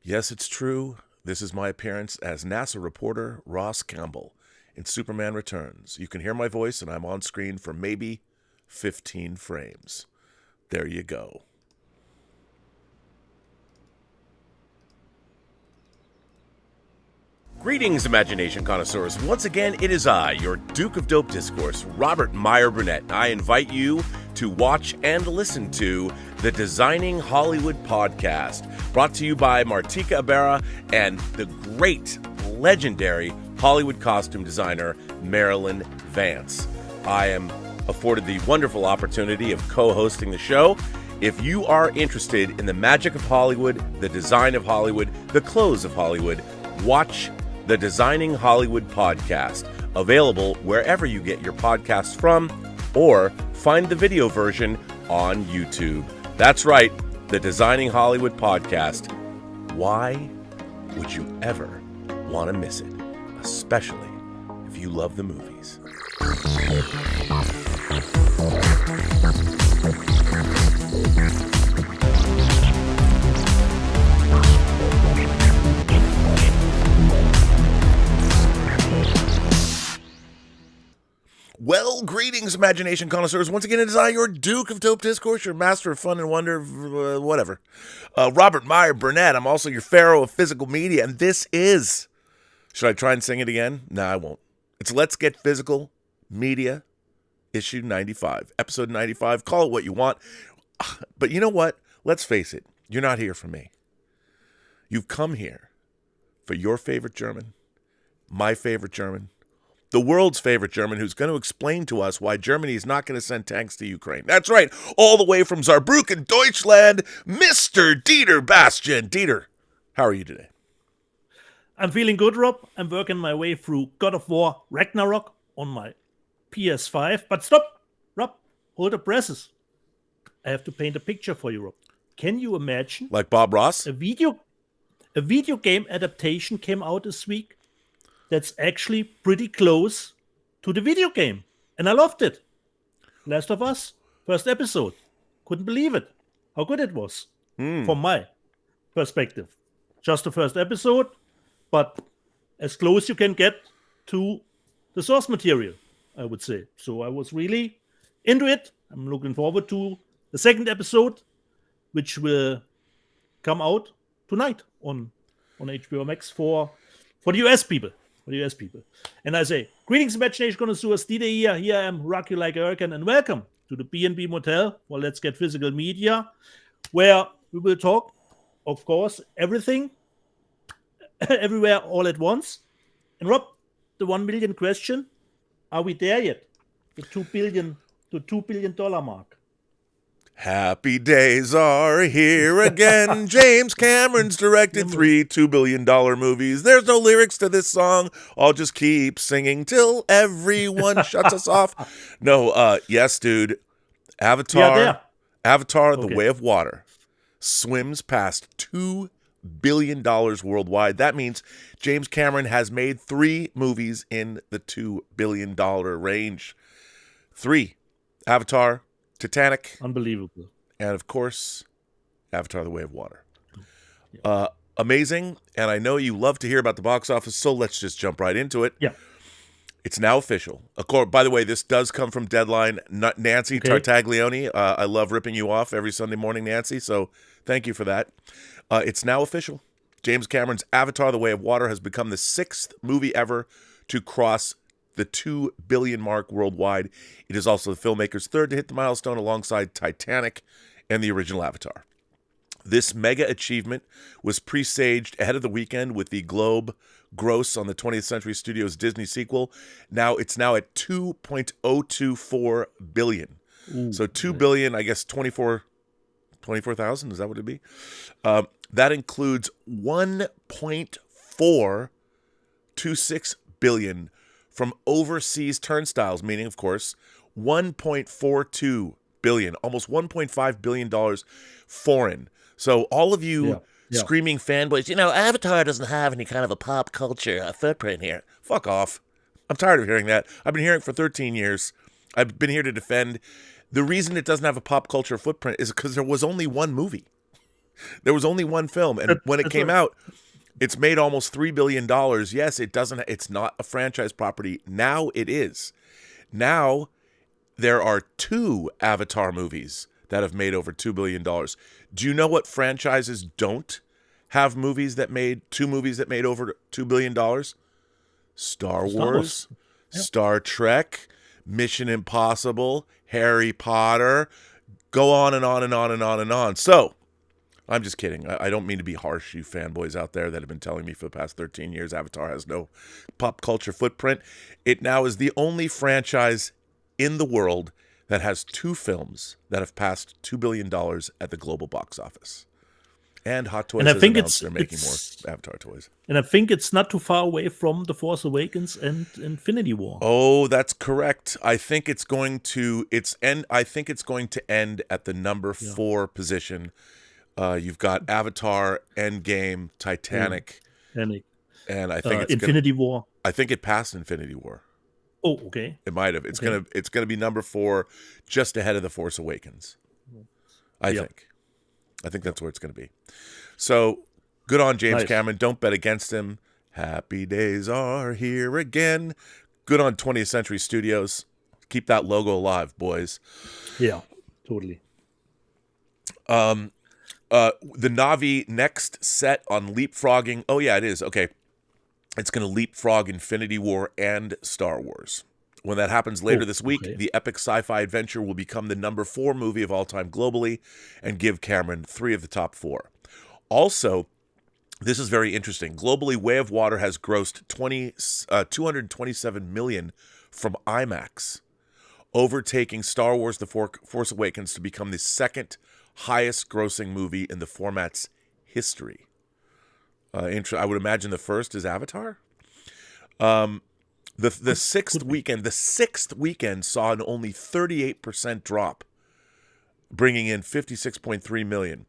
Yes, it's true. This is my appearance as NASA reporter Ross Campbell in Superman Returns. You can hear my voice, and I'm on screen for maybe 15 frames. There you go. Greetings, imagination connoisseurs. Once again, it is I, your Duke of Dope Discourse, Robert Meyer Burnett. I invite you to watch and listen to the Designing Hollywood podcast, brought to you by Martika Ibarra and the great, legendary Hollywood costume designer, Marilyn Vance. I am afforded the wonderful opportunity of co-hosting the show. If you are interested in the magic of Hollywood, the design of Hollywood, the clothes of Hollywood, watch the Designing Hollywood podcast, available wherever you get your podcasts from, or find the video version on YouTube. That's right, the Designing Hollywood podcast. Why would you ever want to miss it? Especially if you love the movies. Well, greetings, imagination connoisseurs. Once again, it is I, your Duke of Dope Discourse, your master of fun and wonder, whatever. Robert Meyer Burnett. I'm also your pharaoh of physical media, and this is... Should I try and sing it again? No, I won't. It's Let's Get Physical Media, issue 95, episode 95. Call it what you want. But you know what? Let's face it. You're not here for me. You've come here for your favorite German, my favorite German, the world's favorite German, who's going to explain to us why Germany is not going to send tanks to Ukraine. That's right, all the way from Saarbrücken, Deutschland, Mr. Dieter Bastian. Dieter, how are you today? I'm feeling good, Rob. I'm working my way through God of War Ragnarok on my PS5. But stop, Rob, hold the presses. I have to paint a picture for you, Rob. Can you imagine? Like Bob Ross? A video game adaptation came out this week that's actually pretty close to the video game. And I loved it. Last of Us, first episode. Couldn't believe it. How good it was. From my perspective. Just the first episode, but as close you can get to the source material, I would say. So I was really into it. I'm looking forward to the second episode, which will come out tonight on HBO Max for the US people. And I say, greetings, imagination connoisseurs, Dieter here. Here I am, rock you like a hurricane, and welcome to the B&B Motel for Let's Get Physical Media, where we will talk, of course, everything, everywhere, all at once. And Rob, the 1 million question, are we there yet? The $2 billion mark. Happy days are here again. James Cameron's directed 3 $2 billion movies. There's no lyrics to this song. I'll just keep singing till everyone shuts us off. No, yes, dude. Avatar, The Way of Water, swims past $2 billion worldwide. That means James Cameron has made 3 movies in the $2 billion range. 3. Avatar, Titanic. Unbelievable. And, of course, Avatar, The Way of Water. Amazing. And I know you love to hear about the box office, so let's just jump right into it. Yeah. It's now official. By the way, this does come from Deadline. Nancy Tartaglione. I love ripping you off every Sunday morning, Nancy, so thank you for that. It's now official. James Cameron's Avatar, The Way of Water has become the 6th movie ever to cross the 2 billion mark worldwide. It is also the filmmaker's 3rd to hit the milestone alongside Titanic and the original Avatar. This mega achievement was presaged ahead of the weekend with the Globe gross on the 20th Century Studios Disney sequel. It's now at 2.024 billion. Ooh, so 2 billion, I guess 24,000, is that what it'd be? That includes 1.426 billion from overseas turnstiles, meaning, of course, 1.42 billion, almost $1.5 billion foreign. So all of you screaming fanboys, Avatar doesn't have any kind of a pop culture footprint here. Fuck off. I'm tired of hearing that. I've been hearing it for 13 years. I've been here to defend. The reason it doesn't have a pop culture footprint is because there was only one movie. There was only one film, and when it came right. out, it's made almost $3 billion. Yes, it's not a franchise property. Now it is. Now there are 2 Avatar movies that have made over $2 billion. Do you know what franchises don't have 2 movies that made over $2 billion? Star Wars, Yep. Star Trek, Mission Impossible, Harry Potter, go on and on and on and on and on. So, I'm just kidding. I don't mean to be harsh, you fanboys out there that have been telling me for the past 13 years Avatar has no pop culture footprint. It now is the only franchise in the world that has 2 films that have passed $2 billion at the global box office. And Hot Toys has announced they're making more Avatar toys. And I think it's not too far away from The Force Awakens and Infinity War. Oh, that's correct. I think it's going to end at the number 4 position. You've got Avatar, Endgame, Titanic, and I think it's Infinity War. I think it passed Infinity War. Oh, okay. It might have. It's gonna be number 4, just ahead of The Force Awakens. I think that's where it's gonna be. So good on James Cameron. Don't bet against him. Happy days are here again. Good on 20th Century Studios. Keep that logo alive, boys. Yeah, totally. The Na'vi next set on leapfrogging. Oh yeah, it is. Okay. It's going to leapfrog Infinity War and Star Wars. When that happens later this week, the epic sci-fi adventure will become the number 4 movie of all time globally and give Cameron 3 of the top 4. Also, this is very interesting. Globally, Way of Water has grossed $227 million from IMAX, overtaking Star Wars The Force Awakens to become the second highest grossing movie in the format's history. I would imagine the first is Avatar. The sixth weekend saw an only 38% drop, bringing in $56.3 million.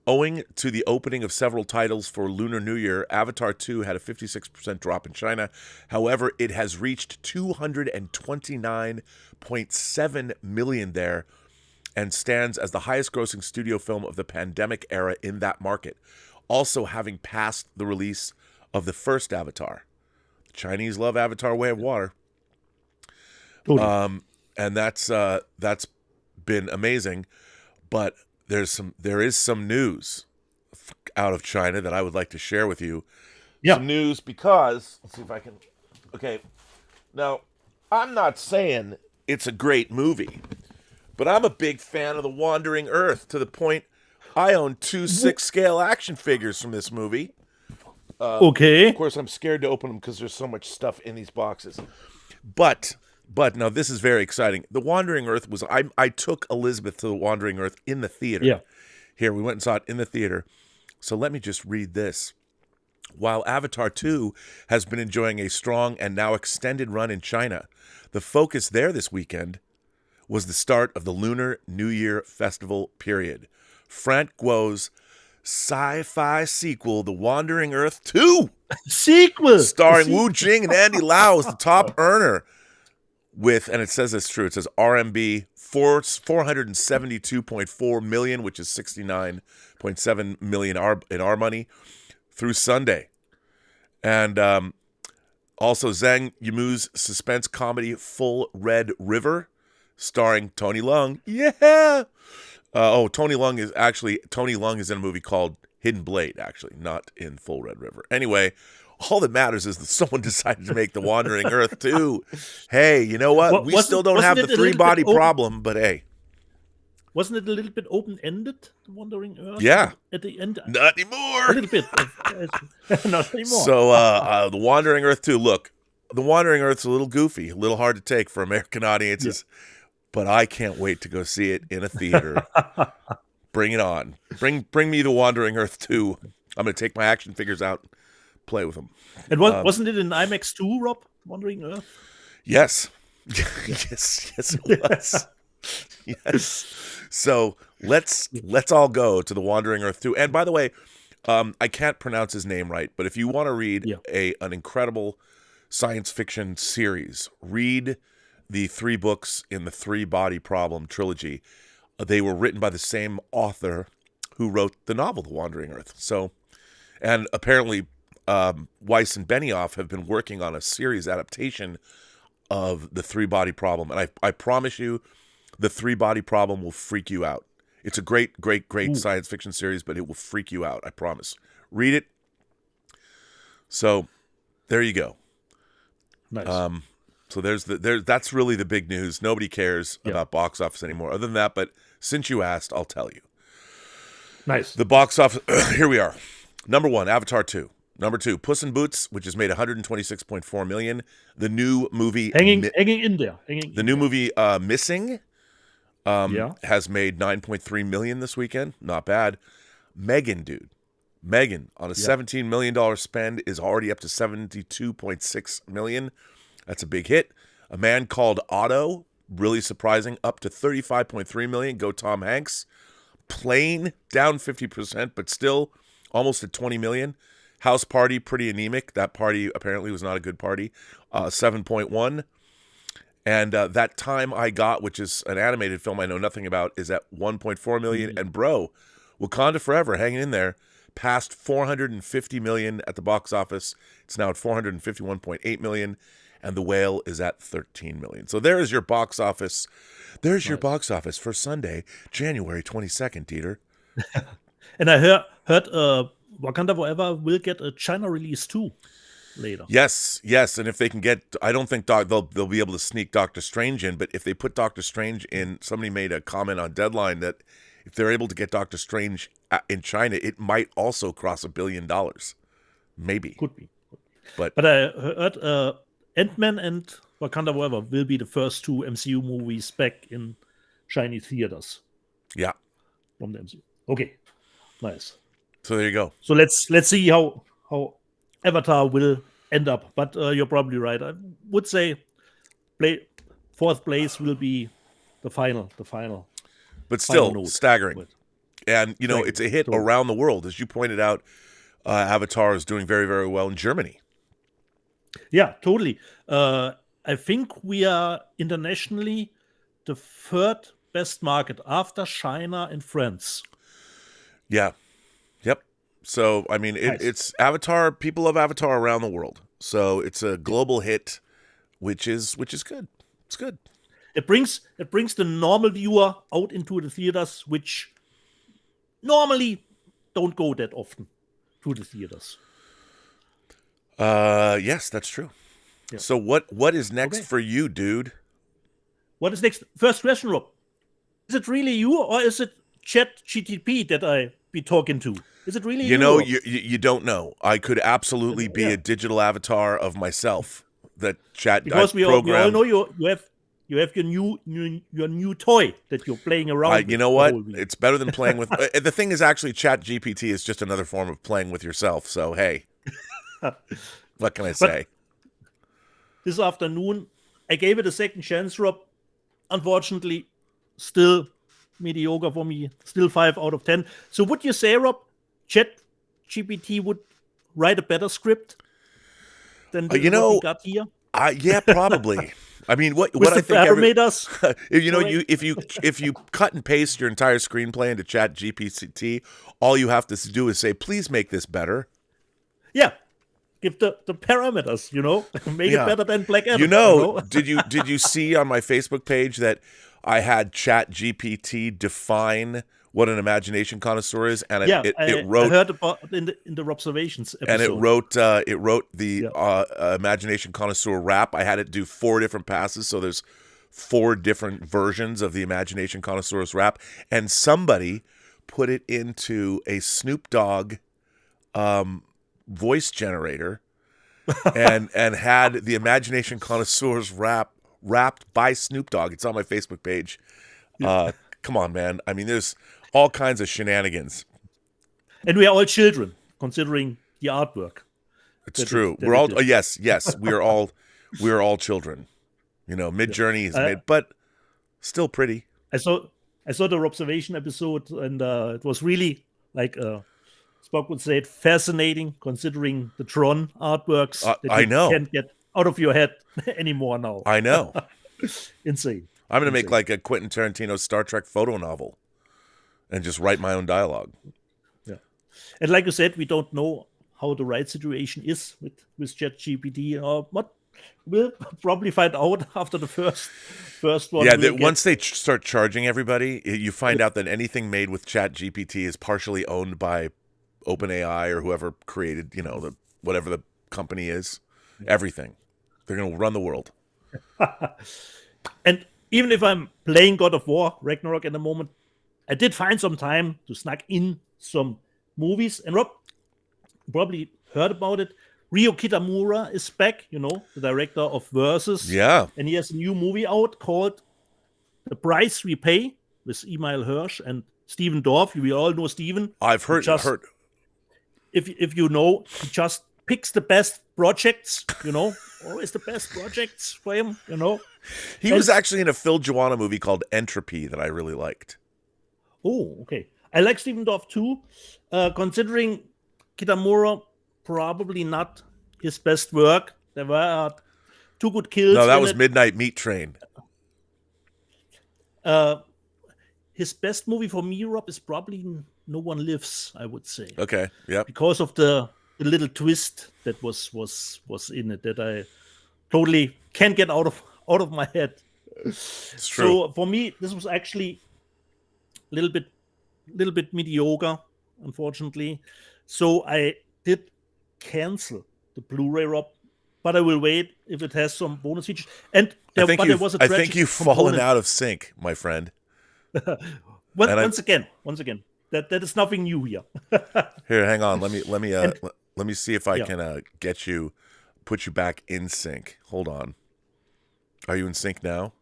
Owing to the opening of several titles for Lunar New Year, Avatar 2 had a 56% drop in China. However, it has reached $229.7 million there and stands as the highest grossing studio film of the pandemic era in that market, also having passed the release of the first Avatar. The Chinese love Avatar Way of Water. Totally. And that's been amazing. But there is some news out of China that I would like to share with you. Yeah. Some news because, let's see if I can, okay. Now, I'm not saying it's a great movie, but I'm a big fan of The Wandering Earth to the point I own 2 6-scale action figures from this movie. Okay. Of course, I'm scared to open them because there's so much stuff in these boxes. But now this is very exciting. The Wandering Earth was I took Elizabeth to The Wandering Earth in the theater. Yeah. Here, we went and saw it in the theater. So let me just read this. While Avatar 2 has been enjoying a strong and now extended run in China, the focus there this weekend was the start of the Lunar New Year festival period. Frank Guo's sci-fi sequel, The Wandering Earth 2, starring Wu Jing and Andy Lau as the top earner, with, and it says it's true, it says RMB 472.4 million, which is 69.7 million in our money, through Sunday. And also Zhang Yimou's suspense comedy Full Red River, starring Tony Leung. Yeah. Tony Leung is in a movie called Hidden Blade, actually, not in Full Red River. Anyway, all that matters is that someone decided to make The Wandering Earth 2. Hey, you know what? We still don't have the 3-body problem, but hey. Wasn't it a little bit open-ended, The Wandering Earth? Yeah. At the end? Not anymore. A little bit. Not anymore. So, The Wandering Earth 2, look, The Wandering Earth's a little goofy, a little hard to take for American audiences. Yeah. But I can't wait to go see it in a theater. Bring it on. Bring me The Wandering Earth 2. I'm going to take my action figures out, play with them. And wasn't it in IMAX 2, Rob? Wandering Earth? Yes. yes, it was. Yes. So let's all go to The Wandering Earth 2. And by the way, I can't pronounce his name right, but if you want to read an incredible science fiction series, read the 3 books in the 3-Body Problem trilogy. They were written by the same author who wrote the novel The Wandering Earth. So, and apparently Weiss and Benioff have been working on a series adaptation of the three-body problem. And I promise you, the three-body problem will freak you out. It's a great, great, great science fiction series, but it will freak you out. I promise. Read it. So there you go. Nice. So that's really the big news. Nobody cares about box office anymore. Other than that, but since you asked, I'll tell you. Nice. The box office. Here we are. Number 1, Avatar 2. Number 2, Puss in Boots, which has made 126.4 million. The new movie hanging in there. Movie Missing has made 9.3 million this weekend. Not bad. Megan, dude. Megan, on a $17 million spend, is already up to 72.6 million. That's a big hit. A Man Called Otto, really surprising, up to 35.3 million. Go Tom Hanks. Plane, down 50%, but still almost at 20 million. House Party, pretty anemic. That party apparently was not a good party. 7.1. And That Time I Got, which is an animated film I know nothing about, is at 1.4 million. And bro, Wakanda Forever, hanging in there, passed 450 million at the box office. It's now at 451.8 million. And The Whale is at 13 million. So there is your box office. There's your box office for Sunday, January 22nd, Dieter. And I heard Wakanda Forever will get a China release too later. Yes. And if they can get, I don't think they'll be able to sneak Doctor Strange in, but if they put Doctor Strange in, somebody made a comment on Deadline that if they're able to get Doctor Strange in China, it might also cross $1 billion. Maybe. Could be. But I heard Ant-Man and Wakanda Forever will be the first 2 MCU movies back in Chinese theaters. Yeah. From the MCU. Okay. Nice. So there you go. So let's see how Avatar will end up. But you're probably right. I would say fourth place will be the final. But still note. staggering. And, it's a hit around the world. As you pointed out, Avatar is doing very, very well in Germany. Yeah, totally. I think we are internationally the 3rd best market after China and France. Yeah. Yep. So, I mean, Nice. It's Avatar. People love Avatar around the world. So it's a global hit, which is good. It's good. It brings the normal viewer out into the theaters, which normally don't go that often to the theaters. Yes, that's true. Yeah. So what is next for you, dude? What is next? First question, Rob. Is it really you, or is it ChatGPT that I be talking to? Is it really you? You don't know. I could absolutely be a digital avatar of myself. That chat because we all know you have your new toy that you're playing around with. You know what? It's better than playing with. The thing is, actually, ChatGPT is just another form of playing with yourself. So hey, what can I say? This afternoon, I gave it a second chance, Rob. Unfortunately, still mediocre for me. Still 5 out of 10. So would you say, Rob, ChatGPT would write a better script than what we got here? Yeah, probably. I mean, what With I think made us. if you cut and paste your entire screenplay into ChatGPT, all you have to do is say, "Please make this better." Yeah, give the parameters. Make it better than Black Adam. Did you see on my Facebook page that I had ChatGPT define what an imagination connoisseur is, and it wrote. I heard about in the observations episode. And it wrote the imagination connoisseur rap. I had it do 4 different passes, so there's 4 different versions of the imagination connoisseur's rap, and somebody put it into a Snoop Dogg voice generator, and had the imagination connoisseur's rap rapped by Snoop Dogg. It's on my Facebook page. Come on, man. I mean, there's all kinds of shenanigans. And we are all children, considering the artwork. It's true. We're all yes. We are all children. Mid-Journey is mid, but still pretty. I saw the observation episode, and it was really like Spock would say, fascinating, considering the Tron artworks that you can't get out of your head anymore now. I know. Insane. I'm going to make like a Quentin Tarantino Star Trek photo novel. and just write my own dialogue. Yeah. And like you said, we don't know how the right situation is with ChatGPT or what. We'll probably find out after the first one. Yeah, once they start charging everybody, you find out that anything made with ChatGPT is partially owned by OpenAI or whoever created, whatever the company is. Everything. They're going to run the world. And even if I'm playing God of War Ragnarok at the moment, I did find some time to snuck in some movies. And Rob, you probably heard about it. Ryo Kitamura is back, the director of Versus. Yeah. And he has a new movie out called The Price We Pay with Emil Hirsch and Steven Dorff. We all know Steven. I've heard. If you know, he just picks the best projects, always the best projects for him, He was actually in a Phil Joanna movie called Entropy that I really liked. Oh, okay. I like Steven Dorff too. Considering Kitamura, probably not his best work. There were 2 good kills. No, that was Midnight Meat Train. His best movie for me, Rob, is probably No One Lives, I would say. Okay, yeah. Because of the little twist that was in it that I totally can't get out of my head. It's true. So for me, this was actually a little bit mediocre, unfortunately. So I did cancel the Blu-ray, Rob, but I will wait if it has some bonus features. And there was a tragic I think you've fallen out of sync, my friend. Once again, that is nothing new here. Here, hang on. Let me see if I can put you back in sync. Hold on. Are you in sync now?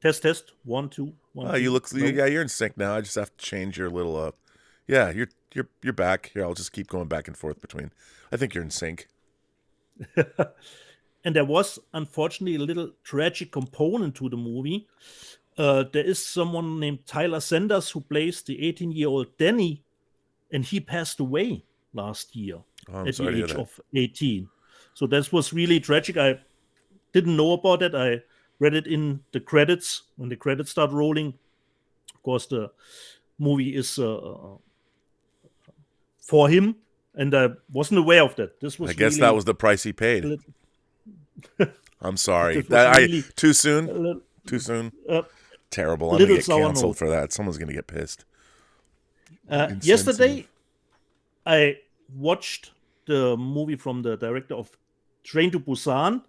Test 1 2 1. Oh, you look. No. Yeah, you're in sync now. I just have to change your little. Yeah, you're back. Here, I'll just keep going back and forth between. I think you're in sync. And there was, unfortunately, a little tragic component to the movie. There is someone named Tyler Sanders who plays the 18-year-old Danny, and he passed away last year at the age of 18. So that was really tragic. I didn't know about it. I read it in the credits. When the credits start rolling, of course, the movie is for him, and I wasn't aware of that. I guess that was the price he paid. I'm sorry. Too soon? Too soon? Terrible. I'm going to get canceled for that. Someone's going to get pissed. Yesterday, I watched the movie from the director of Train to Busan,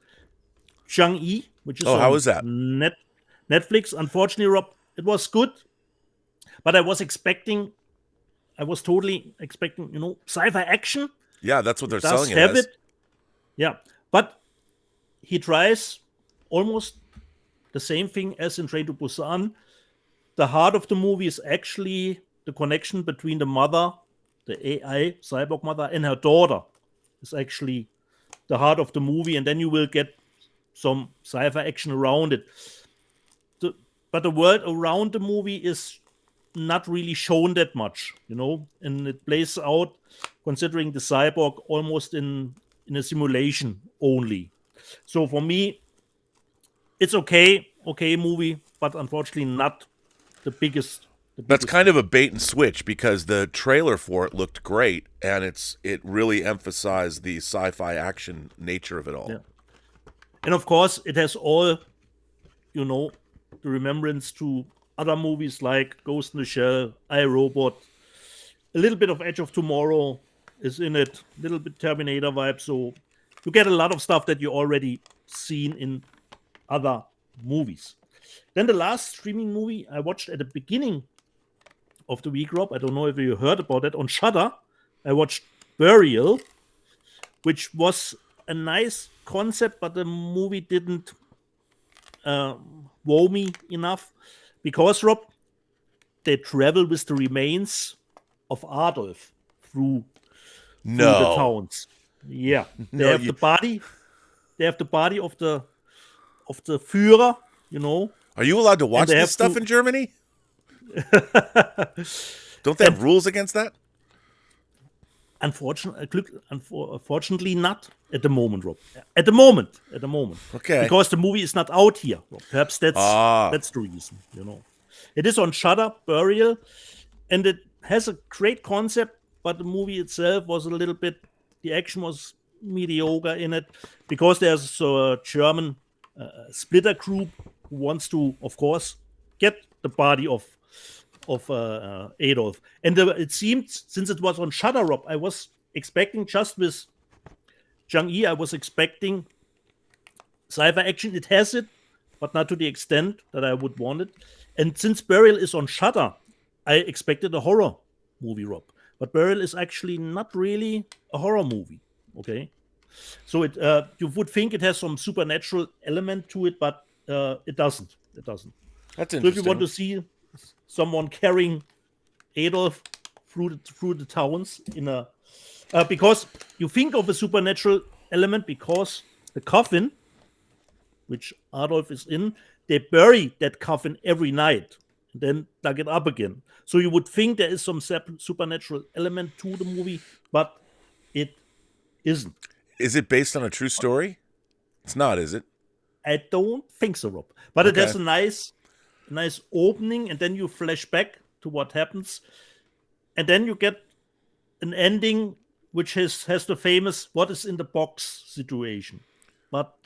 Chang-yi, which is how was that? Netflix. Unfortunately, Rob, it was good, but I was totally expecting, sci-fi action. Yeah, that's what they're selling it as. Yeah, but he tries almost the same thing as in Train to Busan. The heart of the movie is actually the connection between the mother, the AI cyborg mother, and her daughter. Is actually the heart of the movie, and then you will get some sci-fi action around it. But the world around the movie is not really shown that much, and it plays out considering the cyborg almost in a simulation only. So for me, it's okay movie, but unfortunately not the biggest. That's kind of a bait and switch because the trailer for it looked great, and it really emphasized the sci-fi action nature of it all. Yeah. And of course, it has all, the remembrance to other movies like Ghost in the Shell, I, Robot, a little bit of Edge of Tomorrow is in it, a little bit Terminator vibe. So you get a lot of stuff that you already seen in other movies. Then the last streaming movie I watched at the beginning of the week, Rob, I don't know if you heard about it, on Shudder, I watched Burial, which was a nice concept, but the movie didn't wow me enough because, Rob, they travel with the remains of Adolf through the towns. Yeah, they have the body. They have the body of the Führer. Are you allowed to watch this stuff in Germany? Don't they have rules against that? Unfortunately, not at the moment, Rob. At the moment. Okay. Because the movie is not out here, Rob. Perhaps that's the reason. It is on Shudder, Burial. and it has a great concept, but the movie itself was a little bit. The action was mediocre in it because there's a German splitter group who wants to, of course, get the body of Adolf. And it seemed, since it was on Shutter Rob, I was expecting, just with Zhang-Yi, I was expecting sci-fi action. It has it, but not to the extent that I would want it. And since Burial is on Shutter, I expected a horror movie, Rob. But Burial is actually not really a horror movie, okay? So it you would think it has some supernatural element to it, but it doesn't. It doesn't. That's So interesting. if you want to see someone carrying Adolf through the towns in a because you think of a supernatural element because the coffin, which Adolf is in, they bury that coffin every night and then dug it up again. So you would think there is some supernatural element to the movie, but it isn't. Is it based on a true story? It's not, is it? I don't think so, Rob. But Okay. it has a nice opening, and then you flash back to what happens, and then you get an ending which has the famous "what is in the box" situation, but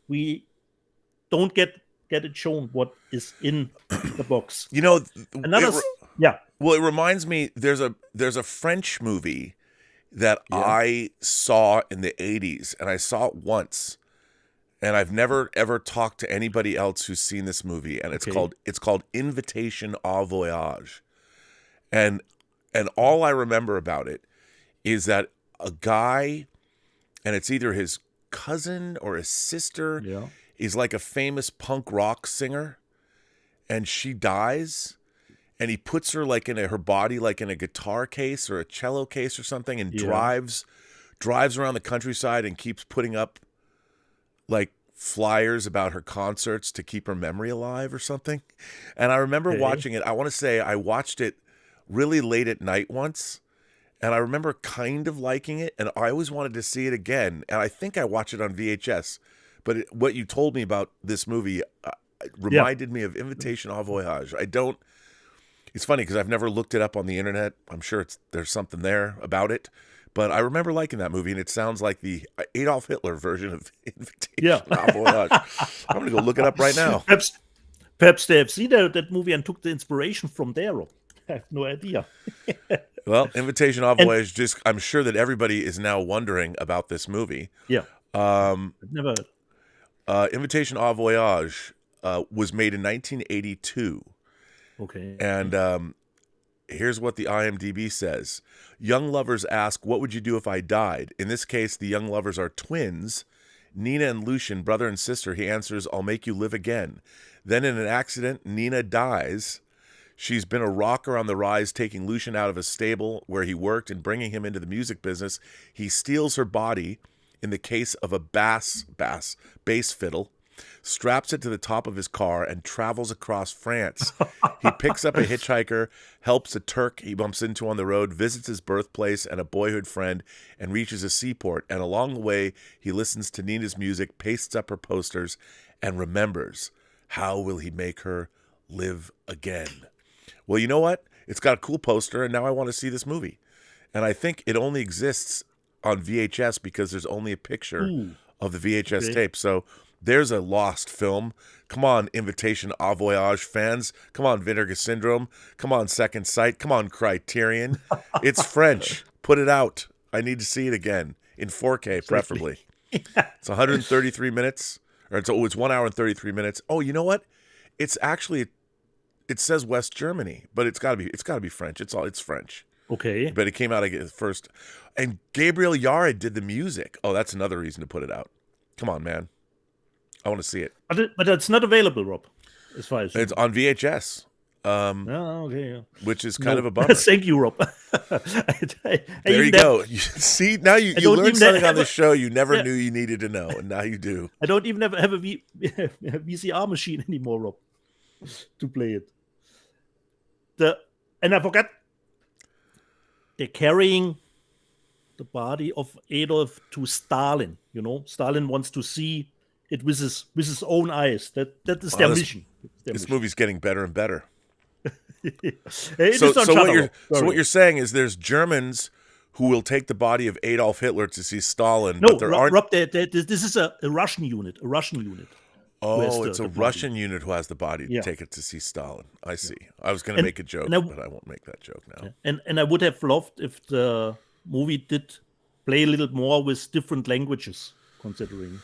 we don't get it shown what is in the box. You know, Yeah, well, it reminds me. There's a French movie that I saw in the 80s, and I saw it once, and I've never ever talked to anybody else who's seen this movie, and it's called Invitation au Voyage, and all I remember about it is that a guy, and it's either his cousin or his sister, is like a famous punk rock singer, and she dies, and he puts her like in her body like in a guitar case or a cello case or something, and drives around the countryside and keeps putting up like flyers about her concerts to keep her memory alive or something. And I remember watching it. I want to say I watched it really late at night once, and I remember kind of liking it, and I always wanted to see it again. And I think I watched it on VHS. But what you told me about this movie reminded me of Invitation au Voyage. It's funny because I've never looked it up on the internet. I'm sure there's something there about it. But I remember liking that movie, and it sounds like the Adolf Hitler version of Invitation au Voyage. I'm going to go look it up right now. Perhaps they have seen that movie and took the inspiration from there. I have no idea. Well, Invitation au Voyage, I'm sure that everybody is now wondering about this movie. Yeah. I've never heard. Invitation au Voyage was made in 1982. Okay. And here's what the IMDb says. Young lovers ask, what would you do if I died? In this case, the young lovers are twins. Nina and Lucian, brother and sister. He answers, I'll make you live again. Then in an accident, Nina dies. She's been a rocker on the rise, taking Lucian out of a stable where he worked and bringing him into the music business. He steals her body in the case of a bass fiddle, straps it to the top of his car, and travels across France. He picks up a hitchhiker, helps a Turk he bumps into on the road, visits his birthplace and a boyhood friend, and reaches a seaport. And along the way, he listens to Nina's music, pastes up her posters, and remembers. How will he make her live again? Well, you know what? It's got a cool poster, and now I want to see this movie. And I think it only exists on VHS because there's only a picture of the VHS tape. So there's a lost film. Come on, Invitation au Voyage fans. Come on, Vinegar Syndrome. Come on, Second Sight. Come on, Criterion. It's French. Put it out. I need to see it again in 4K, preferably. It's 133 minutes. Or it's 1 hour and 33 minutes. Oh, you know what? It's actually, it says West Germany, but it's got to be French. It's French. Okay. But it came out first. And Gabriel Yara did the music. Oh, that's another reason to put it out. Come on, man. I want to see it. But it's not available, Rob, as far as it's on VHS. Okay. Which is kind of a bummer. Thank you, Rob. There you go. See, now you learned something on this show you never knew you needed to know, and now you do. I don't even have a VCR machine anymore, Rob, to play it. And I forgot, they're carrying the body of Adolf to Stalin. You know, Stalin wants to see it with his own eyes. That is their mission. This movie's getting better and better. It is on Shudder. So what you're saying is there's Germans who will take the body of Adolf Hitler to see Stalin, No, but there aren't. Rob, this is a Russian unit. A Russian unit. Oh, it's a Russian unit who has the body to take it to see Stalin. I see. I was going to make a joke, but I won't make that joke now. And I would have loved if the movie did play a little more with different languages, considering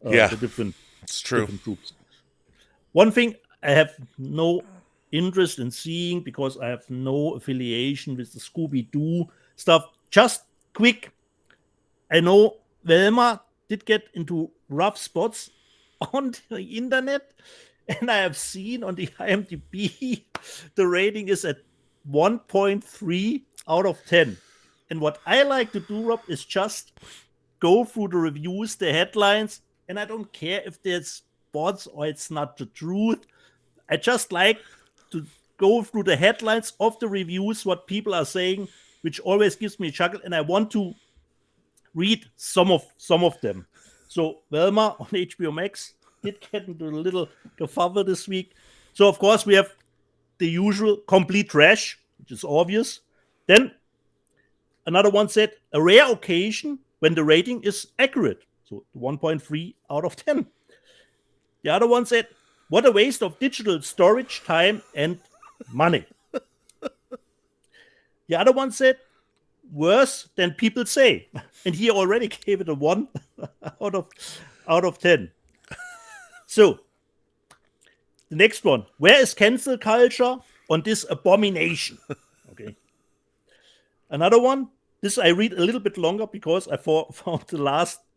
the different groups. One thing I have no interest in seeing because I have no affiliation with the Scooby-Doo stuff. Just quick, I know Velma did get into rough spots on the internet, and I have seen on the IMDb the rating is at 1.3 out of 10. And what I like to do, Rob, is just go through the reviews, the headlines, and I don't care if there's spots or it's not the truth. I just like to go through the headlines of the reviews, what people are saying, which always gives me a chuckle, and I want to read some of them. So Velma on HBO Max did get into a little kerfuffle this week. So of course we have the usual complete trash, which is obvious. Then another one said a rare occasion when the rating is accurate. So 1.3 out of 10. The other one said, what a waste of digital storage, time, and money. The other one said, worse than people say. And he already gave it a 1 out of 10. So, the next one. Where is cancel culture on this abomination? Okay. Another one. This I read a little bit longer because I found the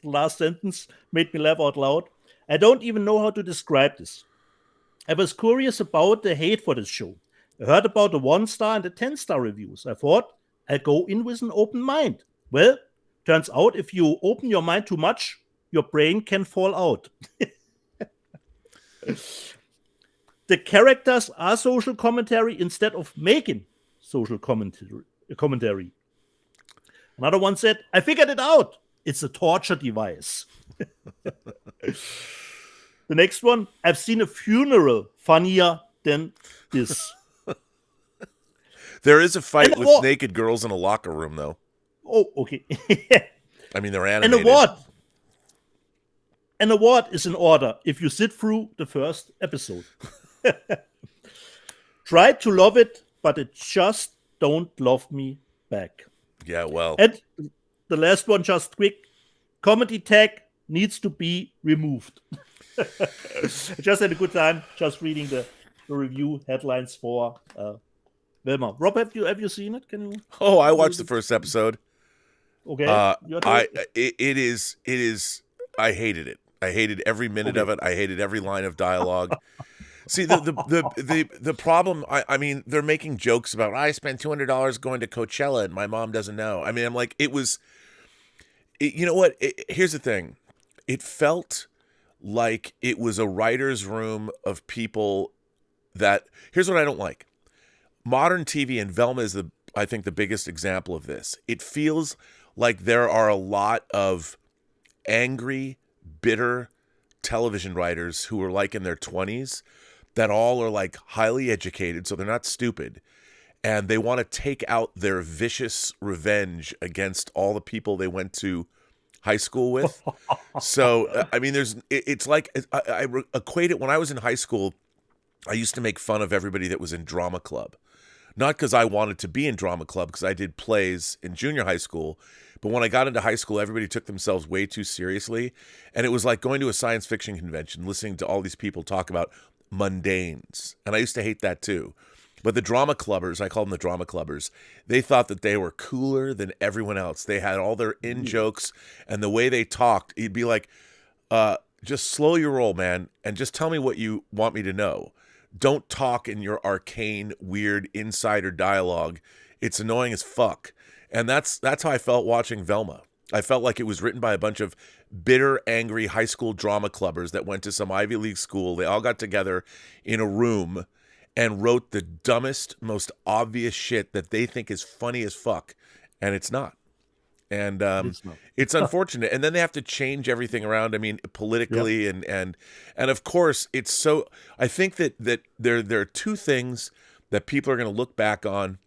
last sentence made me laugh out loud. I don't even know how to describe this. I was curious about the hate for this show. I heard about the 1-star and the 10-star reviews. I thought I'll go in with an open mind. Well, turns out if you open your mind too much, your brain can fall out. The characters are social commentary instead of making social commentary. Another one said, I figured it out. It's a torture device. The next one, I've seen a funeral funnier than this. There is a fight with naked girls in a locker room, though. Oh, okay. I mean, they're animated. An award is in order if you sit through the first episode. Try to love it, but it just don't love me back. Yeah, well. And the last one, just quick. Comedy tag needs to be removed. I just had a good time just reading the review headlines for Velma. Rob, have you seen it? Can you? Oh, I watched the first episode. Okay. It is. I hated it. I hated every minute of it. I hated every line of dialogue. See, the problem. I mean, they're making jokes about I spent $200 going to Coachella and my mom doesn't know. I mean, I'm like, it was. You know what? Here's the thing. It felt like it was a writer's room of people that. Here's what I don't like. Modern TV, and Velma is I think the biggest example of this. It feels like there are a lot of angry, bitter television writers who are like in their 20s that all are like highly educated, so they're not stupid, and they want to take out their vicious revenge against all the people they went to high school with. So, I mean, it's like, I equate it, when I was in high school, I used to make fun of everybody that was in drama club. Not because I wanted to be in drama club, because I did plays in junior high school. But when I got into high school, everybody took themselves way too seriously. And it was like going to a science fiction convention, listening to all these people talk about mundanes. And I used to hate that too. But the drama clubbers, I call them the drama clubbers, they thought that they were cooler than everyone else. They had all their in-jokes, and the way they talked, it'd be like, just slow your roll, man, and just tell me what you want me to know. Don't talk in your arcane, weird insider dialogue. It's annoying as fuck. And that's how I felt watching Velma. I felt like it was written by a bunch of bitter, angry high school drama clubbers that went to some Ivy League school. They all got together in a room and wrote the dumbest, most obvious shit that they think is funny as fuck. And it's not. And it's unfortunate. And then they have to change everything around. I mean, politically, and of course, it's so. I think that there are two things that people are going to look back on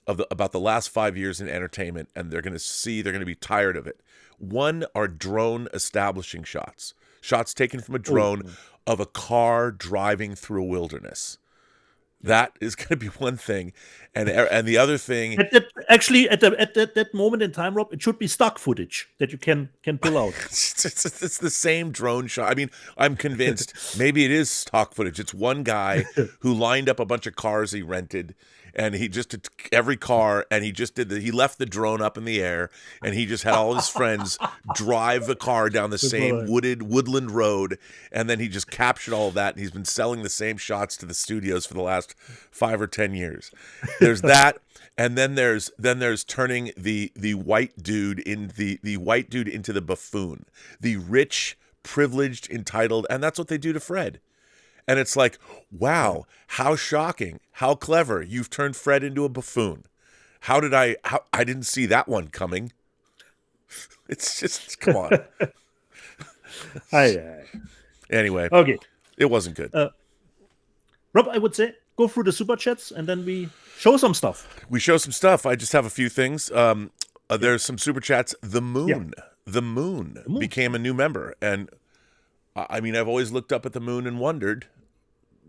about the last 5 years in entertainment, and they're going to be tired of it. One are drone establishing shots taken from a drone of a car driving through a wilderness. That is going to be one thing, and the other thing. At that moment in time, Rob, it should be stock footage that you can pull out. It's the same drone shot. I mean, I'm convinced maybe it is stock footage. It's one guy who lined up a bunch of cars he rented, and he just did every car, and he left the drone up in the air, and he just had all his friends drive the car down the same woodland road, and then he just captured all of that, and he's been selling the same shots to the studios for the last 5 or 10 years. There's that, and then there's turning the white dude into the buffoon, the rich, privileged, entitled, and that's what they do to Fred. And it's like, wow, how shocking, how clever. You've turned Fred into a buffoon. I didn't see that one coming. It's just, come on. Anyway. Okay. It wasn't good. Rob, I would say go through the super chats and then we show some stuff. We show some stuff. I just have a few things. There's some super chats. The moon became a new member. And I mean, I've always looked up at the moon and wondered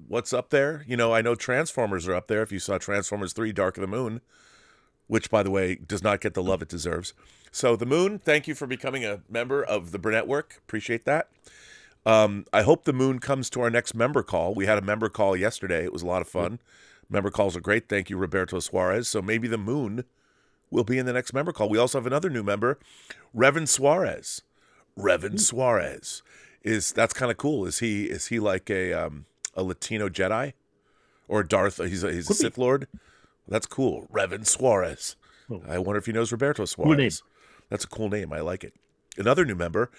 what's up there. You know, I know Transformers are up there. If you saw Transformers 3, Dark of the Moon, which, by the way, does not get the love it deserves. So the moon, thank you for becoming a member of the Burnettwork. Appreciate that. I hope the moon comes to our next member call. We had a member call yesterday. It was a lot of fun. Member calls are great. Thank you, Roberto Suarez. So maybe the moon will be in the next member call. We also have another new member, Revan Suarez. Suarez. That's kind of cool. Is he like a Latino Jedi or Darth? He's a Sith Lord. That's cool. Revan Suarez. I wonder if he knows Roberto Suarez. Cool name. That's a cool name. I like it. Another new member,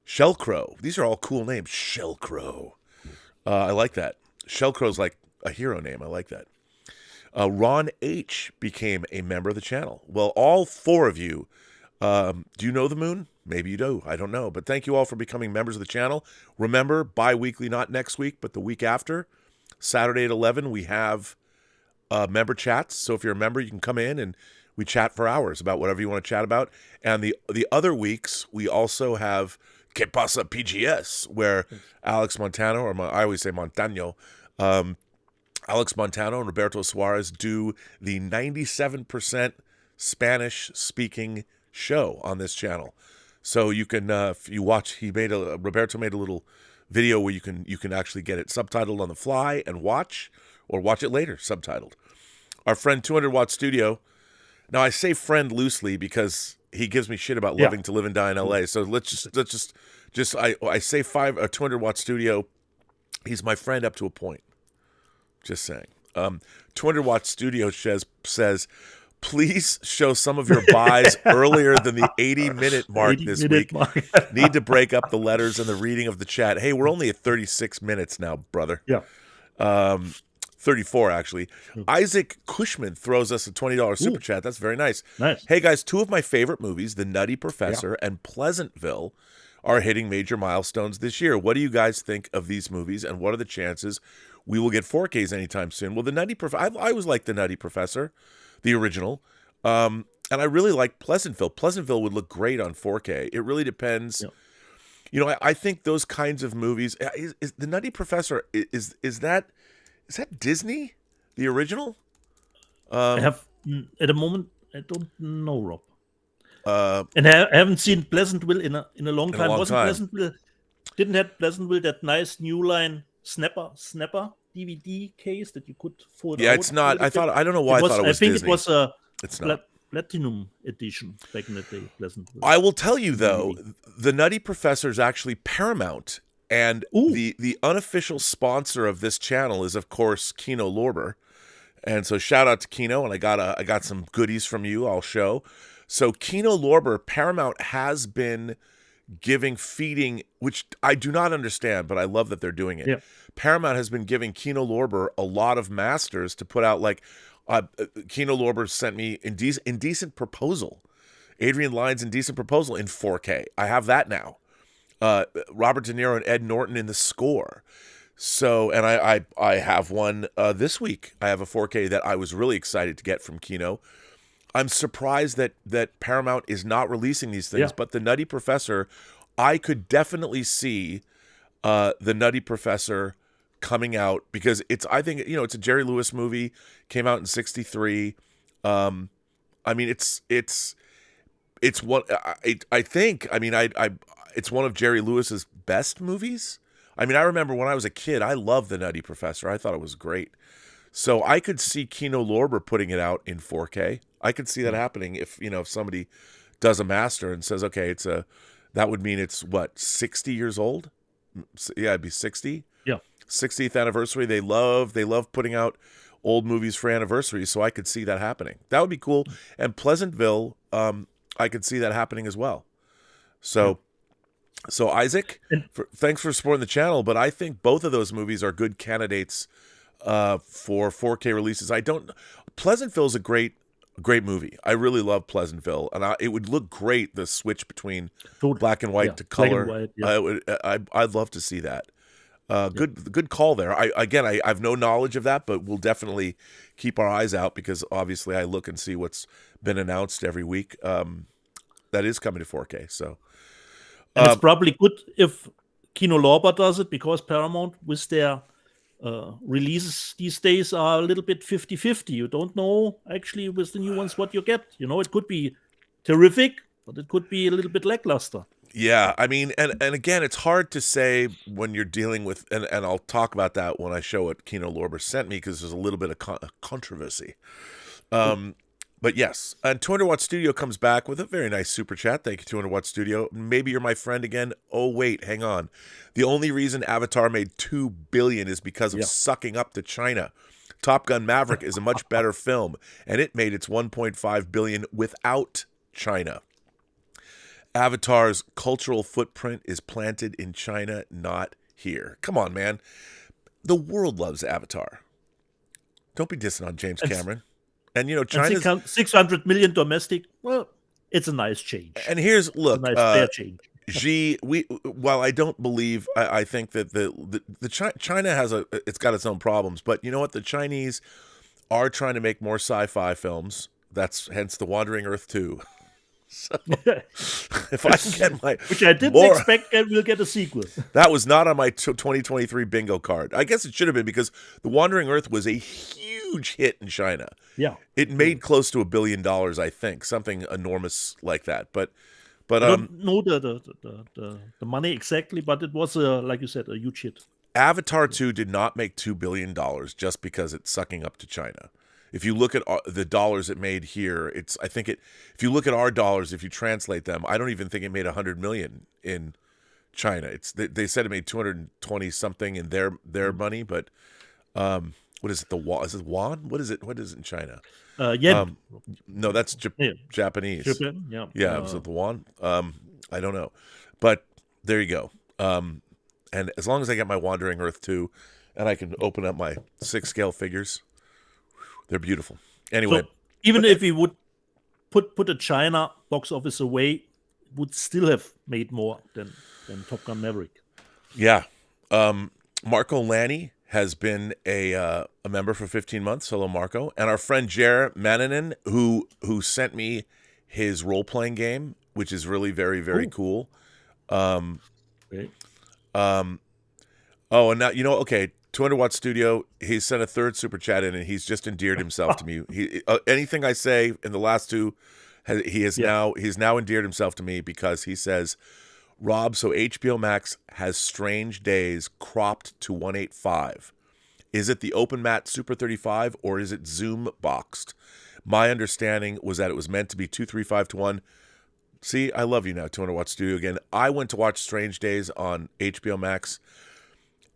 Shellcrow. These are all cool names. Shellcrow. I like that. Shellcrow's like a hero name. I like that. Ron H became a member of the channel. Well, all 4 of you. Do you know the moon? Maybe you do. I don't know. But thank you all for becoming members of the channel. Remember, bi-weekly, not next week, but the week after, Saturday at 11, we have member chats. So if you're a member, you can come in and we chat for hours about whatever you want to chat about. And the other weeks, we also have Que Pasa PGS, where Alex Montano, I always say Montano, Alex Montano and Roberto Suarez do the 97% Spanish-speaking show on this channel. So you can, if you watch, Roberto made a little video where you can actually get it subtitled on the fly and watch, or watch it later subtitled. Our friend 200 Watt Studio. Now I say friend loosely because he gives me shit about loving to live and die in LA. So let's just I say 200 Watt Studio. He's my friend up to a point. Just saying. 200 Watt Studio says, please show some of your buys earlier than the 80-minute mark this week. Need to break up the letters and the reading of the chat. Hey, we're only at 36 minutes now, brother. Yeah. 34, actually. Isaac Cushman throws us a $20 super chat. That's very nice. Nice. Hey, guys, 2 of my favorite movies, The Nutty Professor and Pleasantville, are hitting major milestones this year. What do you guys think of these movies, and what are the chances we will get 4Ks anytime soon? Well, The Nutty Professor, I always liked The Nutty Professor, the original, and I really like Pleasantville. Pleasantville would look great on 4K. It really depends. Yeah. You know, I think those kinds of movies. Is The Nutty Professor is that Disney, the original? I have at the moment. I don't know, Rob. And I haven't seen Pleasantville in a long time. Didn't have Pleasantville that nice New Line snapper DVD case that you could fold out? Yeah, it's not. I don't know why I thought it was I think Disney. It was a it's not. Platinum edition back in the day. Pleasantville. I will tell you though, The Nutty Professor is actually Paramount, and the unofficial sponsor of this channel is of course Kino Lorber, and so shout out to Kino, and I got some goodies from you. I'll show. So Kino Lorber, Paramount has been feeding, which I do not understand, but I love that they're doing it. Yeah. Paramount has been giving Kino Lorber a lot of masters to put out, like Kino Lorber sent me Indecent Proposal, Adrian Lyne's Indecent Proposal in 4K. I have that now. Robert De Niro and Ed Norton in The Score. So, and I have one this week. I have a 4K that I was really excited to get from Kino. I'm surprised that Paramount is not releasing these things, Yeah. but The Nutty Professor, I could definitely see The Nutty Professor coming out because I think, it's a Jerry Lewis movie, came out in 63. I mean, it's what I think. I mean, it's one of Jerry Lewis's best movies. I mean, I remember when I was a kid, I loved The Nutty Professor. I thought it was great. So I could see Kino Lorber putting it out in 4K. I could see that happening if somebody does a master and says, okay, that would mean it's what, 60 years old? Yeah, it'd be 60. Yeah. 60th anniversary. They love putting out old movies for anniversaries, so I could see that happening. That would be cool. And Pleasantville, I could see that happening as well. So Isaac, thanks for supporting the channel, but I think both of those movies are good candidates for 4K releases. Pleasantville is a great movie. I really love Pleasantville, and it would look great, the switch between black and white to color. Black and white, I'd love to see that. Good call there. I have no knowledge of that, but we'll definitely keep our eyes out because obviously I look and see what's been announced every week. That is coming to 4K. So, and it's probably good if Kino Lorber does it because Paramount with their releases these days are a little bit 50-50. You don't know actually with the new ones what you get. It could be terrific, but it could be a little bit lackluster. Yeah, I mean, and again, it's hard to say when you're dealing with, and I'll talk about that when I show what Kino Lorber sent me because there's a little bit of controversy. But yes, and 200 Watt Studio comes back with a very nice super chat. Thank you, 200 Watt Studio. Maybe you're my friend again. Oh wait, hang on. The only reason Avatar made $2 billion is because of sucking up to China. Top Gun Maverick is a much better film, and it made its $1.5 billion without China. Avatar's cultural footprint is planted in China, not here. Come on, man. The world loves Avatar. Don't be dissing on James Cameron. And China's 600 million domestic. Well, it's a nice change. And here's look, it's a nice fair change. While I don't believe, I think that China has it's got its own problems. But you know what? The Chinese are trying to make more sci-fi films. That's hence The Wandering Earth 2. So if I can get which I didn't expect we'll get a sequel. That was not on my 2023 bingo card. I guess it should have been because The Wandering Earth was a huge hit in China. Yeah. It made close to $1 billion, I think. Something enormous like that. But I don't know the money exactly, but it was like you said, a huge hit. Avatar 2 did not make $2 billion just because it's sucking up to China. If you look at the dollars it made here, if you look at our dollars, if you translate them, I don't even think it made 100 million in China. They said it made 220 something in their money, but what is it? Is it yuan? What is it? What is it in China? Yen. No, that's Japanese. Japan, yeah. Yeah, was it the yuan? I don't know, but there you go. And as long as I get my Wandering Earth 2, and I can open up my 6-scale figures. They're beautiful. Anyway, so even if we would put a China box office away, it would still have made more than Top Gun Maverick. Yeah. Marco Lanny has been a member for 15 months. Hello, Marco. And our friend Jer Mannanen, who sent me his role-playing game, which is really very, very cool. Okay. And now, okay, 200 Watt Studio, he sent a third super chat in, and he's just endeared himself to me. Anything I say in the last two, he's now endeared himself to me because he says, Rob, so HBO Max has Strange Days cropped to 185. Is it the open mat Super 35 or is it Zoom boxed? My understanding was that it was meant to be 235-1. See, I love you now, 200 Watt Studio again. I went to watch Strange Days on HBO Max.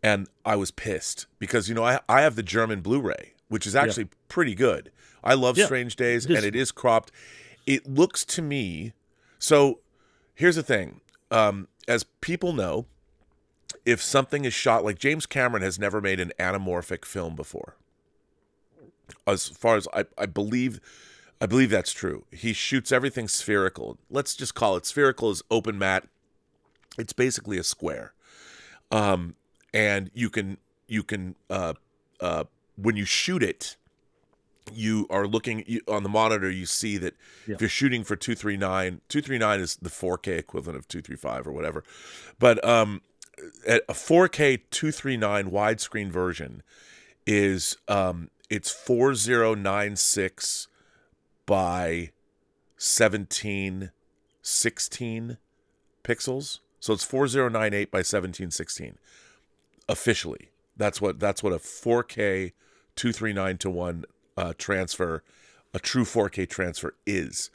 And I was pissed because, I have the German Blu-ray, which is actually pretty good. I love Strange Days, and it is cropped. It looks to me... So here's the thing. As people know, if something is shot... Like James Cameron has never made an anamorphic film before. As far as I believe that's true. He shoots everything spherical. Let's just call it spherical as open mat. It's basically a square. And you can when you shoot it, you are looking on the monitor. You see that if you're shooting for 239 is the 4K equivalent of 235 or whatever. But at a 4K 239 widescreen version is it's 4096 by 1716 pixels. So it's 4098 by 1716 officially. That's what a 4K 239 to 1 transfer, a true 4K transfer is.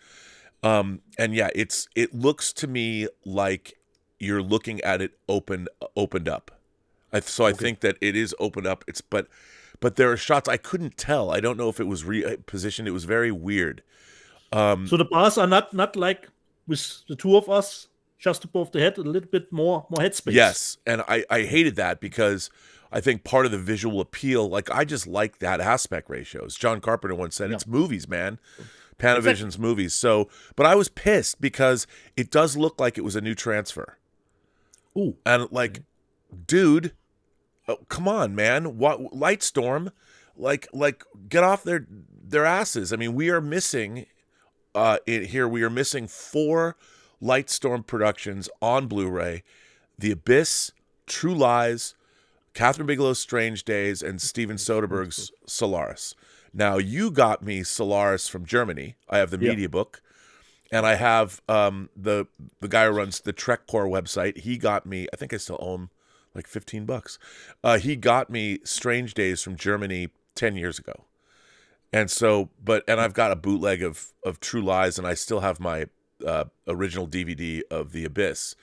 And yeah, it looks to me like you're looking at it opened up. I think that it is opened up. But there are shots I couldn't tell. I don't know if it was repositioned. It was very weird. So the bars are not like with the two of us just above the head, a little bit more headspace. Yes, and I hated that because I think part of the visual appeal, like I just like that aspect ratio. As John Carpenter once said, it's movies, man. Panavision's movies. So, but I was pissed because it does look like it was a new transfer. Ooh. And like, dude, come on, man. What Lightstorm, like get off their asses. I mean, we are missing we are missing 4 Lightstorm productions on Blu-ray: The Abyss, True Lies, Catherine Bigelow's Strange Days, and Steven Soderbergh's Solaris. Now, you got me Solaris from Germany. I have the media book, and I have the guy who runs the Trekcore website. He got me, I think I still owe him like $15. He got me Strange Days from Germany 10 years ago. And so, and I've got a bootleg of True Lies, and I still have my original DVD of The Abyss.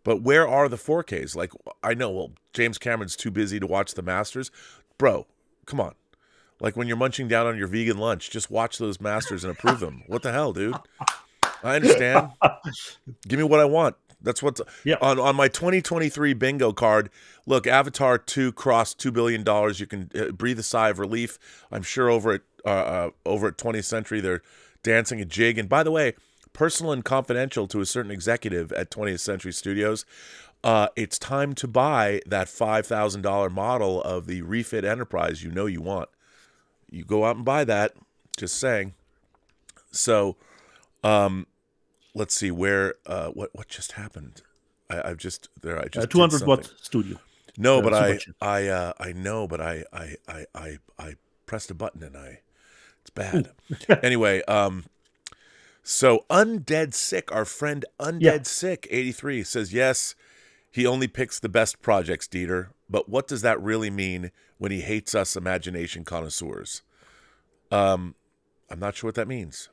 But where are the 4Ks? Like, I know, well, James Cameron's too busy to watch the Masters. Bro, come on. Like, when you're munching down on your vegan lunch, just watch those Masters and approve them. What the hell, dude? I understand. Give me what I want. That's what's on my 2023 bingo card. Look, Avatar 2 crossed $2 billion. You can breathe a sigh of relief. I'm sure over at 20th Century, they're dancing a jig. And by the way, personal and confidential to a certain executive at 20th Century Studios, it's time to buy that $5,000 model of the refit Enterprise you want. You go out and buy that. Just saying. So, let's see where what just happened. I just 200 watt studio. No, but I know, but I pressed a button and it's bad. Anyway, so Undead Sick, our friend Undead Sick 83 says, yes, he only picks the best projects, Dieter, but what does that really mean when he hates us imagination connoisseurs? I'm not sure what that means.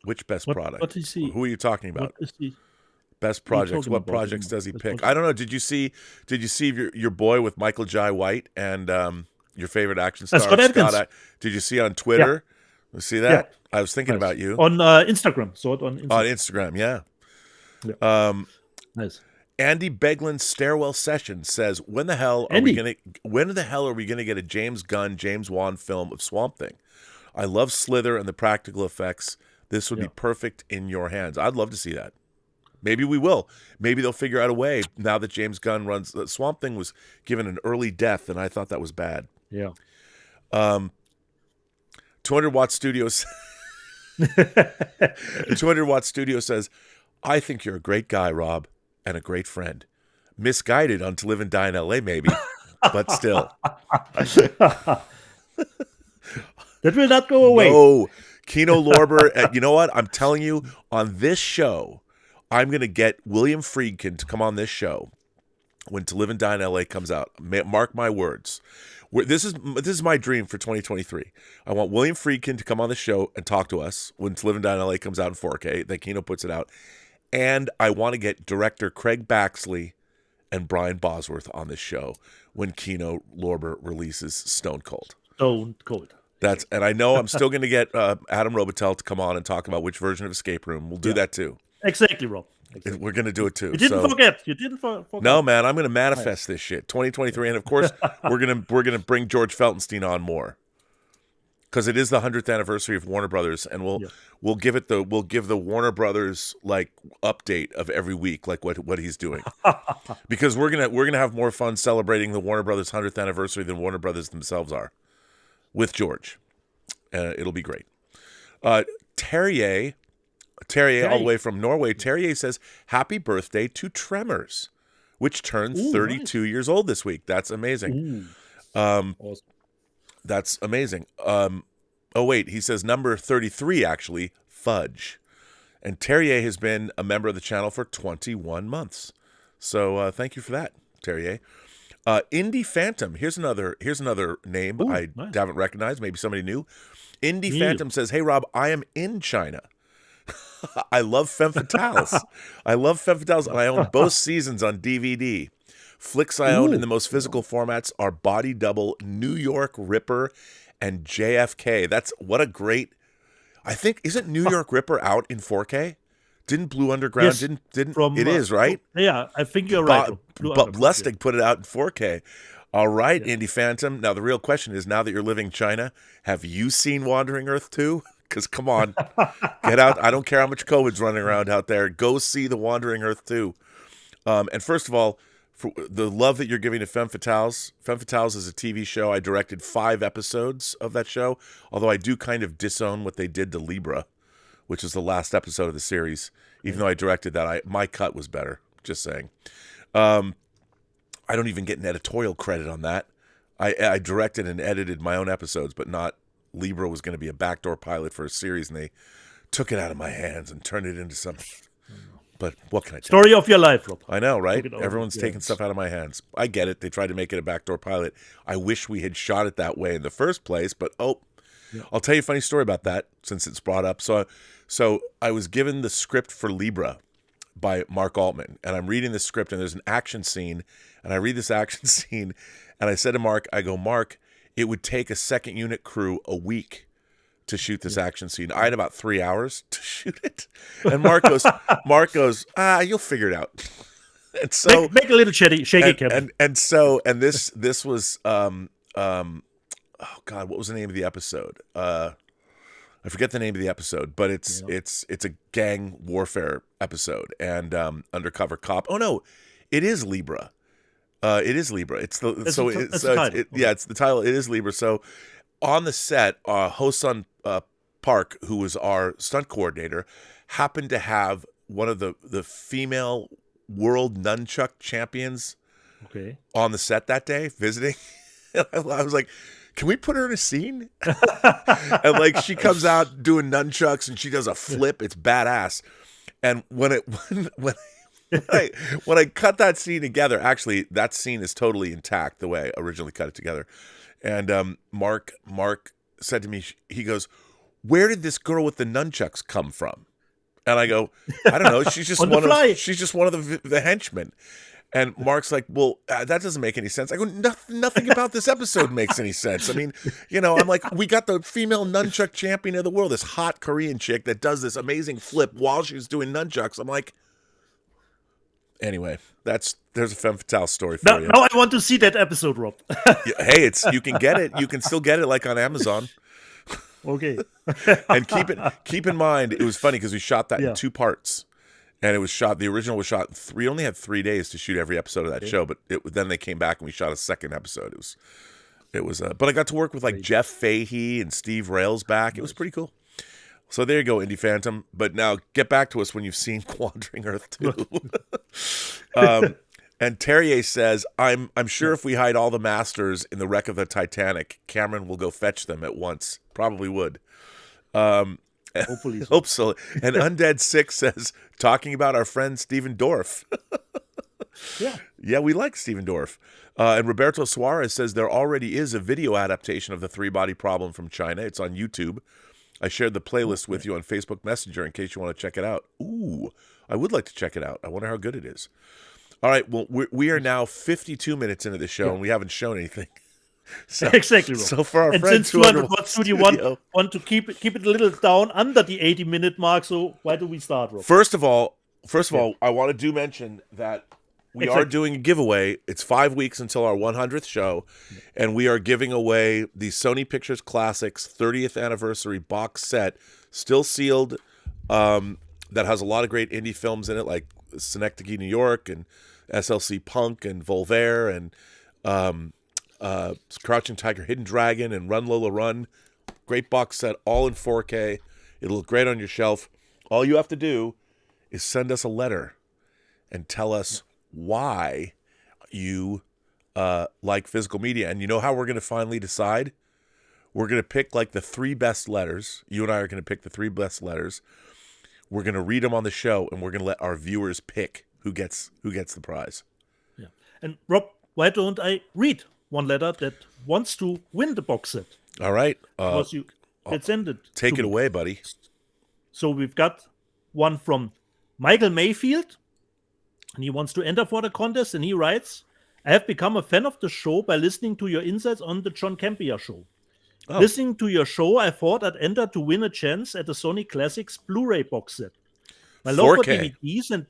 Which best product? What is he? Who are you talking about? What is he? Best projects. What projects does he pick? I don't know. Did you see your boy with Michael Jai White and your favorite action star Scott? Did you see on Twitter? You see that? Yeah. I was thinking about you on Instagram. Saw it on Instagram. On Instagram, yeah. Nice. Andy Beglin's Stairwell Session says, when the hell are we gonna get a James Gunn, James Wan film of Swamp Thing? I love Slither and the practical effects. This would be perfect in your hands. I'd love to see that. Maybe we will. Maybe they'll figure out a way now that James Gunn runs. Swamp Thing was given an early death, and I thought that was bad. Yeah. 200 Watt Studios. 200 Watt Studio says, I think you're a great guy, Rob, and a great friend. Misguided on To Live and Die in L.A., maybe, but still. That will not go away. No. Kino Lorber, you know what? I'm telling you, on this show, I'm going to get William Friedkin to come on this show when To Live and Die in L.A. comes out. Mark my words. This is my dream for 2023. I want William Friedkin to come on the show and talk to us when To Live and Die in L.A. comes out in 4K, that Kino puts it out. And I want to get director Craig Baxley and Brian Bosworth on this show when Kino Lorber releases Stone Cold. Stone Cold. And I know I'm still going to get Adam Robitel to come on and talk about which version of Escape Room. We'll do that too. Exactly, Rob. Exactly. We're going to do it too. You didn't forget. You didn't forget. No, man, I'm going to manifest this shit. 2023, and of course, we're going to bring George Feltenstein on more. because it is the 100th anniversary of Warner Brothers, and we'll give the Warner Brothers like update of every week, like what he's doing, because we're gonna have more fun celebrating the Warner Brothers 100th anniversary than Warner Brothers themselves are with George. It'll be great. Terje, all the way from Norway. Terje says, "Happy birthday to Tremors, which turned 32 years old this week." That's amazing. Awesome. That's amazing. Oh, wait, he says number 33, actually, Fudge. And Terje has been a member of the channel for 21 months. So thank you for that, Terje. Indie Phantom. Here's another name I haven't recognized. Maybe somebody new. Indie Phantom says, "Hey, Rob, I am in China. I love Femme Fatales. And I own both seasons on DVD. Flicks I own in the most physical formats are Body Double, New York Ripper, and JFK." That's what a great. I think isn't New York Ripper out in 4K? Didn't Blue Underground? Yes, didn't it is right? Yeah, I think you're right. But Lustig put it out in 4K. All right, Indie Phantom. Now the real question is: now that you're living in China, have you seen Wandering Earth 2? Because come on, get out! I don't care how much COVID's running around out there. Go see the Wandering Earth 2. And first of all, for the love that you're giving to Femme Fatales. Femme Fatales is a TV show. I directed 5 episodes of that show, although I do kind of disown what they did to Libra, which is the last episode of the series. Even though I directed that, my cut was better. Just saying. I don't even get an editorial credit on that. I directed and edited my own episodes, but not Libra was going to be a backdoor pilot for a series, and they took it out of my hands and turned it into something. But what can I tell you? Story of your life, Rob. I know, right? Everyone's taking stuff out of my hands. I get it. They tried to make it a backdoor pilot. I wish we had shot it that way in the first place, but I'll tell you a funny story about that since it's brought up. So I was given the script for Libra by Mark Altman, and I'm reading the script, and there's an action scene, and I read this action scene, and I said to Mark, Mark, it would take a second unit crew a week to shoot this action scene. I had about 3 hours to shoot it. And Mark goes, you'll figure it out. And so make a little shaky cam. And this was oh God, what was the name of the episode? I forget the name of the episode, but it's a gang warfare episode and undercover cop. Oh no, it is Libra. It is Libra. It's the title. It is Libra. So on the set, Ho-Sun Park, who was our stunt coordinator, happened to have one of the female world nunchuck champions on the set that day visiting. I was like, can we put her in a scene? And like she comes out doing nunchucks and she does a flip. It's badass. And when I cut that scene together, actually that scene is totally intact the way I originally cut it together. And Mark said to me, he goes, "Where did this girl with the nunchucks come from?" And I go, "I don't know. She's just one of the henchmen." And Mark's like, "Well, that doesn't make any sense." I go, "Nothing about this episode makes any sense. I mean, I'm like, we got the female nunchuck champion of the world, this hot Korean chick that does this amazing flip while she's doing nunchucks." I'm like, anyway, there's a Femme Fatale story for you. Now I want to see that episode, Rob. Hey, you can get it. You can still get it like on Amazon. Okay. And keep in mind, it was funny because we shot that in 2 parts. And the original was shot, we only had 3 days to shoot every episode of that show, but then they came back and we shot a second episode. But I got to work with like Jeff Fahey and Steve Railsback. It was pretty cool. So there you go, Indie Phantom. But now get back to us when you've seen Wandering Earth 2. And Terje says, I'm sure if we hide all the masters in the wreck of the Titanic, Cameron will go fetch them at once. Probably would. Hopefully so. Hope so. And Undead Six says, talking about our friend Stephen Dorff. Yeah, we like Stephen Dorff. And Roberto Suarez says there already is a video adaptation of the 3-body problem from China. It's on YouTube. I shared the playlist with you on Facebook Messenger in case you want to check it out. Ooh, I would like to check it out. I wonder how good it is. All right, well, we are now 52 minutes into the show, and we haven't shown anything. So, exactly. Rob. So for our and friend since 200 Watt Studio want to keep it a little down under the 80-minute mark, so why do we start, Rob? First of all, I want to mention that we are doing a giveaway. It's 5 weeks until our 100th show, and we are giving away the Sony Pictures Classics 30th anniversary box set, still sealed, that has a lot of great indie films in it, like Synecdoche, New York, and SLC Punk, and Voltaire, and Crouching Tiger, Hidden Dragon, and Run Lola Run. Great box set, all in 4K. It'll look great on your shelf. All you have to do is send us a letter and tell us why you like physical media. And you know how we're going to finally decide? We're going to pick like the 3 best letters. You and I are going to pick the 3 best letters. We're going to read them on the show, and we're going to let our viewers pick who gets the prize. Yeah. And Rob, why don't I read one letter that wants to win the box set? All right. Because you send it. Take it away, buddy. So we've got one from Michael Mayfield, and he wants to enter for the contest, and he writes, I have become a fan of the show by listening to your insights on the John Campea show. Oh. Listening to your show, I thought I'd enter to win a chance at the Sony Classics Blu-ray box set. My love 4K. for DVDs and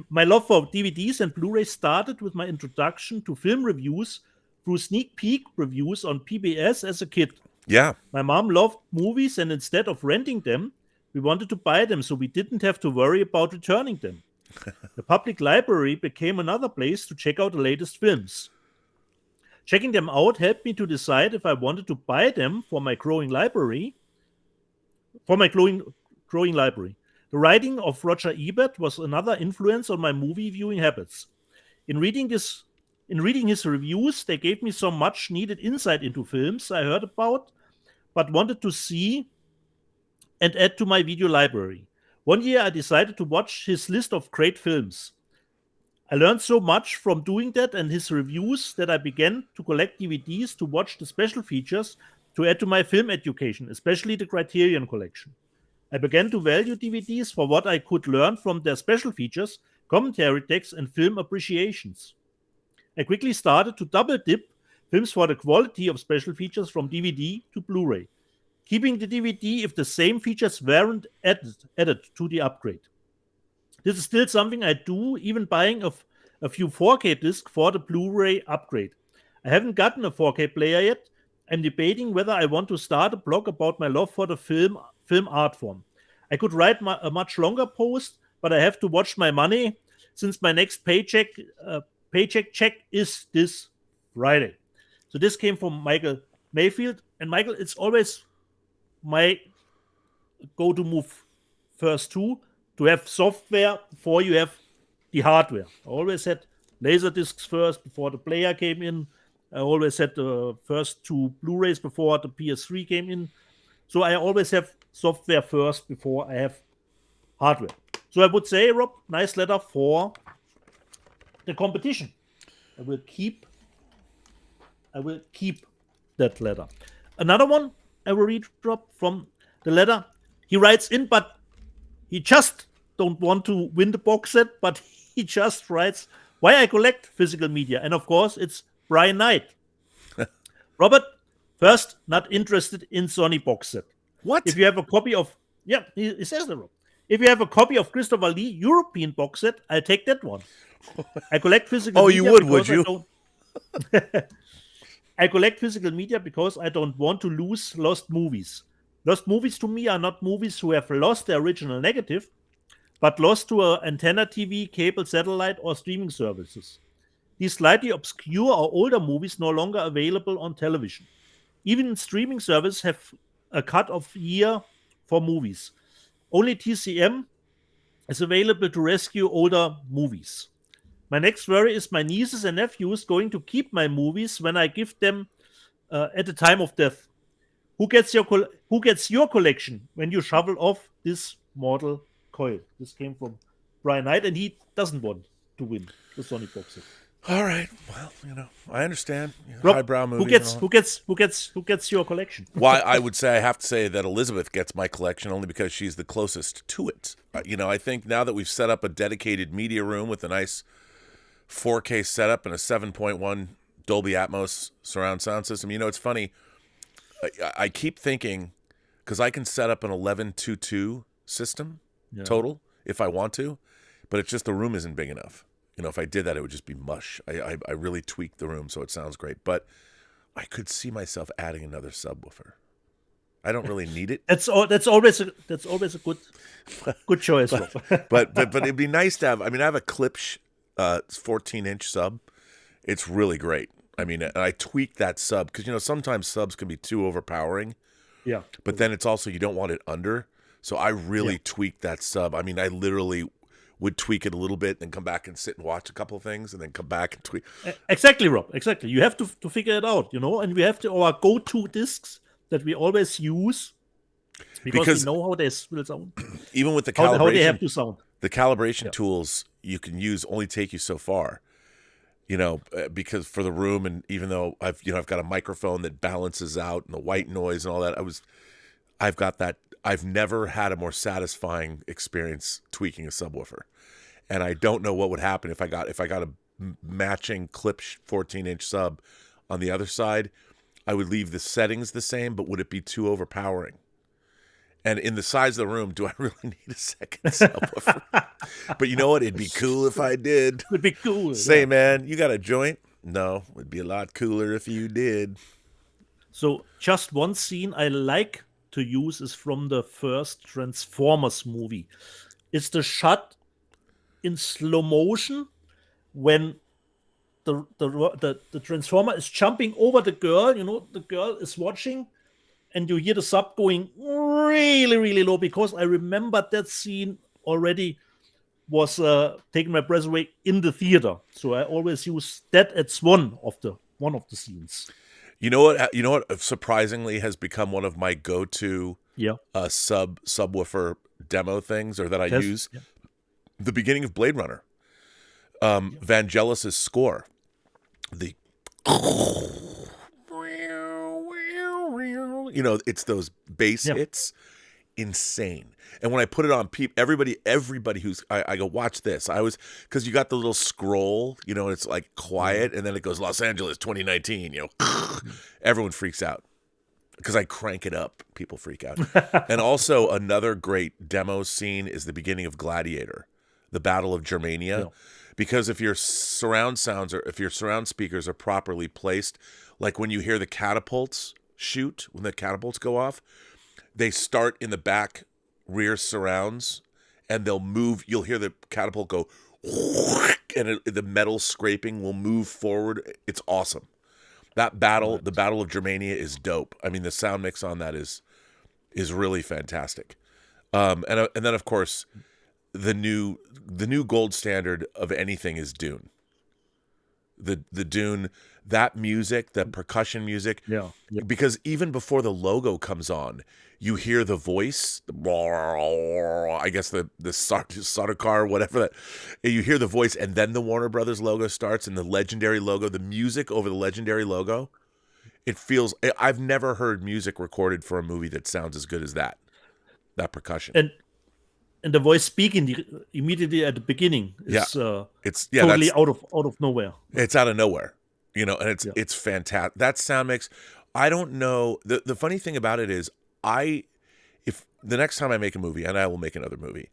my love for DVDs and Blu-ray started with my introduction to film reviews through sneak peek reviews on PBS as a kid. Yeah. My mom loved movies, and instead of renting them, we wanted to buy them so we didn't have to worry about returning them. The public library became another place to check out the latest films. Checking them out helped me to decide if I wanted to buy them for my growing library. The writing of Roger Ebert was another influence on my movie viewing habits. In reading his reviews, they gave me some much needed insight into films I heard about but wanted to see and add to my video library. One year I decided to watch his list of great films. I learned so much from doing that and his reviews that I began to collect DVDs to watch the special features to add to my film education, especially the Criterion Collection. I began to value DVDs for what I could learn from their special features, commentary texts, and film appreciations. I quickly started to double dip films for the quality of special features from DVD to Blu-ray, keeping the DVD if the same features weren't added to the upgrade. This is still something I do, even buying a few 4K discs for the Blu-ray upgrade. I haven't gotten a 4K player yet. I'm debating whether I want to start a blog about my love for the film art form. I could write a much longer post, but I have to watch my money since my next paycheck check is this Friday. So this came from Michael Mayfield. And Michael, it's always my go-to move first to have software before you have the hardware. I always had laser discs first before the player came in. I always had the first 2 Blu-rays before the PS3 came in. So I always have software first before I have hardware. So I would say, Rob, nice letter for the competition. I will keep that letter. Another one I will read, Rob, from the letter. He writes in, but he just don't want to win the box set, but he just writes why I collect physical media. And of course, it's Brian Knight. Robert, first, not interested in Sony box set. What? If you have a copy of, he says that, Rob. If you have a copy of Christopher Lee European box set, I'll take that one. I collect physical media. Oh, you would you? I collect physical media because I don't want to lose lost movies. Lost movies to me are not movies who have lost their original negative, but lost to an antenna TV, cable, satellite, or streaming services. These slightly obscure or older movies no longer available on television. Even streaming services have a cut-off year for movies. Only TCM is available to rescue older movies. My next worry is my nieces and nephews going to keep my movies when I give them at the time of death. Who gets your collection when you shovel off this mortal coil? This came from Brian Knight, and he doesn't want to win the Sony box set. All right. Well, I understand. Rob, highbrow movies. Who gets your collection? Why, I would say I have to say that Elizabeth gets my collection only because she's the closest to it. I think now that we've set up a dedicated media room with a nice 4K setup and a 7.1 Dolby Atmos surround sound system, it's funny. I keep thinking, because I can set up an 11.2.2 system total if I want to, but it's just the room isn't big enough. If I did that, it would just be mush. I really tweaked the room so it sounds great, but I could see myself adding another subwoofer. I don't really need it. That's always a good choice. but it'd be nice to have. I mean, I have a Klipsch 14-inch sub. It's really great. I mean, and I tweak that sub because sometimes subs can be too overpowering. Yeah. But then it's also you don't want it under. So I really tweaked that sub. I mean, I literally would tweak it a little bit, then come back and sit and watch a couple of things, and then come back and tweak. Exactly, Rob. Exactly. You have to figure it out, and we have our go-to discs that we always use because we know how they will sound. Even with the calibration, how they have to sound. The calibration tools you can use only take you so far. Because for the room, and even though I've got a microphone that balances out and the white noise and all that, I've got that. I've never had a more satisfying experience tweaking a subwoofer, and I don't know what would happen if I got a matching Klipsch 14-inch sub on the other side. I would leave the settings the same, but would it be too overpowering? And in the size of the room, do I really need a second subwoofer? But you know what? It'd be cool if I did. It'd be cool. Say, man, you got a joint? No, it'd be a lot cooler if you did. So just one scene I like to use is from the first Transformers movie. It's the shot in slow motion when the Transformer is jumping over the girl. The girl is watching, and you hear the sub going really, really low, because I remember that scene already was taking my breath away in the theater. So I always use that as one of the scenes. You know what surprisingly has become one of my go-to subwoofer demo things, or that I use? Yeah. The beginning of Blade Runner. Vangelis's score. The it's those bass hits. Insane. And when I put it on, everybody who's I go, watch this. Because you got the little scroll, and it's like quiet, and then it goes Los Angeles 2019. Everyone freaks out because I crank it up. People freak out. And also another great demo scene is the beginning of Gladiator, the Battle of Germania, because if your surround speakers are properly placed, like when you hear the catapults shoot, when the catapults go off, they start in the back rear surrounds, and they'll move. You'll hear the catapult go, and the metal scraping will move forward. It's awesome. That battle, the Battle of Germania, is dope. I mean, the sound mix on that is really fantastic. And then of course, the new gold standard of anything is Dune. The Dune, that music, that percussion music. Yeah. Because even before the logo comes on, you hear the voice, I guess the Sardaukar, whatever that. You hear the voice, and then the Warner Brothers logo starts, and the Legendary logo, the music over the Legendary logo. It feels. I've never heard music recorded for a movie that sounds as good as that percussion. And the voice speaking immediately at the beginning is it's totally out of nowhere. It's out of nowhere, and it's fantastic. That sound mix, I don't know. The funny thing about it is, if the next time I make a movie, and I will make another movie,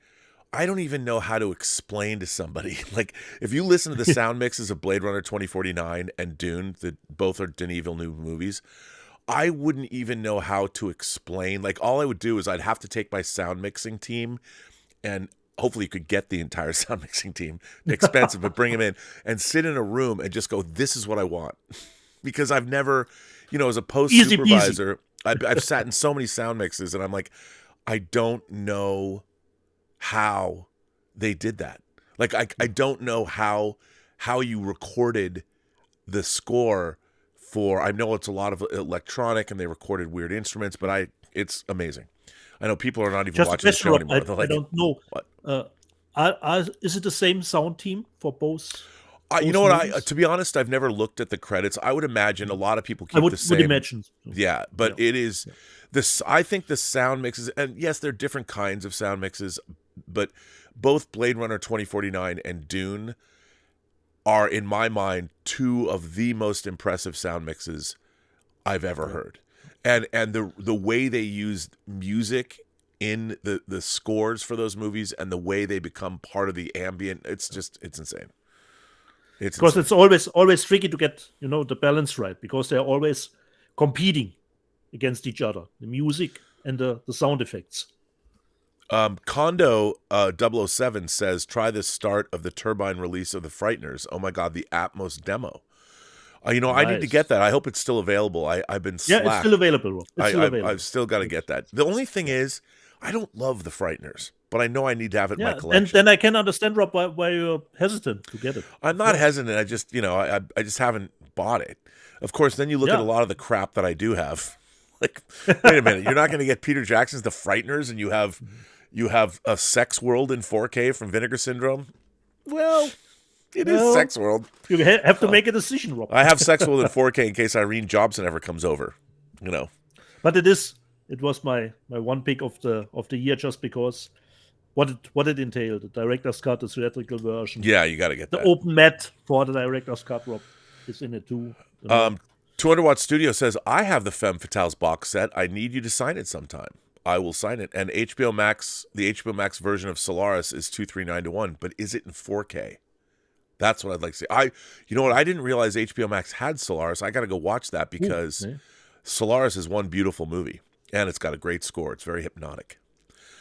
I don't even know how to explain to somebody. Like, if you listen to the sound mixes of Blade Runner 2049 and Dune, both are Denis Villeneuve movies, I wouldn't even know how to explain. Like, all I would do is I'd have to take my sound mixing team, and hopefully you could get the entire sound mixing team, expensive, but bring them in and sit in a room and just go, this is what I want. Because I've never, as a post supervisor, I've sat in so many sound mixes, and I'm like, I don't know how they did that. Like, I don't know how you recorded the score for, I know it's a lot of electronic and they recorded weird instruments, but it's amazing. I know people are not even watching the show anymore. I don't know. Is it the same sound team for both? You know what? To be honest, I've never looked at the credits. I would imagine a lot of people keep the same. I would imagine. Yeah, but it is this. I think the sound mixes, and yes, there are different kinds of sound mixes, but both Blade Runner 2049 and Dune are, in my mind, two of the most impressive sound mixes I've ever heard. And the way they used music in the scores for those movies and the way they become part of the ambient. It's insane. Because it's always tricky to get the balance right, because they're always competing against each other, the music and the sound effects. Kondo 007 says, try the start of the Turbine release of The Frighteners. Oh my God, the Atmos demo. I need to get that. I hope it's still available. I've been slack. Yeah, it's still available, Rob. I've still got to get that. The only thing is, I don't love The Frighteners, but I know I need to have it in my collection. And then I can understand, Rob, why you're hesitant to get it. I'm not hesitant. I just, I just haven't bought it. Of course, then you look at a lot of the crap that I do have. Like, wait a minute, you're not going to get Peter Jackson's The Frighteners, and you have a Sex World in 4K from Vinegar Syndrome? Well, it is Sex World. You have to make a decision, Rob. I have Sex World in 4K in case Irene Jobson ever comes over, But it was my one pick of the year, just because what it entailed, the director's cut, the theatrical version. Yeah, you got to get the that. open mat for the director's cut, Rob, is in it too. 200 Watt Studio says, I have the Femme Fatales box set. I need you to sign it sometime. I will sign it. And HBO Max, the HBO Max version of Solaris is 239-1, but is it in 4K? That's what I'd like to see. You know what? I didn't realize HBO Max had Solaris. I got to go watch that because Solaris is one beautiful movie, and it's got a great score. It's very hypnotic.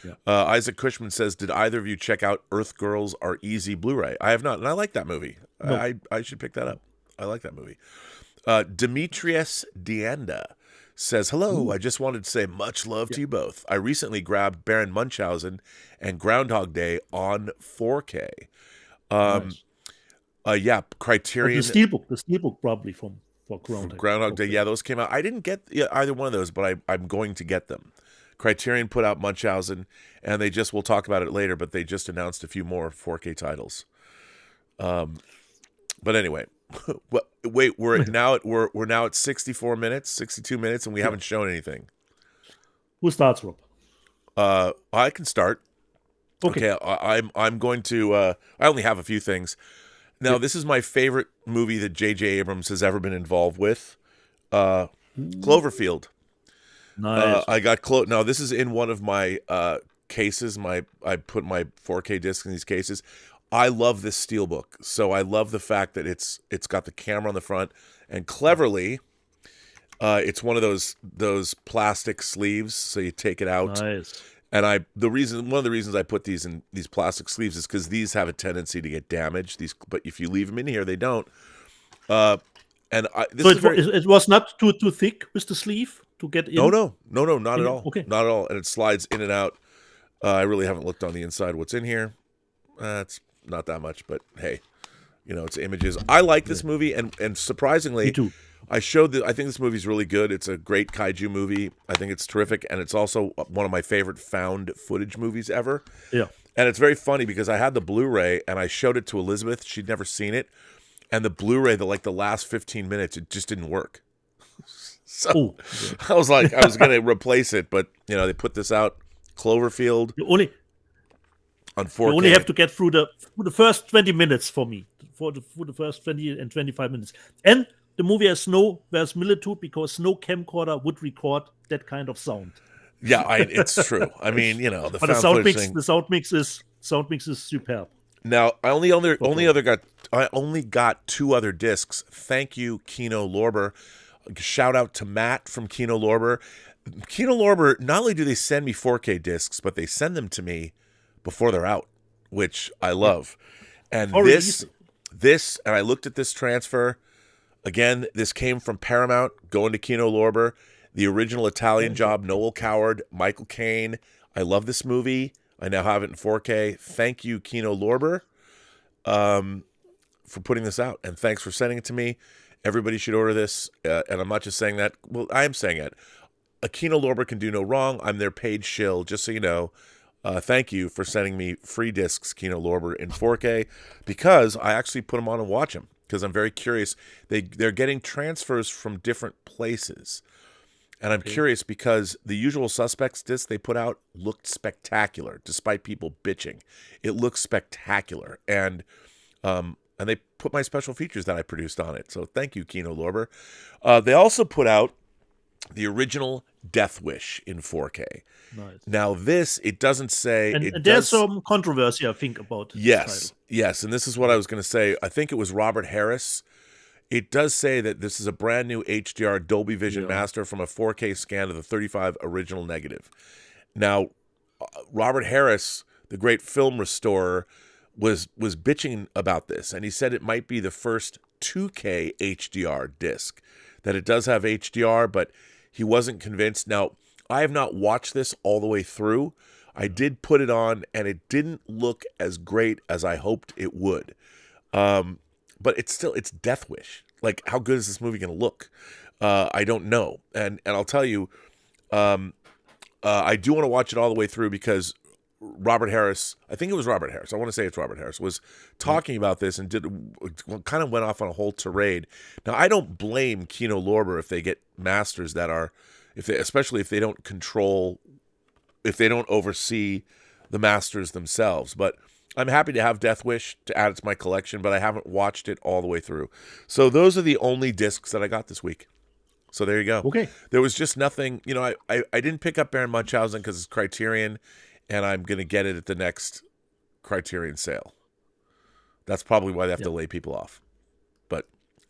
Yeah. Isaac Cushman says, did either of you check out Earth Girls Are Easy Blu-ray? I have not, and I like that movie. No. I should pick that up. I like that movie. Demetrius Deanda says, hello, I just wanted to say much love to you both. I recently grabbed Baron Munchausen and Groundhog Day on 4K. Nice. Criterion. The Steelbook probably for Groundhog Day. Yeah, those came out. I didn't get either one of those, but I'm going to get them. Criterion put out Munchausen, and we'll talk about it later, but they just announced a few more 4K titles. But anyway, wait, we're now at 62 minutes, and we haven't shown anything. Who starts, Rob? I can start. Okay, I'm going to. I only have a few things. Now, this is my favorite movie that J.J. Abrams has ever been involved with. Cloverfield. Nice. I got Now, this is in one of my cases. I put my 4K discs in these cases. I love this steelbook. So I love the fact that it's got the camera on the front, and cleverly, it's one of those plastic sleeves. So you take it out. Nice. And one of the reasons I put these in these plastic sleeves is because these have a tendency to get damaged. But if you leave them in here, they don't. It was not too thick with the sleeve to get in? No, not at all. Okay. Not at all. And it slides in and out. I really haven't looked on the inside what's in here. It's not that much, but hey, it's images. I like this movie, and surprisingly, me too. I think this movie's really good. It's a great kaiju movie. I think it's terrific, and it's also one of my favorite found footage movies ever. Yeah. And it's very funny because I had the Blu-ray, and I showed it to Elizabeth. She'd never seen it. And the Blu-ray, the last 15 minutes, it just didn't work. So I was like, I was going to replace it, but, they put this out, Cloverfield, on 4K. You only have to get through the first 20 minutes for me, for the first 20 and 25 minutes. And the movie has no verisimilitude because no camcorder would record that kind of sound. Yeah, it's true. I mean, the sound mix is superb. Now, I only got 2 other discs. Thank you, Kino Lorber. Shout out to Matt from Kino Lorber. Kino Lorber, not only do they send me 4K discs, but they send them to me before they're out, which I love. And this, and I looked at this transfer. Again, this came from Paramount, going to Kino Lorber. The original Italian Job, Noel Coward, Michael Caine. I love this movie. I now have it in 4K. Thank you, Kino Lorber, for putting this out. And thanks for sending it to me. Everybody should order this. And I'm not just saying that. Well, I am saying it. A Kino Lorber can do no wrong. I'm their paid shill, just so you know. Thank you for sending me free discs, Kino Lorber, in 4K, because I actually put them on and watch them, because I'm very curious. They're getting transfers from different places. And I'm curious because the Usual Suspects disc they put out looked spectacular, despite people bitching. It looks spectacular. And they put my special features that I produced on it. So thank you, Kino Lorber. They also put out the original Death Wish in 4K. Nice. Now this, it doesn't say. And there's some controversy, I think, about this title. Yes, and this is what I was going to say. I think it was Robert Harris. It does say that this is a brand new HDR Dolby Vision master from a 4K scan of the 35 original negative. Now, Robert Harris, the great film restorer, was bitching about this, and he said it might be the first 2K HDR disc, that it does have HDR, but he wasn't convinced. Now, I have not watched this all the way through. I did put it on, and it didn't look as great as I hoped it would. But it's Death Wish. Like, how good is this movie going to look? I don't know. And I'll tell you, I do want to watch it all the way through because Robert Harris, I think it was Robert Harris, I want to say it's Robert Harris, was talking about this and kind of went off on a whole tirade. Now, I don't blame Kino Lorber if they get masters that are, especially if they don't oversee the masters themselves. But I'm happy to have Death Wish to add it to my collection, but I haven't watched it all the way through. So those are the only discs that I got this week. So there you go. Okay. There was just nothing, I didn't pick up Baron Munchausen because it's Criterion, and I'm going to get it at the next Criterion sale. That's probably why they have to lay people off. But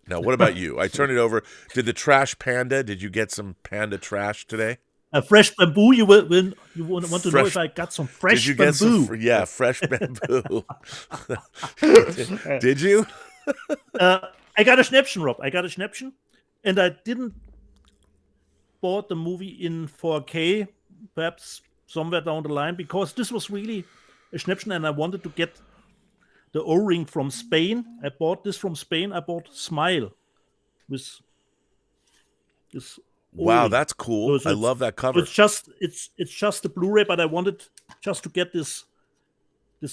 now, what about you? I turn it over. Did the trash panda, did you get some panda trash today? Fresh bamboo, you want to know if I got some fresh bamboo. Did you get some, fresh bamboo. Did you? I got a Schnäppchen, Rob. And I didn't bought the movie in 4K, perhaps somewhere down the line, because this was really a Schnäppchen, and I wanted to get the O-ring from Spain. I bought this from Spain. I bought Smile with this. Wow, that's cool. So I love that cover. It's just the Blu-ray, but I wanted just to get this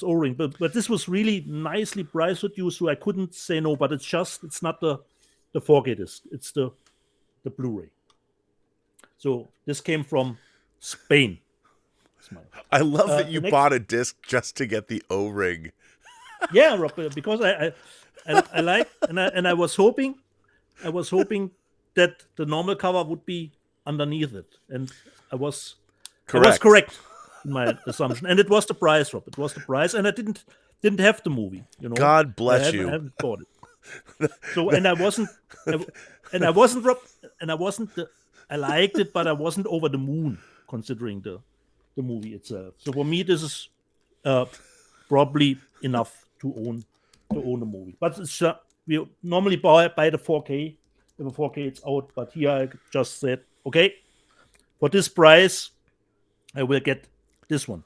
O-ring. But this was really nicely price reduced, so I couldn't say no. But it's not the 4K disc. It's the Blu-ray. So this came from Spain. I love that you bought a disc just to get the O-ring. Yeah, Rob, because I like, and I was hoping that the normal cover would be underneath it, and I was correct in my assumption, and it was the price, Rob. It was the price, and I didn't have the movie. God bless you. I haven't bought it. So, I liked it, but I wasn't over the moon considering the movie itself. So for me, this is probably enough to own a movie. But it's, we normally buy the 4K. If a 4K it's out, but here I just said, okay, for this price, I will get this one.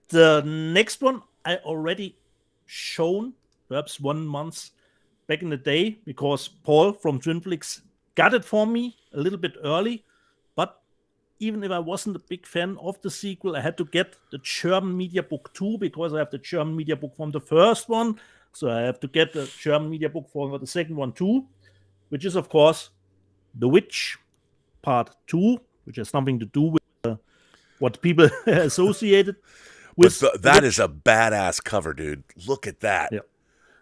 The next one I already shown, perhaps 1 month back in the day, because Paul from Twinflix got it for me a little bit early. But even if I wasn't a big fan of the sequel, I had to get the German Media Book 2 because I have the German Media Book from the first one. So I have to get the German Media Book for the second one too, which is, of course, The Witch Part 2, which has nothing to do with what people associated with. But that is a badass cover, dude. Look at that. Yeah.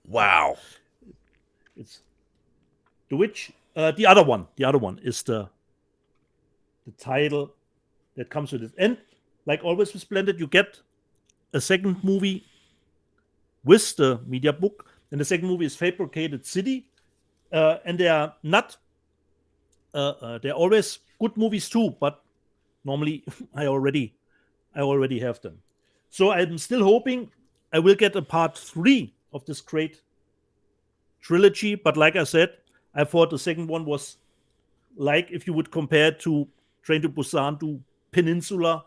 Wow. It's The Witch. The other one is the title that comes with it. And like always with Splendid, you get a second movie with the media book. And the second movie is Fabricated City. And they are not, they're always good movies too, but normally I already have them. So I'm still hoping I will get a part 3 of this great trilogy. But like I said, I thought the second one was like, if you would compare it to Train to Busan to Peninsula,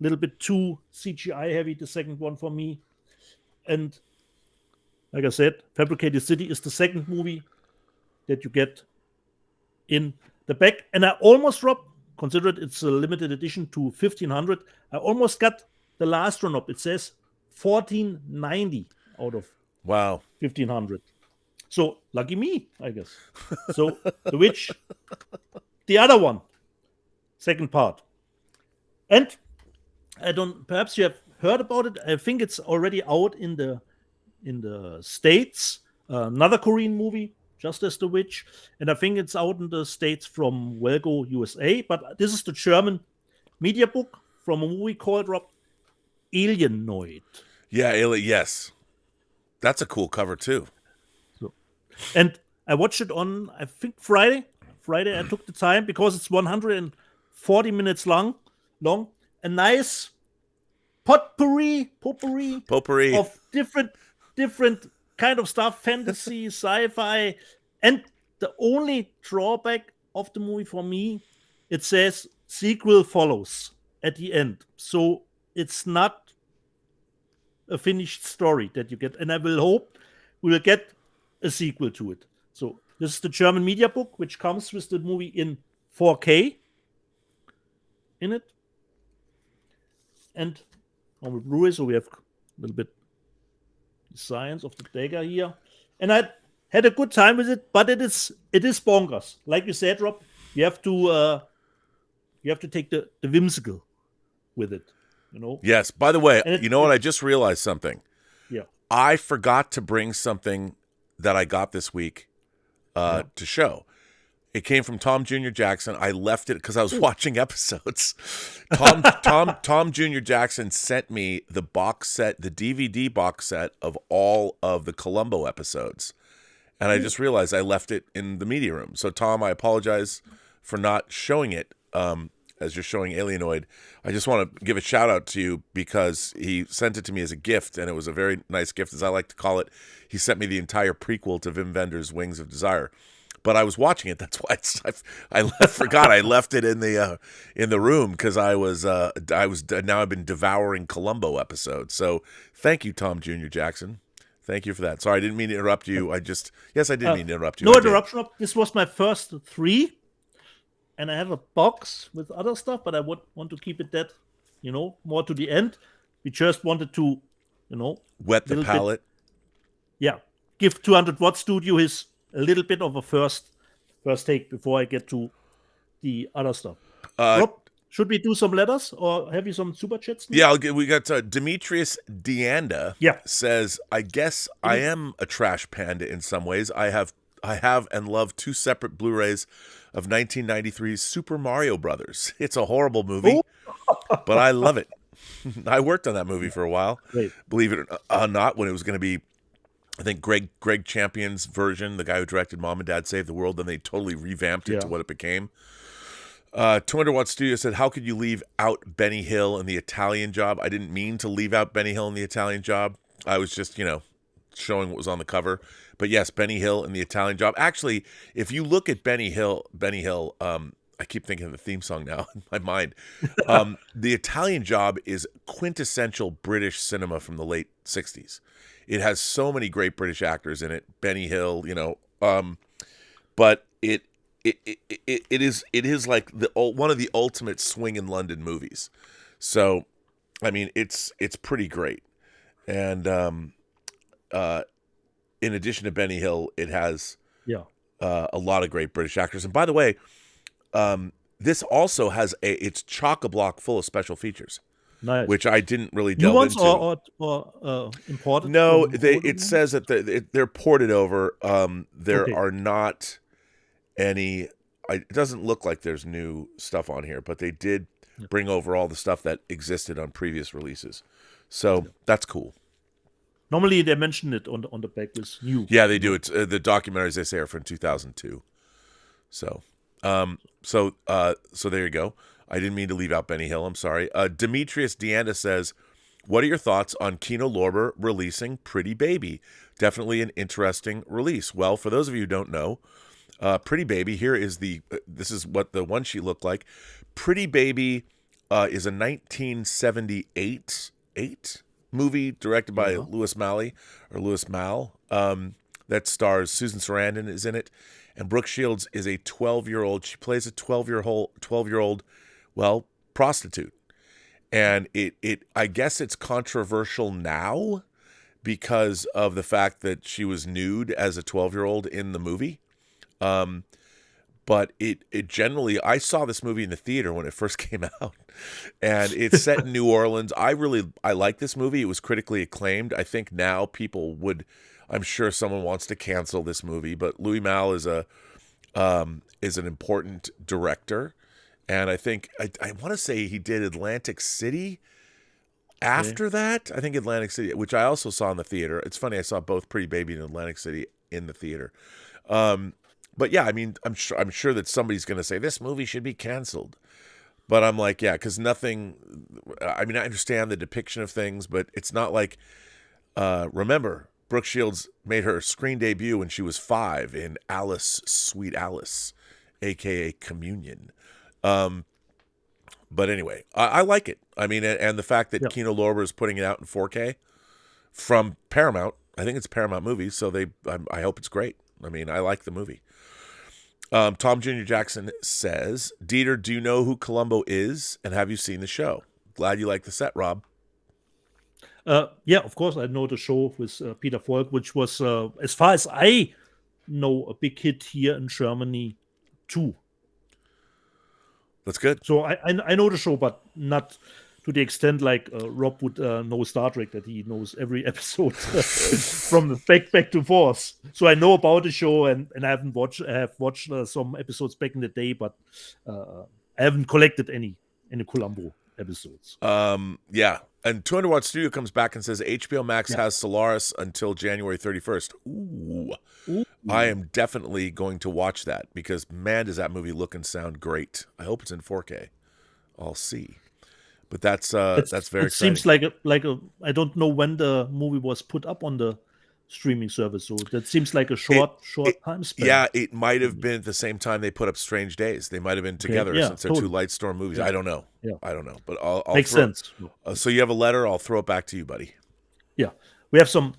a little bit too CGI heavy, the second one for me. And like I said, Fabricated City is the second movie that you get in the back. And I almost, Rob, considered it's a limited edition to 1,500. I almost got the last run up. It says 1,490 out of 1,500. So lucky me, I guess. So The Witch, the other one, second part. And perhaps you have heard about it. I think it's already out in the States. Another Korean movie Just as the Witch, and I think it's out in the States from Welgo, USA. But this is the German media book from a movie called Rob Alienoid. Yeah, yes. That's a cool cover too. So, and I watched it on, I think, Friday. I took the time because it's 140 minutes long. A nice potpourri of different kind of stuff, fantasy, sci-fi. And the only drawback of the movie for me, it says sequel follows at the end. So it's not a finished story that you get. And I will hope we will get a sequel to it. So this is the German media book, which comes with the movie in 4K in it. And on the Blu-ray, so we have a little bit science of the dagger here. And I had a good time with it, but it is bonkers. Like you said, Rob, you have to take the whimsical with it. Yes. By the way, you know what? I just realized something. Yeah. I forgot to bring something that I got this week to show. It came from Tom Jr. Jackson. I left it because I was watching episodes. Tom Jr. Jackson sent me the box set, the DVD box set of all of the Columbo episodes. And I just realized I left it in the media room. So, Tom, I apologize for not showing it as you're showing Alienoid. I just want to give a shout out to you because he sent it to me as a gift, and it was a very nice gift, as I like to call it. He sent me the entire prequel to Wim Wenders' Wings of Desire. But I was watching it. That's why I forgot. I left it in the room because now I've been devouring Columbo episodes. So thank you, Tom Jr. Jackson. Thank you for that. Sorry, I didn't mean to interrupt you. I did mean to interrupt you. No interruption. This was my first 3, and I have a box with other stuff, but I would want to keep it that, more to the end. We just wanted to, wet the palate. Give 200 Watt Studio his a little bit of a first take before I get to the other stuff. Rob, should we do some letters or have you some super chats now? Yeah, we got Demetrius Deanda says, I guess I am a trash panda in some ways. I have and love 2 separate Blu-rays of 1993's Super Mario Brothers. It's a horrible movie, but I love it. I worked on that movie for a while. Great. Believe it or not, when it was going to be, I think Greg Champion's version, the guy who directed Mom and Dad Save the World, then they totally revamped it to what it became. 200 Watt Studio said, how could you leave out Benny Hill and the Italian Job? I didn't mean to leave out Benny Hill and the Italian Job. I was just, showing what was on the cover. But yes, Benny Hill and the Italian Job. Actually, if you look at Benny Hill, I keep thinking of the theme song now in my mind. The Italian Job is quintessential British cinema from the late 60s. It has so many great British actors in it. Benny Hill, but it is like one of the ultimate swing in London movies. So, I mean, it's pretty great. And in addition to Benny Hill, it has a lot of great British actors. And by the way, this also has it's chock-a-block full of special features. Nice. Which I didn't really delve into. Or imported? No, it says that they're ported over. There are not any. It doesn't look like there's new stuff on here, but they did bring over all the stuff that existed on previous releases. So that's cool. Normally they mention it on the back with new. Yeah, they do. It's the documentaries they say are from 2002. So there you go. I didn't mean to leave out Benny Hill. I'm sorry. Demetrius Deanda says, what are your thoughts on Kino Lorber releasing Pretty Baby? Definitely an interesting release. Well, for those of you who don't know, Pretty Baby, here is this is what the one sheet looked like. Pretty Baby is a 1978 movie directed by Louis Malle that stars Susan Sarandon is in it. And Brooke Shields is a 12-year-old. She plays a 12-year-old, well, prostitute. And I guess it's controversial now because of the fact that she was nude as a 12-year-old in the movie. But it generally, I saw this movie in the theater when it first came out, and it's set in New Orleans. I like this movie. It was critically acclaimed. I think now people would, I'm sure someone wants to cancel this movie, but Louis Malle is an important director, and I think I want to say he did Atlantic City. After that, I think Atlantic City, which I also saw in the theater. It's funny, I saw both Pretty Baby and Atlantic City in the theater. But yeah, I mean, I'm sure that somebody's going to say this movie should be canceled. But I'm like, yeah, because nothing. I mean, I understand the depiction of things, but it's not like. Remember, Brooke Shields made her screen debut when she was 5 in Alice, Sweet Alice, aka Communion. But anyway, I like it. I mean, and the fact that Kino Lorber is putting it out in 4K from Paramount. I think it's Paramount Movies, so I hope it's great. I mean, I like the movie. Tom Jr. Jackson says, Dieter, do you know who Columbo is, and have you seen the show? Glad you like the set, Rob. Yeah, of course, I know the show with Peter Falk, which was, as far as I know, a big hit here in Germany too. That's good. So I know the show, but not to the extent like Rob would know Star Trek, that he knows every episode from the back to forth. So I know about the show, and I have watched some episodes back in the day, but I haven't collected any Columbo episodes. Yeah. And 200 Watt Studio comes back and says HBO Max has Solaris until January 31st. Ooh. I am definitely going to watch that because, man, does that movie look and sound great. I hope it's in 4K. I'll see. But that's very exciting. It seems like a I don't know when the movie was put up on the streaming service, so that seems like a short time span. Yeah, it might have been at the same time they put up Strange Days. They might have been together since they're two Lightstorm movies. I don't know. Yeah. I don't know. But I'll makes sense. So you have a letter. I'll throw it back to you, buddy. Yeah. We have some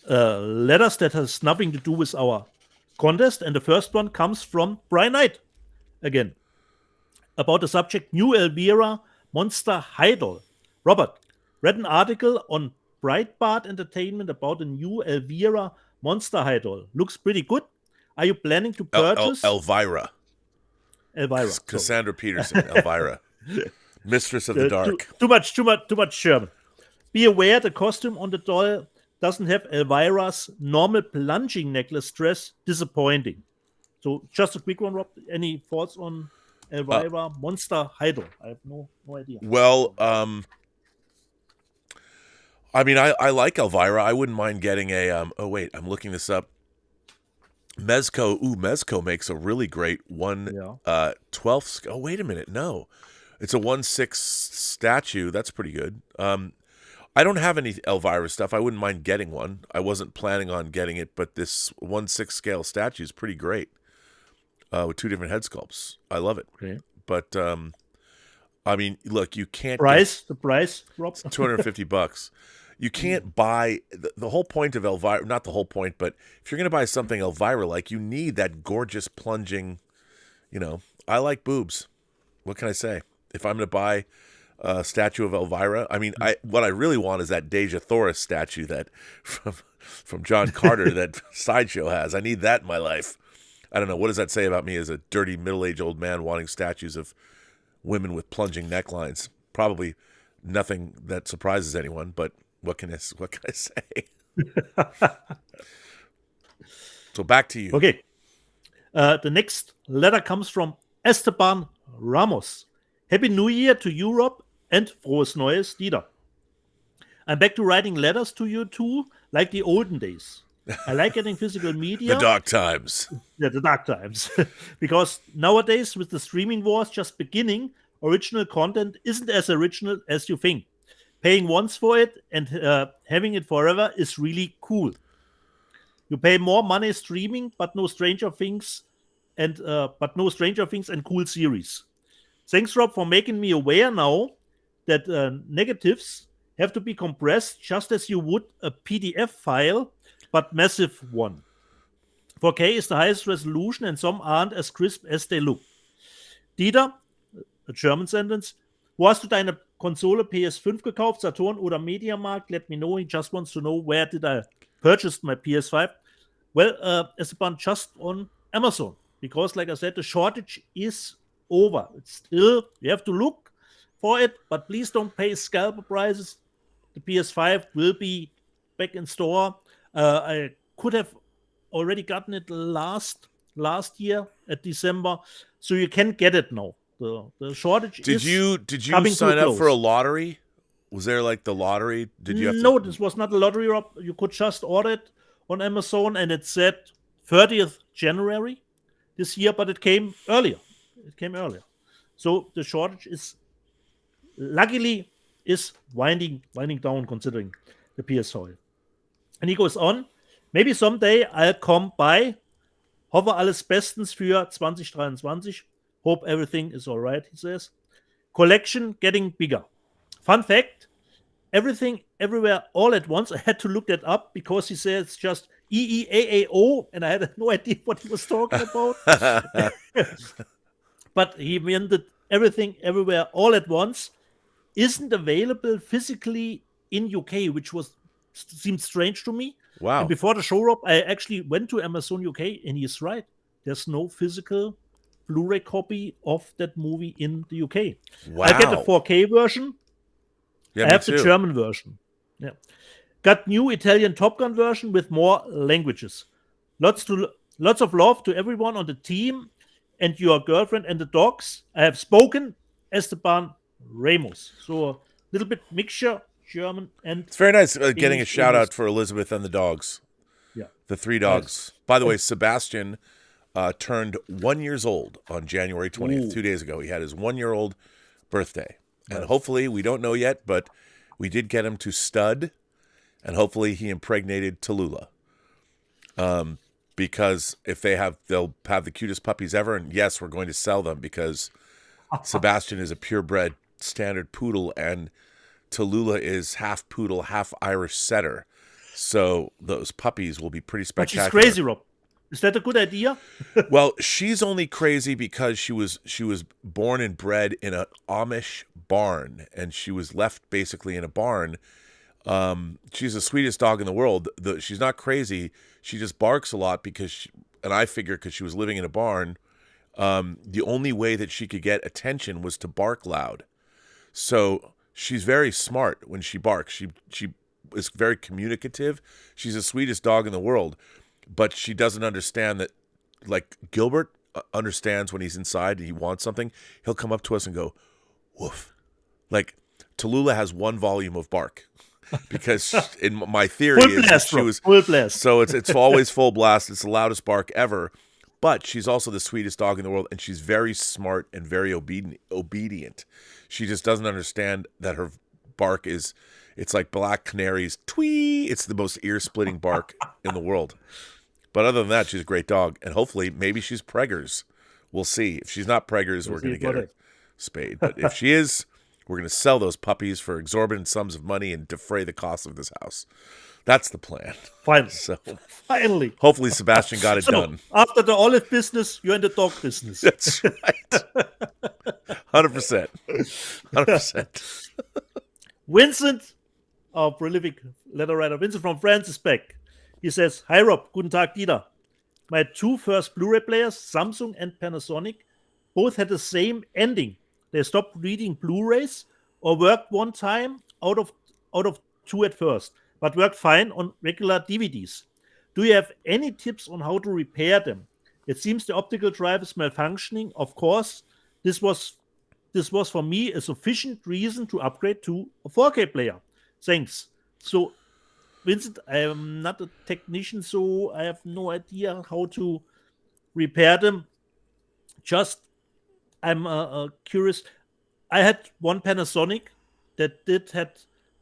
letters that has nothing to do with our contest, and the first one comes from Brian Knight again about the subject New Elvira Monster Idol. Robert, read an article on Breitbart Entertainment about the new Elvira Monster Idol. Looks pretty good. Are you planning to purchase Elvira? Cassandra Peterson, Elvira, Mistress of the Dark. Too much German. Be aware the costume on the doll doesn't have Elvira's normal plunging necklace dress. Disappointing. So just a quick one, Rob. Any thoughts on Elvira Monster Idol? I have no idea. Well, I mean, I like Elvira. I wouldn't mind getting a. Oh wait, I'm looking this up. Mezco. Ooh, Mezco makes a really great 1/12. Oh wait a minute, no, it's a 1/6 statue. That's pretty good. I don't have any Elvira stuff. I wouldn't mind getting one. I wasn't planning on getting it, but this 1/6 scale statue is pretty great. With 2 different head sculpts. I love it. Okay. But I mean, look, you can't the price, Rob? It's $250. You can't buy the whole point of Elvira, not the whole point, but if you're going to buy something Elvira like, you need that gorgeous plunging, I like boobs. What can I say? If I'm going to buy a statue of Elvira, I mean, what I really want is that Deja Thoris statue that from John Carter that Sideshow has. I need that in my life. I don't know. What does that say about me as a dirty middle-aged old man wanting statues of women with plunging necklines? Probably nothing that surprises anyone, but what can I say? So back to you. Okay. The next letter comes from Esteban Ramos. Happy New Year to Europe and Frohes Neues, Dieter. I'm back to writing letters to you too, like the olden days. I like getting physical media. The dark times. Yeah, the dark times. Because nowadays, with the streaming wars just beginning, original content isn't as original as you think. Paying once for it and having it forever is really cool. You pay more money streaming, but no Stranger Things and cool series. Thanks, Rob, for making me aware now that negatives have to be compressed just as you would a PDF file, but massive one. 4K is the highest resolution, and some aren't as crisp as they look. Dieter, a German sentence, wo hast du deine Konsole PS5 gekauft, Saturn oder Mediamarkt? Let me know. He just wants to know where did I purchase my PS5. Well, Esteban, just on Amazon. Because, like I said, the shortage is over. It's still, you have to look for it, but please don't pay scalper prices. The PS5 will be back in store. I could have already gotten it last year at December, so you can get it now. The shortage Did you coming sign to a up for a close. lottery? Was there like the lottery? Did you have No, to? this was not a lottery, Rob. You could just order it on Amazon, and it said 30th January this year, but it came earlier. So the shortage is luckily is winding down, considering the PS5. And he goes on, maybe someday I'll come by. Hoffe alles bestens für 2023. Hope everything is alright, he says. Collection getting bigger. Fun fact, everything, everywhere, all at once. I had to look that up because he says just EEAAO, and I had no idea what he was talking about. But he meant that everything, everywhere, all at once isn't available physically in UK, which seemed strange to me. Wow. And before the show, Rob, I actually went to Amazon UK, and he's right. There's no physical Blu-ray copy of that movie in the UK. Wow. I get the 4K version. Yeah, I have me the too. German version. Yeah. Got new Italian Top Gun version with more languages. Lots of love to everyone on the team and your girlfriend and the dogs. I have spoken, Esteban Ramos. So a little bit mixture, German and It's very nice getting a English. shout out for Elizabeth and the dogs. Yeah. The 3 dogs. By the way, Sebastian turned 1 year old on January 20th, 2 days ago. He had his 1 year old birthday. And hopefully, we don't know yet, but we did get him to stud, and hopefully he impregnated Tallulah. Because they'll have the cutest puppies ever, and yes, we're going to sell them because Sebastian is a purebred standard poodle, and Tallulah is half poodle, half Irish setter. So those puppies will be pretty But she's spectacular. crazy, Rob. Is that a good idea? Well, she's only crazy because she was born and bred in an Amish barn, and she was left basically in a barn. She's the sweetest dog in the world. She's not crazy. She just barks a lot and I figure because she was living in a barn, the only way that she could get attention was to bark loud. So she's very smart when she barks. She is very communicative. She's the sweetest dog in the world. But she doesn't understand that, like Gilbert understands when he's inside and he wants something, he'll come up to us and go, woof. Like Tallulah has one volume of bark because in my theory Full is that blast, she Rob. was Full blast. so it's always full blast. It's the loudest bark ever. But she's also the sweetest dog in the world, and she's very smart and very obedient. She just doesn't understand that her bark it's like black canaries. Twee! It's the most ear-splitting bark in the world. But other than that, she's a great dog. And hopefully, maybe she's preggers. We'll see. If she's not preggers, we're going to get her spayed. But if she is, we're going to sell those puppies for exorbitant sums of money and defray the cost of this house. That's the plan. Finally. So Finally. hopefully Sebastian got it done. After the olive business, you're in the dog business. That's right. 100%. 100%. Vincent, our prolific letter writer, Vincent from France is back. He says, Hi Rob, guten Tag Dieter. My 2 first Blu-ray players, Samsung and Panasonic, both had the same ending. They stopped reading Blu-rays or worked one time out of 2 at first, but worked fine on regular DVDs. Do you have any tips on how to repair them? It seems the optical drive is malfunctioning. Of course, this was for me a sufficient reason to upgrade to a 4K player. Thanks. So, Vincent, I am not a technician, so I have no idea how to repair them. Just, I'm curious. I had one Panasonic that had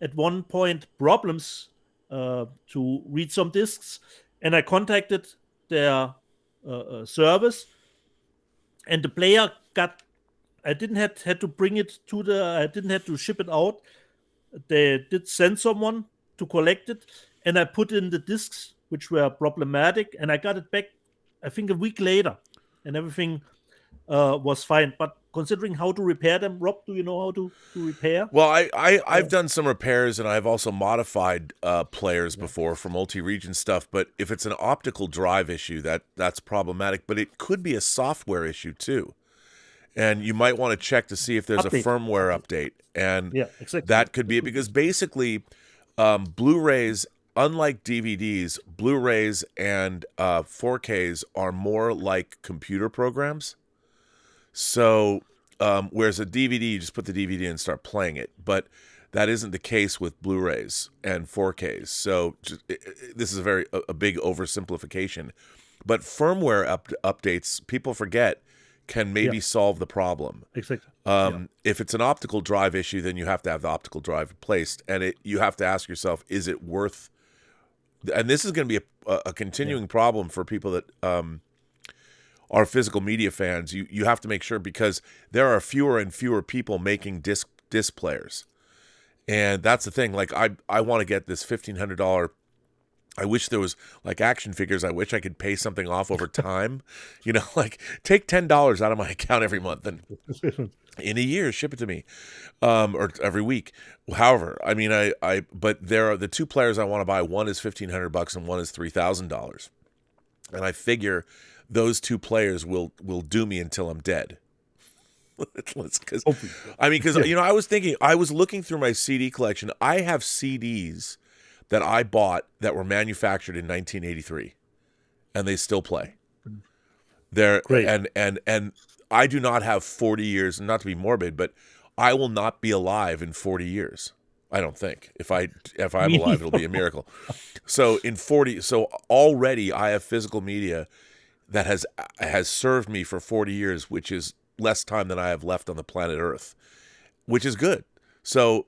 at one point problems to read some discs, and I contacted their service, and the player I didn't have to bring it I didn't have to ship it out. They did send someone to collect it, and I put in the discs which were problematic, and I got it back, I think, a week later, and everything was fine. But considering how to repair them, Rob, do you know how to repair? Well, I've done some repairs, and I've also modified players before for multi-region stuff. But if it's an optical drive issue, that's problematic. But it could be a software issue too, and you might want to check to see if there's a firmware update. And Yeah, exactly. that could be it, because basically Blu-rays unlike DVDs, Blu-rays and 4Ks are more like computer programs. So, whereas a DVD, you just put the DVD in and start playing it. But that isn't the case with Blu-rays and 4Ks. So this is a big oversimplification. But firmware updates, people forget, can maybe solve the problem. Exactly. If it's an optical drive issue, then you have to have the optical drive replaced. And you have to ask yourself, is it worth... And this is going to be a continuing problem for people that are physical media fans. You have to make sure, because there are fewer and fewer people making disc players. And that's the thing. Like, I want to get this $1,500. I wish there was, like, action figures. I wish I could pay something off over time. Like, take $10 out of my account every month and in a year, ship it to me, or every week. However, I mean, but there are the two players I want to buy. One is $1,500 and one is $3,000. And I figure those two players will do me until I'm dead. Because I was thinking, I was looking through my CD collection. I have CDs that I bought that were manufactured in 1983, and they still play. They're great. And I do not have 40 years. Not to be morbid, but I will not be alive in 40 years. I don't think. If I'm alive, it'll be a miracle. So already I have physical media that has served me for 40 years, which is less time than I have left on the planet Earth, which is good. So,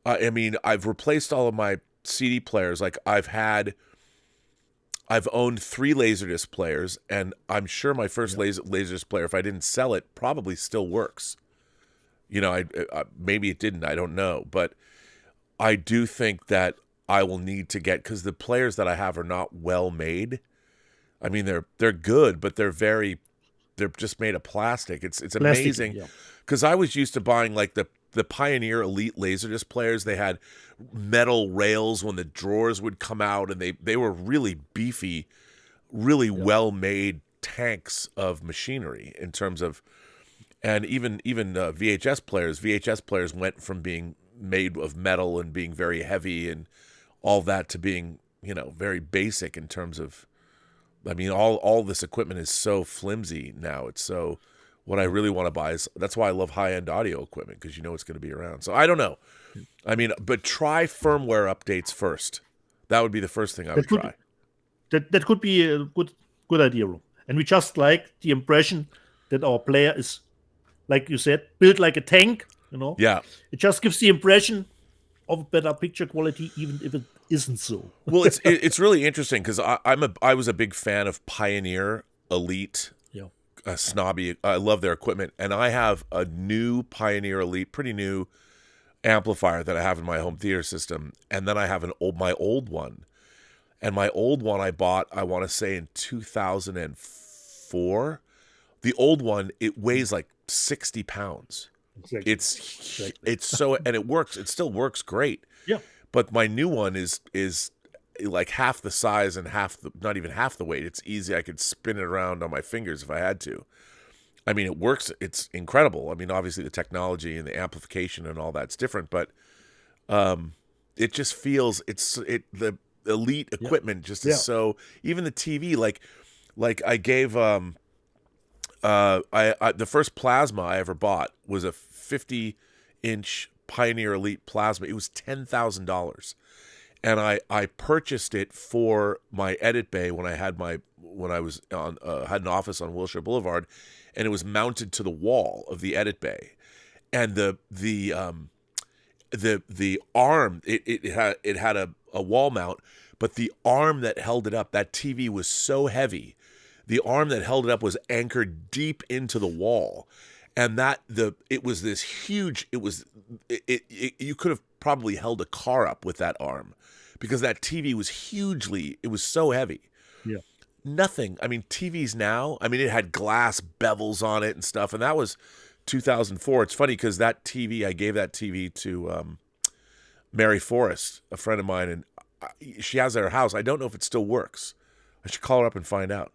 I mean, I've replaced all of my CD players. Like, I've owned 3 Laserdisc players, and I'm sure my first Laserdisc player, if I didn't sell it, probably still works. Maybe it didn't, I don't know. But I do think that I will need to get, because the players that I have are not well made. I mean, they're good, but they're just made of plastic. It's amazing, because I was used to buying, like, the Pioneer Elite Laserdisc players. They had metal rails when the drawers would come out, and they were really beefy, really well-made tanks of machinery in terms of, and even VHS players went from being made of metal and being very heavy and all that to being, very basic in terms of, I mean, all this equipment is so flimsy now. It's so, what I really want to buy is, that's why I love high-end audio equipment, because it's going to be around. So I don't know. I mean, but try firmware updates first. That would be the first thing I would try. That could be a good idea, Ro. And we just like the impression that our player is, like you said, built like a tank, Yeah. It just gives the impression of better picture quality, even if it isn't so. Well, it's really interesting, because I was a big fan of Pioneer Elite. Snobby. I love their equipment, and I have a new Pioneer Elite, pretty new amplifier that I have in my home theater system, and then I have my old one, and my old one I bought, I want to say, in 2004. The old one, it weighs like 60 pounds. Exactly. It's so, and it works. It still works great. Yeah. But my new one is like half the size and not even half the weight. It's easy. I could spin it around on my fingers if I had to. I mean, it works. It's incredible. I mean, obviously the technology and the amplification and all that's different, but it just feels the elite equipment just is so. Even the TV, like I gave the first plasma I ever bought was a 50-inch Pioneer Elite plasma. It was $10,000. And I purchased it for my edit bay when I had had an office on Wilshire Boulevard, and it was mounted to the wall of the edit bay, and the arm it had a wall mount, but the arm that held it up, that TV was so heavy, the arm that held it up was anchored deep into the wall, and it was this huge. You could have probably held a car up with that arm, because that TV was it was so heavy. Yeah. Nothing. I mean, TVs now, I mean, it had glass bevels on it and stuff, and that was 2004. It's funny, because I gave that TV to Mary Forrest, a friend of mine, and she has it at her house. I don't know if it still works. I should call her up and find out.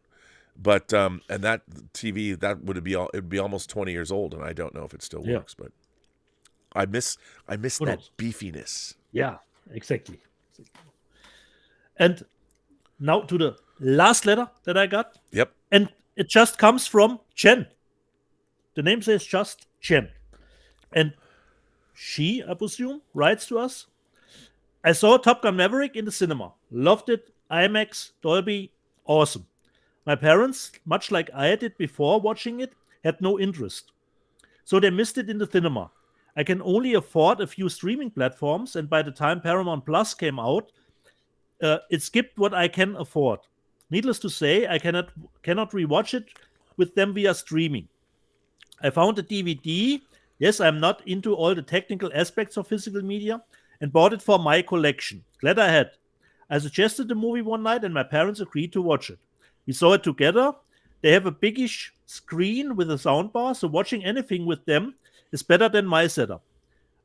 But and that TV, it would be almost 20 years old, and I don't know if it still works. But I miss that beefiness. Yeah, exactly. And now to the last letter that I got. Yep. And it just comes from Jen. The name says just Jen. And she, I presume, writes to us. I saw Top Gun Maverick in the cinema. Loved it. IMAX, Dolby, awesome. My parents, much like I did before watching it, had no interest. So they missed it in the cinema. I can only afford a few streaming platforms, and by the time Paramount Plus came out, it skipped what I can afford. Needless to say, I cannot rewatch it with them via streaming. I found a DVD. Yes, I'm not into all the technical aspects of physical media, and bought it for my collection. Glad I had. I suggested the movie one night, and my parents agreed to watch it. We saw it together. They have a biggish screen with a soundbar, so watching anything with them is better than my setup.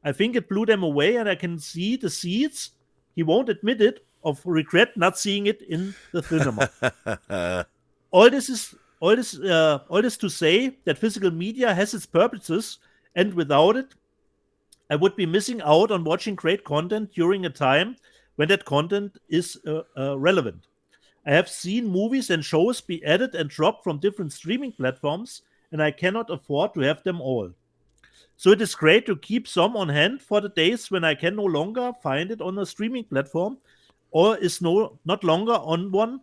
I think it blew them away, and I can see the seeds, he won't admit it, of regret not seeing it in the cinema. All this to say that physical media has its purposes, and without it, I would be missing out on watching great content during a time when that content is relevant. I have seen movies and shows be added and dropped from different streaming platforms, and I cannot afford to have them all. So it is great to keep some on hand for the days when I can no longer find it on a streaming platform or is not longer on one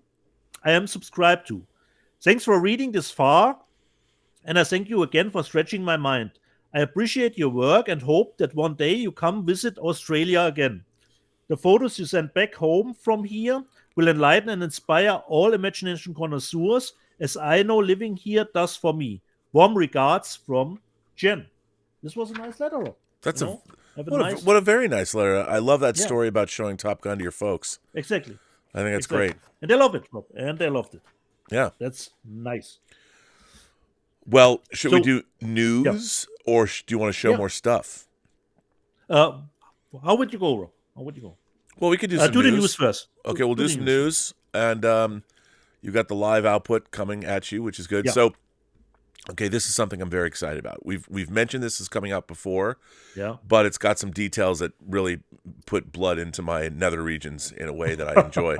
I am subscribed to. Thanks for reading this far, and I thank you again for stretching my mind. I appreciate your work and hope that one day you come visit Australia again. The photos you send back home from here will enlighten and inspire all imagination connoisseurs, as I know living here does for me. Warm regards from Jen. This was a nice letter, Rob. That's what a very nice letter. I love that story about showing Top Gun to your folks. Exactly. I think that's great. And they love it, Rob. And they loved it. Yeah. That's nice. Well, should we do news or do you want to show more stuff? How would you go, Rob? How would you go? Well, we could do some news. Do the news first. Okay, we'll do some news. And you got the live output coming at you, which is good. Yeah. So, okay, this is something I'm very excited about. We've mentioned this is coming out before, but it's got some details that really put blood into my nether regions in a way that I enjoy.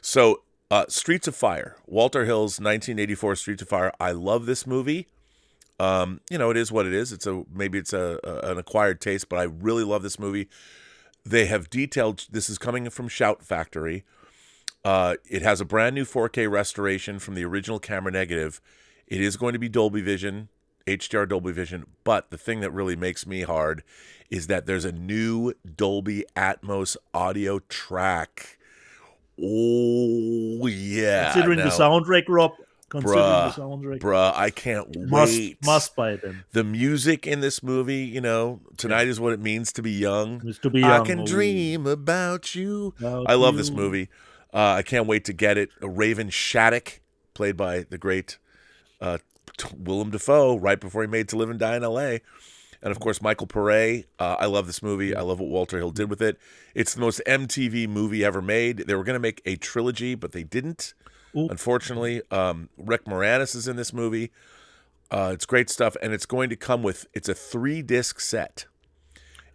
So, Streets of Fire, Walter Hill's 1984 Streets of Fire. I love this movie. It is what it is. Maybe it's an acquired taste, but I really love this movie. They have detailed, this is coming from Shout Factory. It has a brand new 4K restoration from the original camera negative. It is going to be Dolby Vision, HDR Dolby Vision, but the thing that really makes me hard is that there's a new Dolby Atmos audio track. Oh, yeah. Considering the soundtrack, Rob. Bruh, I can't wait. Must buy them. The music in this movie, tonight is what it means to be young. I can dream about you. I love this movie. I can't wait to get it. Raven Shattuck, played by the great Willem Dafoe, right before he made To Live and Die in L.A., and, of course, Michael Pare. I love this movie. I love what Walter Hill did with it. It's the most MTV movie ever made. They were going to make a trilogy, but they didn't. Ooh. Unfortunately, Rick Moranis is in this movie. It's great stuff, and it's going to come with, it's a 3-disc set.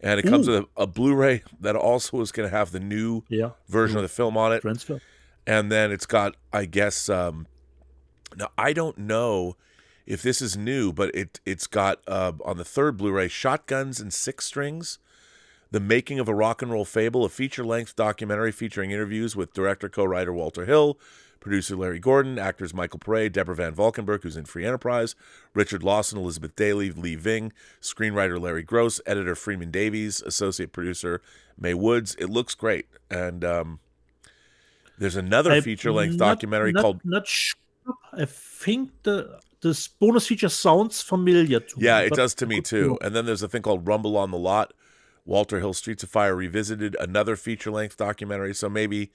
And it comes with a Blu-ray that also is going to have the new version of the film on it. Transfer. And then it's got, I guess, now I don't know if this is new, but it's got on the third Blu-ray, Shotguns and Six Strings, The Making of a Rock and Roll Fable, a feature-length documentary featuring interviews with director, co-writer Walter Hill, producer Larry Gordon, actors Michael Pare, Deborah Van Valkenburg, who's in Free Enterprise, Richard Lawson, Elizabeth Daly, Lee Ving, screenwriter Larry Gross, editor Freeman Davies, associate producer Mae Woods. It looks great. And there's another feature-length documentary called... I think this bonus feature sounds familiar to me. Yeah, it does to me too. And then there's a thing called Rumble on the Lot, Walter Hill Streets of Fire Revisited, another feature-length documentary. So maybe...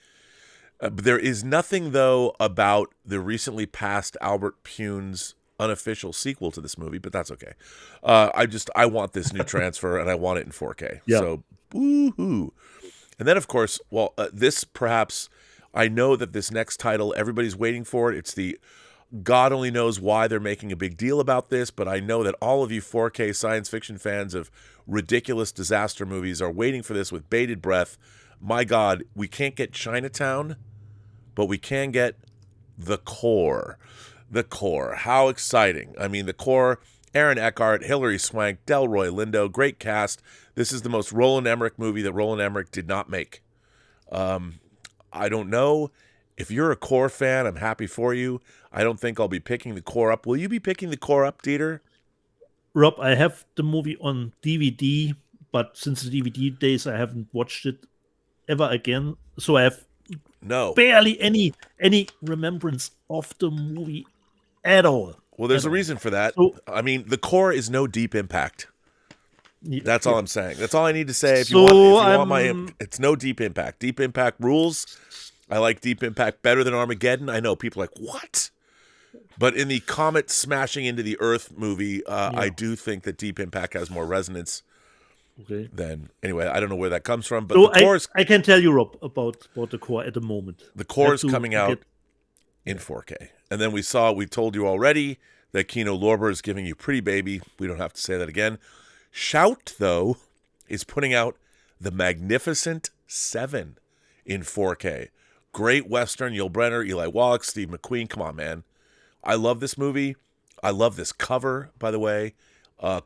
there is nothing, though, about the recently passed Albert Pune's unofficial sequel to this movie, but that's okay. I want this new transfer, and I want it in 4K. Yeah. So, woohoo. And then, of course, this perhaps, I know that this next title, everybody's waiting for it. It's the, God only knows why they're making a big deal about this, but I know that all of you 4K science fiction fans of ridiculous disaster movies are waiting for this with bated breath. My God, we can't get Chinatown but we can get the core. The core. How exciting. I mean, the core, Aaron Eckhart, Hilary Swank, Delroy Lindo, great cast. This is the most Roland Emmerich movie that Roland Emmerich did not make. I don't know. If you're a core fan, I'm happy for you. I don't think I'll be picking the core up. Will you be picking the core up, Dieter? Rob, I have the movie on DVD, but since the DVD days, I haven't watched it ever again. So I have barely any remembrance of the movie at all. Well, there's a reason for that. So, I mean, the core is no Deep Impact. That's all I'm saying. That's all I need to say. If you want it's no Deep Impact. Deep Impact rules. I like Deep Impact better than Armageddon. I know people are like, what? But in the comet smashing into the Earth movie, I do think that Deep Impact has more resonance than... Anyway, I don't know where that comes from, but the core I can tell you, Rob, about the core at the moment. The core is coming out in 4K. And then we told you already that Kino Lorber is giving you Pretty Baby. We don't have to say that again. Shout, though, is putting out The Magnificent Seven in 4K. Great Western, Yul Brynner, Eli Wallach, Steve McQueen. Come on, man. I love this movie. I love this cover, by the way.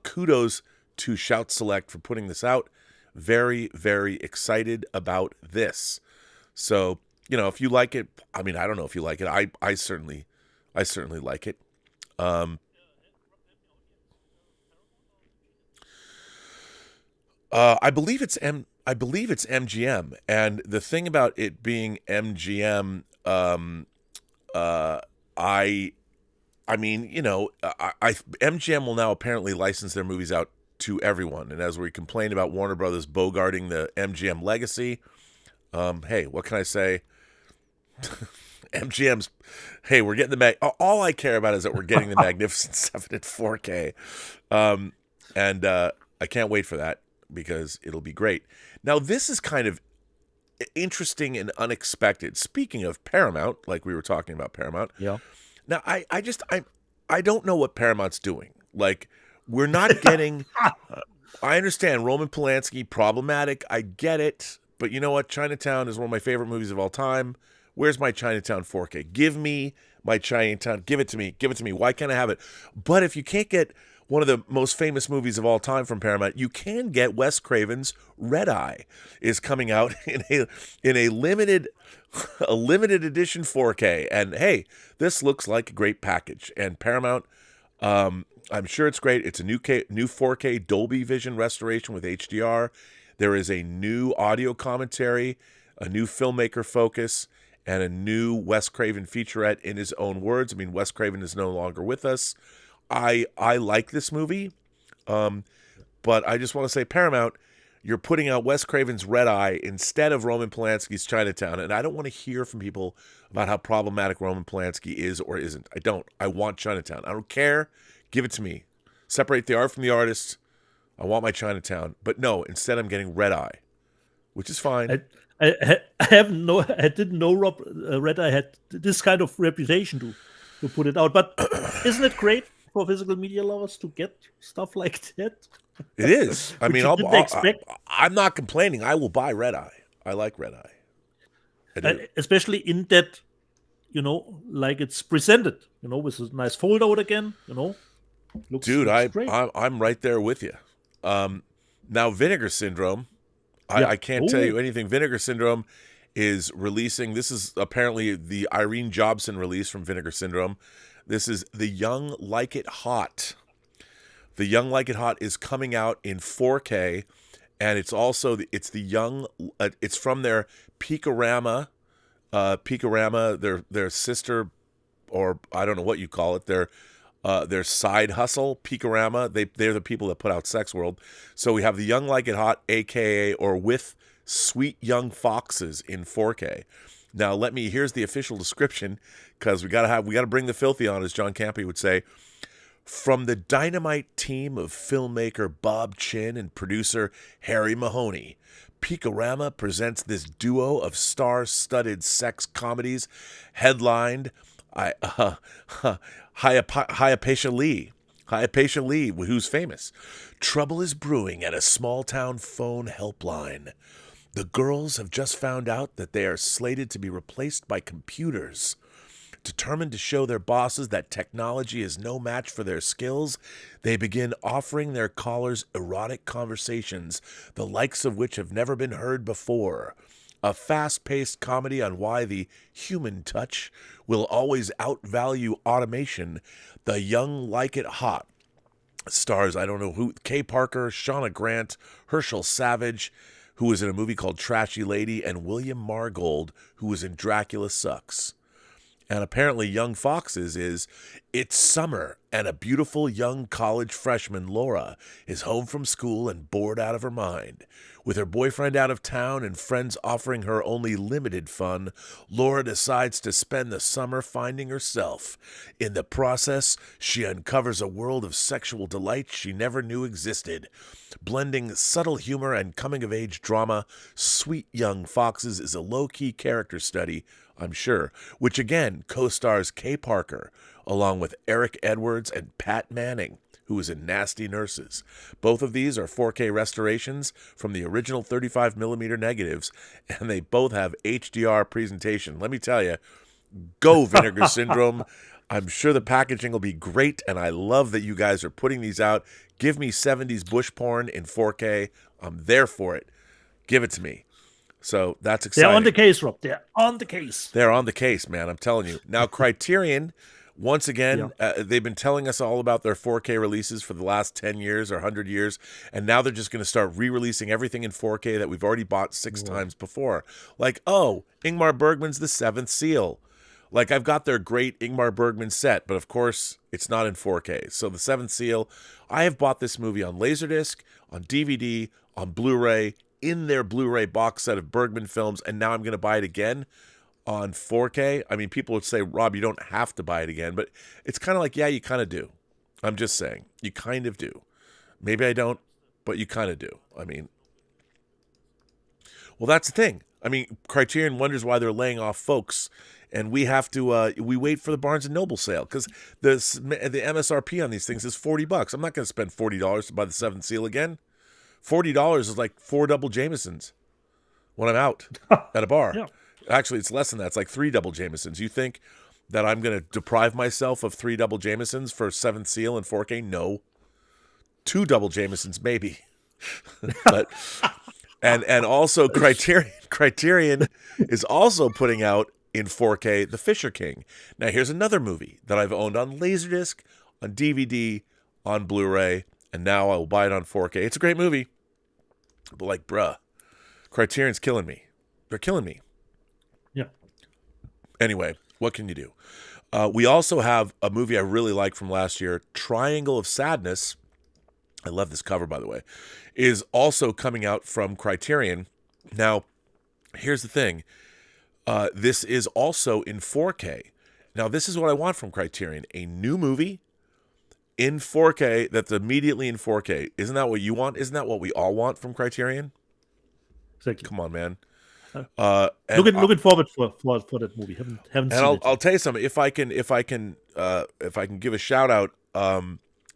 Kudos to Shout Select for putting this out. Very, very excited about this. So, if you like it, I mean, I don't know if you like it. I certainly like it. I believe it's MGM, and the thing about it being MGM, MGM will now apparently license their movies out to everyone. And as we complain about Warner Brothers bogarting the MGM legacy, hey, what can I say? MGM's, hey, we're getting all I care about is that we're getting the Magnificent Seven in 4K, and I can't wait for that because it'll be great. Now, this is kind of interesting and unexpected. Speaking of Paramount, like we were talking about Paramount. Yeah. Now, I don't know what Paramount's doing. Like, we're not getting. I understand Roman Polanski, problematic. I get it, but you know what? Chinatown is one of my favorite movies of all time. Where's my Chinatown 4K? Give me my Chinatown. Give it to me. Give it to me. Why can't I have it? But if you can't get one of the most famous movies of all time from Paramount, you can get Wes Craven's Red Eye is coming out in a limited edition 4K. And hey, this looks like a great package. And Paramount, I'm sure it's great. It's a new 4K Dolby Vision restoration with HDR. There is a new audio commentary, a new filmmaker focus, and a new Wes Craven featurette in his own words. I mean, Wes Craven is no longer with us. I like this movie, but I just want to say, Paramount, you're putting out Wes Craven's Red Eye instead of Roman Polanski's Chinatown, and I don't want to hear from people about how problematic Roman Polanski is or isn't. I don't. I want Chinatown. I don't care. Give it to me. Separate the art from the artist. I want my Chinatown. But no, instead I'm getting Red Eye, which is fine. I didn't know Rob Red Eye had this kind of reputation to put it out. But isn't it great for physical media lovers to get stuff like that? It is. I mean, I'm not complaining. I will buy Red Eye. I like Red Eye. Especially in that, like it's presented, with a nice fold out again, Looks great. I'm right there with you. Now, Vinegar Syndrome. I can't tell you anything. Vinegar Syndrome is releasing. This is apparently the Irene Jobson release from Vinegar Syndrome. This is The Young Like It Hot. The Young Like It Hot is coming out in 4K, and it's also it's from their Peakorama, their sister, or I don't know what you call it. Their side hustle, Peakorama. They're the people that put out Sex World. So we have The Young Like It Hot, aka or with Sweet Young Foxes in 4K. Now here's the official description, because we gotta bring the filthy on, as John Campy would say. From the dynamite team of filmmaker Bob Chin and producer Harry Mahoney, Peakorama presents this duo of star-studded sex comedies headlined Hypatia Lee, who's famous. Trouble is brewing at a small-town phone helpline. The girls have just found out that they are slated to be replaced by computers. Determined to show their bosses that technology is no match for their skills, they begin offering their callers erotic conversations, the likes of which have never been heard before. A fast-paced comedy on why the human touch will always outvalue automation. The Young Like It Hot stars, I don't know who, Kay Parker, Shauna Grant, Herschel Savage, who was in a movie called Trashy Lady, and William Margold, who was in Dracula Sucks. And apparently Young Fox's is, it's summer, and a beautiful young college freshman, Laura, is home from school and bored out of her mind. With her boyfriend out of town and friends offering her only limited fun, Laura decides to spend the summer finding herself. In the process, she uncovers a world of sexual delight she never knew existed. Blending subtle humor and coming-of-age drama, Sweet Young Foxes is a low-key character study, I'm sure, which again co-stars Kay Parker, along with Eric Edwards and Pat Manning, who was in Nasty Nurses. Both of these are 4K restorations from the original 35mm negatives, and they both have HDR presentation. Let me tell you, go Vinegar Syndrome. I'm sure the packaging will be great, and I love that you guys are putting these out. Give me 70s bush porn in 4K. I'm there for it. Give it to me. So that's exciting. They're on the case, Rob. They're on the case. They're on the case, man. I'm telling you. Now, Criterion, once again, they've been telling us all about their 4K releases for the last 10 years or 100 years, and now they're just going to start re-releasing everything in 4K that we've already bought 6 times before. Like, oh, Ingmar Bergman's The Seventh Seal. Like, I've got their great Ingmar Bergman set, but of course, it's not in 4K. So The Seventh Seal, I have bought this movie on Laserdisc, on DVD, on Blu-ray, in their Blu-ray box set of Bergman films, and now I'm going to buy it again on 4K. I mean, people would say, Rob, you don't have to buy it again, but it's kind of like, yeah, you kind of do. I'm just saying, you kind of do. Maybe I don't, but you kind of do. I mean, well, that's the thing. I mean, Criterion wonders why they're laying off folks, and we have to, we wait for the Barnes & Noble sale, because the MSRP on these things is $40. I'm not going to spend $40 to buy The Seventh Seal again. $40 is like 4 double Jamesons when I'm out at a bar. Yeah. Actually, it's less than that. It's like 3 double Jamesons. You think that I'm going to deprive myself of 3 double Jamesons for Seventh Seal and 4K? No. 2 double Jamesons, maybe. But and also Criterion is also putting out in 4K The Fisher King. Now, here's another movie that I've owned on Laserdisc, on DVD, on Blu-ray, and now I will buy it on 4K. It's a great movie. But like, bruh, Criterion's killing me. They're killing me. Yeah. Anyway, what can you do? We also have a movie I really like from last year, Triangle of Sadness. I love this cover, by the way. Is also coming out from Criterion. Now, here's the thing. This is also in 4K. Now, this is what I want from Criterion. A new movie in 4K that's immediately in 4K. Isn't that what you want? Isn't that what we all want from Criterion? Exactly. Come on, man. Looking forward for that movie. Haven't and seen it. I'll tell you something. If I can give a shout out,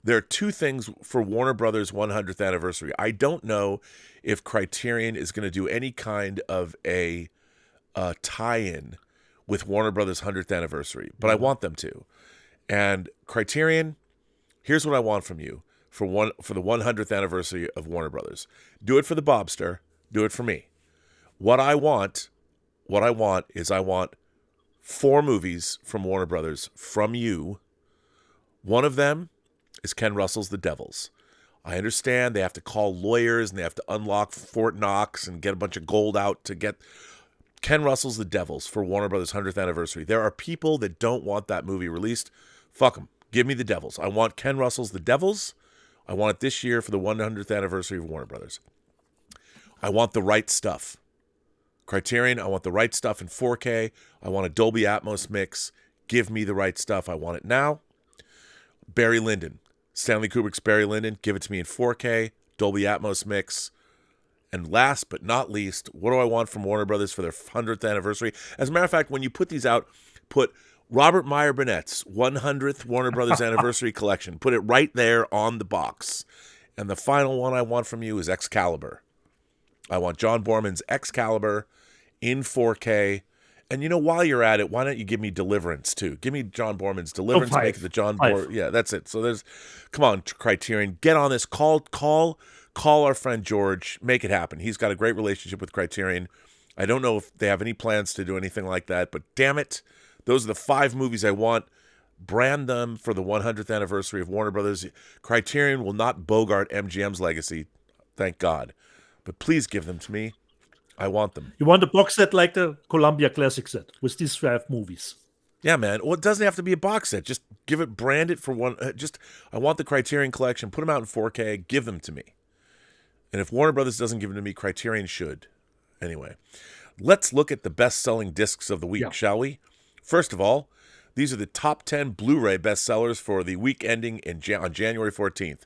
there are 2 things for Warner Brothers 100th anniversary. I don't know if Criterion is going to do any kind of a tie-in with Warner Brothers 100th anniversary, but I want them to. And Criterion, here's what I want from you for the 100th anniversary of Warner Brothers. Do it for the Bobster. Do it for me. What I want is I want 4 movies from Warner Brothers from you. One of them is Ken Russell's The Devils. I understand they have to call lawyers and they have to unlock Fort Knox and get a bunch of gold out to get Ken Russell's The Devils for Warner Brothers 100th anniversary. There are people that don't want that movie released. Fuck them. Give me The Devils. I want Ken Russell's The Devils. I want it this year for the 100th anniversary of Warner Brothers. I want The Right Stuff. Criterion, I want The Right Stuff in 4K. I want a Dolby Atmos mix. Give me The Right Stuff. I want it now. Barry Lyndon. Stanley Kubrick's Barry Lyndon. Give it to me in 4K. Dolby Atmos mix. And last but not least, what do I want from Warner Brothers for their 100th anniversary? As a matter of fact, when you put these out, put Robert Meyer Burnett's 100th Warner Brothers Anniversary Collection. Put it right there on the box. And the final one I want from you is Excalibur. I want John Borman's Excalibur in 4K. And while you're at it, why don't you give me Deliverance too? Give me John Borman's Deliverance. Make it the John Borman. Yeah, that's it. So come on, Criterion, get on this. Call our friend George. Make it happen. He's got a great relationship with Criterion. I don't know if they have any plans to do anything like that, but damn it, those are the 5 movies I want. Brand them for the 100th anniversary of Warner Brothers. Criterion will not bogart MGM's legacy, thank God. But please give them to me. I want them. You want a box set like the Columbia Classic set with these 5 movies? Yeah, man. Well, it doesn't have to be a box set. Just brand it for one. I want the Criterion collection. Put them out in 4K. Give them to me. And if Warner Brothers doesn't give them to me, Criterion should. Anyway, let's look at the best-selling discs of the week, shall we? First of all, these are the top 10 Blu-ray bestsellers for the week ending on January 14th.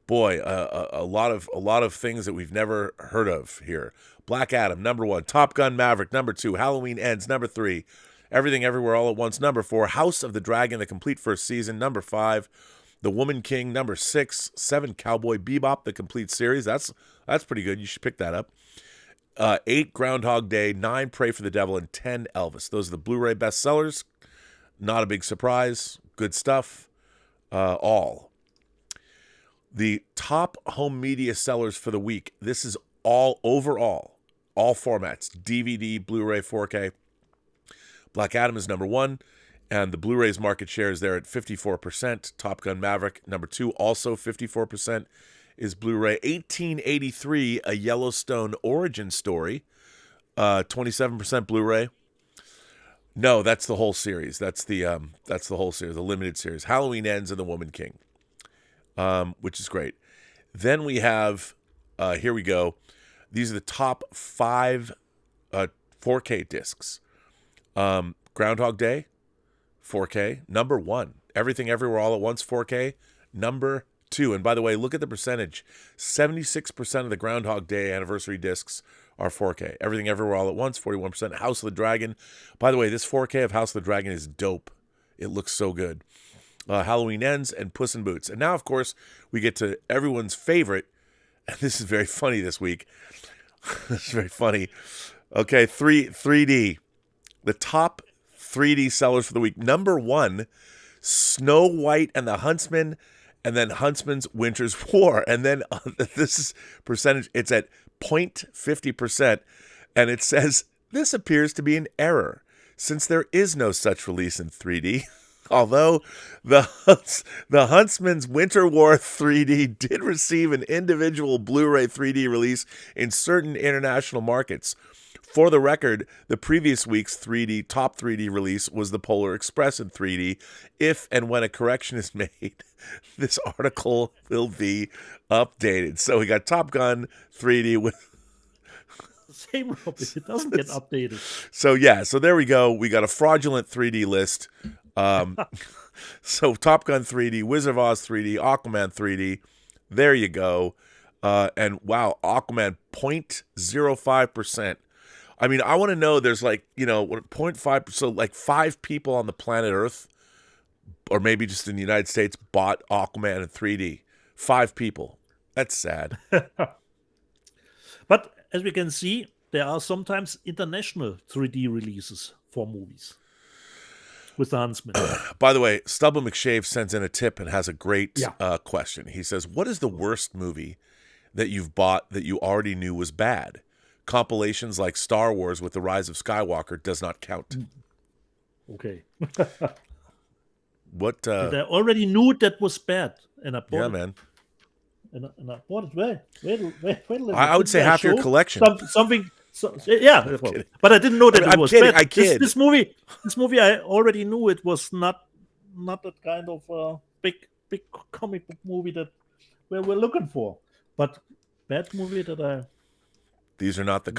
Boy, a lot of things that we've never heard of here. Black Adam, number 1. Top Gun Maverick, number 2. Halloween Ends, number 3. Everything Everywhere All at Once, number 4. House of the Dragon, the complete first season, number 5. The Woman King, number 6. 7. Cowboy Bebop, the complete series. That's pretty good. You should pick that up. 8. Groundhog Day, 9. Pray for the Devil, and 10. Elvis. Those are the Blu-ray bestsellers. Not a big surprise. Good stuff. All. The top home media sellers for the week. This is all overall. All formats. DVD, Blu-ray, 4K. Black Adam is number 1. And the Blu-ray's market share is there at 54%. Top Gun Maverick, number 2, also 54% is Blu-ray. 1883, A Yellowstone Origin Story, 27% Blu-ray. No, that's the whole series. That's the whole series, the limited series. Halloween Ends and The Woman King, which is great. Then we have, here we go. These are the top 5 4K discs. Groundhog Day, 4K, number 1. Everything Everywhere All at Once, 4K, number 2. And by the way, look at the percentage. 76% of the Groundhog Day anniversary discs are 4K. Everything Everywhere All at Once, 41%. House of the Dragon. By the way, this 4K of House of the Dragon is dope. It looks so good. Halloween Ends and Puss in Boots. And now, of course, we get to everyone's favorite. And this is very funny this week. This is very funny. Okay, 3D. The top 3D sellers for the week. Number 1, Snow White and the Huntsman, and then Huntsman's Winter's War. And then this is percentage. It's at 0.50%. And it says, this appears to be an error since there is no such release in 3D. Although the Huntsman's Winter War 3D did receive an individual Blu-ray 3D release in certain international markets. For the record, the previous week's top 3D release was the Polar Express in 3D. If and when a correction is made, this article will be updated. So we got Top Gun 3D with... Same, Rob. It doesn't get updated. So there we go. We got a fraudulent 3D list. So Top Gun 3D, Wizard of Oz 3D, Aquaman 3D. There you go. And wow, Aquaman 0.05%. I mean, I want to know, there's 0.5, so 5 people on the planet Earth, or maybe just in the United States, bought Aquaman in 3D. 5 people. That's sad. But as we can see, there are sometimes international 3D releases for movies with the Huntsman. By the way, Stubble McShave sends in a tip and has a great question. He says, what is the worst movie that you've bought that you already knew was bad? Compilations like Star Wars with the Rise of Skywalker does not count. Okay. What? I already knew that was bad, and I bought it. Yeah, man. And I bought it. Wait. I would say half your collection. Something. Yeah, but I didn't know that it was bad. I kid. This movie, I already knew it was not that kind of big comic book movie that we're looking for. But bad movie that I. These are not the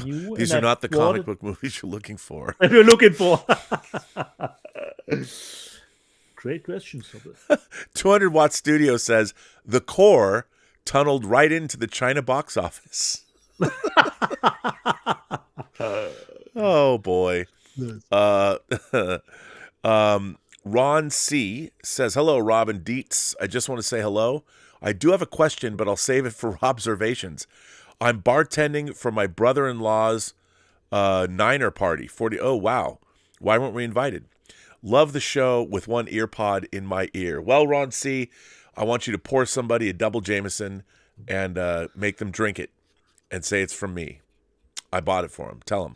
comic book movies you're looking for. That we're looking for. Great questions. 200 Watt Studio says The Core tunneled right into the China box office. Oh boy. Ron C says, hello, Rob and Dietz. I just want to say hello. I do have a question, but I'll save it for observations. I'm bartending for my brother-in-law's Niner party. 40. Oh, wow. Why weren't we invited? Love the show with one ear pod in my ear. Well, Ron C., I want you to pour somebody a double Jameson and make them drink it and say it's from me. I bought it for him. Tell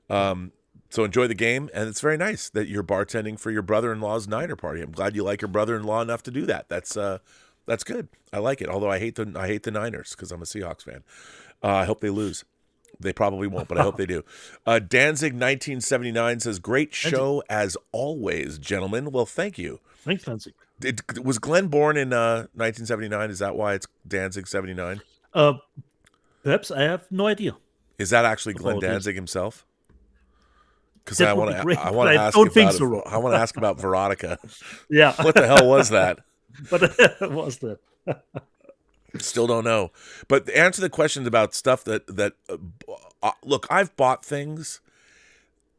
him. So enjoy the game, and it's very nice that you're bartending for your brother-in-law's Niner party. I'm glad you like your brother-in-law enough to do that. That's good. I like it. Although I hate the Niners because I'm a Seahawks fan. I hope they lose. They probably won't, but I hope they do. Danzig 1979 says, "Great show as always, gentlemen." Well, thank you. Thanks, Danzig. Was Glenn born in 1979? Is that why it's Danzig 79? Perhaps. I have no idea. Is that actually Glenn Danzig himself? Because That I would want be to. great, I want but to I ask don't think about. so, Rob. I want to ask about Veronica. Yeah. What the hell was that? But was that? Still don't know. But answer the questions about stuff that look, I've bought things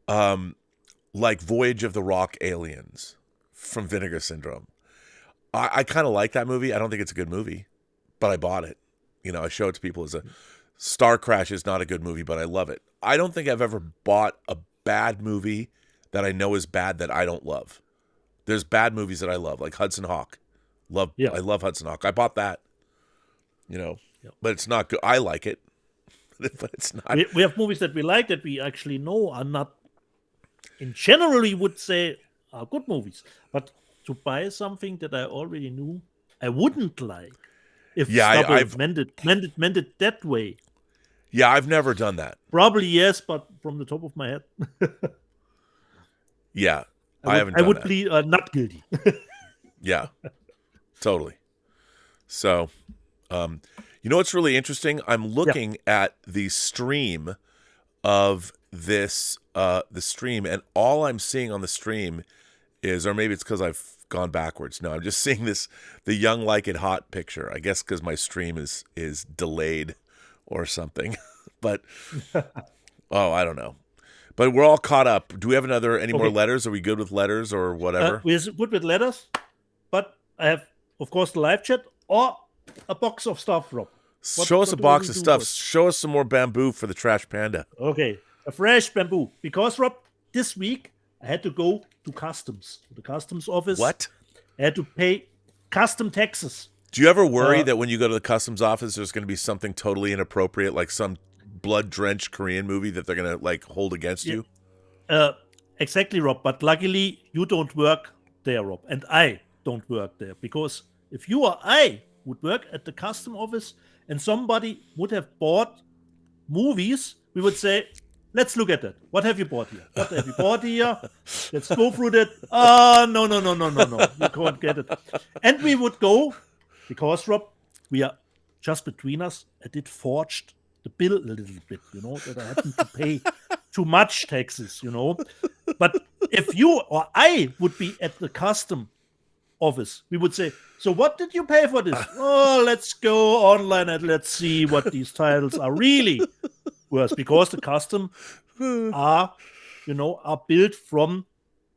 like Voyage of the Rock Aliens from Vinegar Syndrome. I kind of like that movie. I don't think it's a good movie, but I bought it. You know, I show it to people as a Star Crash is not a good movie, but I love it. I don't think I've ever bought a bad movie that I know is bad that I don't love. There's bad movies that I love, like Hudson Hawk. I love Hudson Hawk. I bought that. You know, but it's not good. I like it, but it's not. We have movies that we like that we actually know are not, in general, we would say are good movies. But to buy something that I already knew I wouldn't like, if I've meant it that way. Yeah, I've never done that. Probably yes, but from the top of my head. Yeah, I haven't done I would that. plead not guilty. Yeah, totally. So, you know what's really interesting? I'm looking at the stream of this, the stream, and all I'm seeing on the stream is, or maybe it's because I've gone backwards. No, I'm just seeing the Young Like It Hot picture. I guess because my stream is delayed or something. But, I don't know. But we're all caught up. Do we have any more letters? Are we good with letters or whatever? We're good with letters, but I have, of course, the live chat or a box of stuff, Rob. Show us a box of stuff. Show us some more bamboo for the trash panda. Okay, a fresh bamboo. Because, Rob, this week I had to go to customs, the customs office. What? I had to pay custom taxes. Do you ever worry that when you go to the customs office, there's going to be something totally inappropriate, like some blood-drenched Korean movie that they're going to like hold against you? Exactly, Rob. But luckily, you don't work there, Rob, and I don't work there. Because if you or I would work at the custom office and somebody would have bought movies, we would say, let's look at that. What have you bought here? What have you bought here? Let's go through that. No. You can't get it. And we would go, because, Rob, we are just between us. I did forged the bill a little bit, that I happened to pay too much taxes, But if you or I would be at the custom office, we would say, so what did you pay for this? Oh, let's go online and let's see what these titles are really worth, because the custom are built from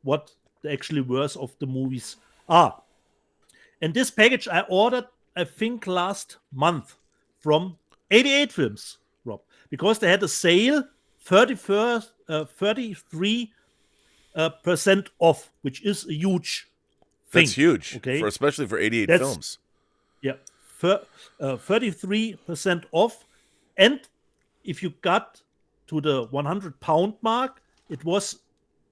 what the actually worth of the movies are. And this package I ordered, I think, last month from 88 Films, Rob, because they had a sale, 33% off, which is a huge thing. That's huge, okay? Especially for 88 Films. Yeah, 33% off. And if you got to the 100-pound mark, it was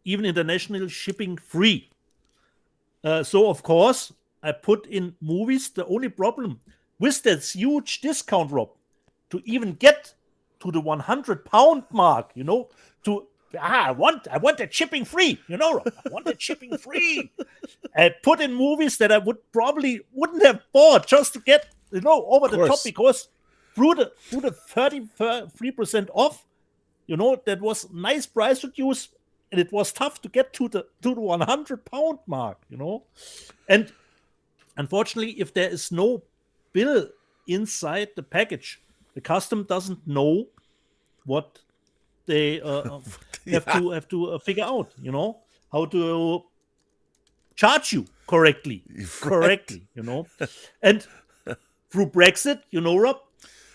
even international shipping free. So, of course, I put in movies. The only problem with that huge discount, Rob, to even get to the 100-pound mark, I want that shipping free, Rob. I want that shipping free. I put in movies that I wouldn't have bought just to get, over the top, because through the 33% off, that was nice price reduced, and it was tough to get to the 100-pound mark, And unfortunately, if there is no bill inside the package, the custom doesn't know what they have to figure out, how to charge you correctly, And through Brexit, Rob,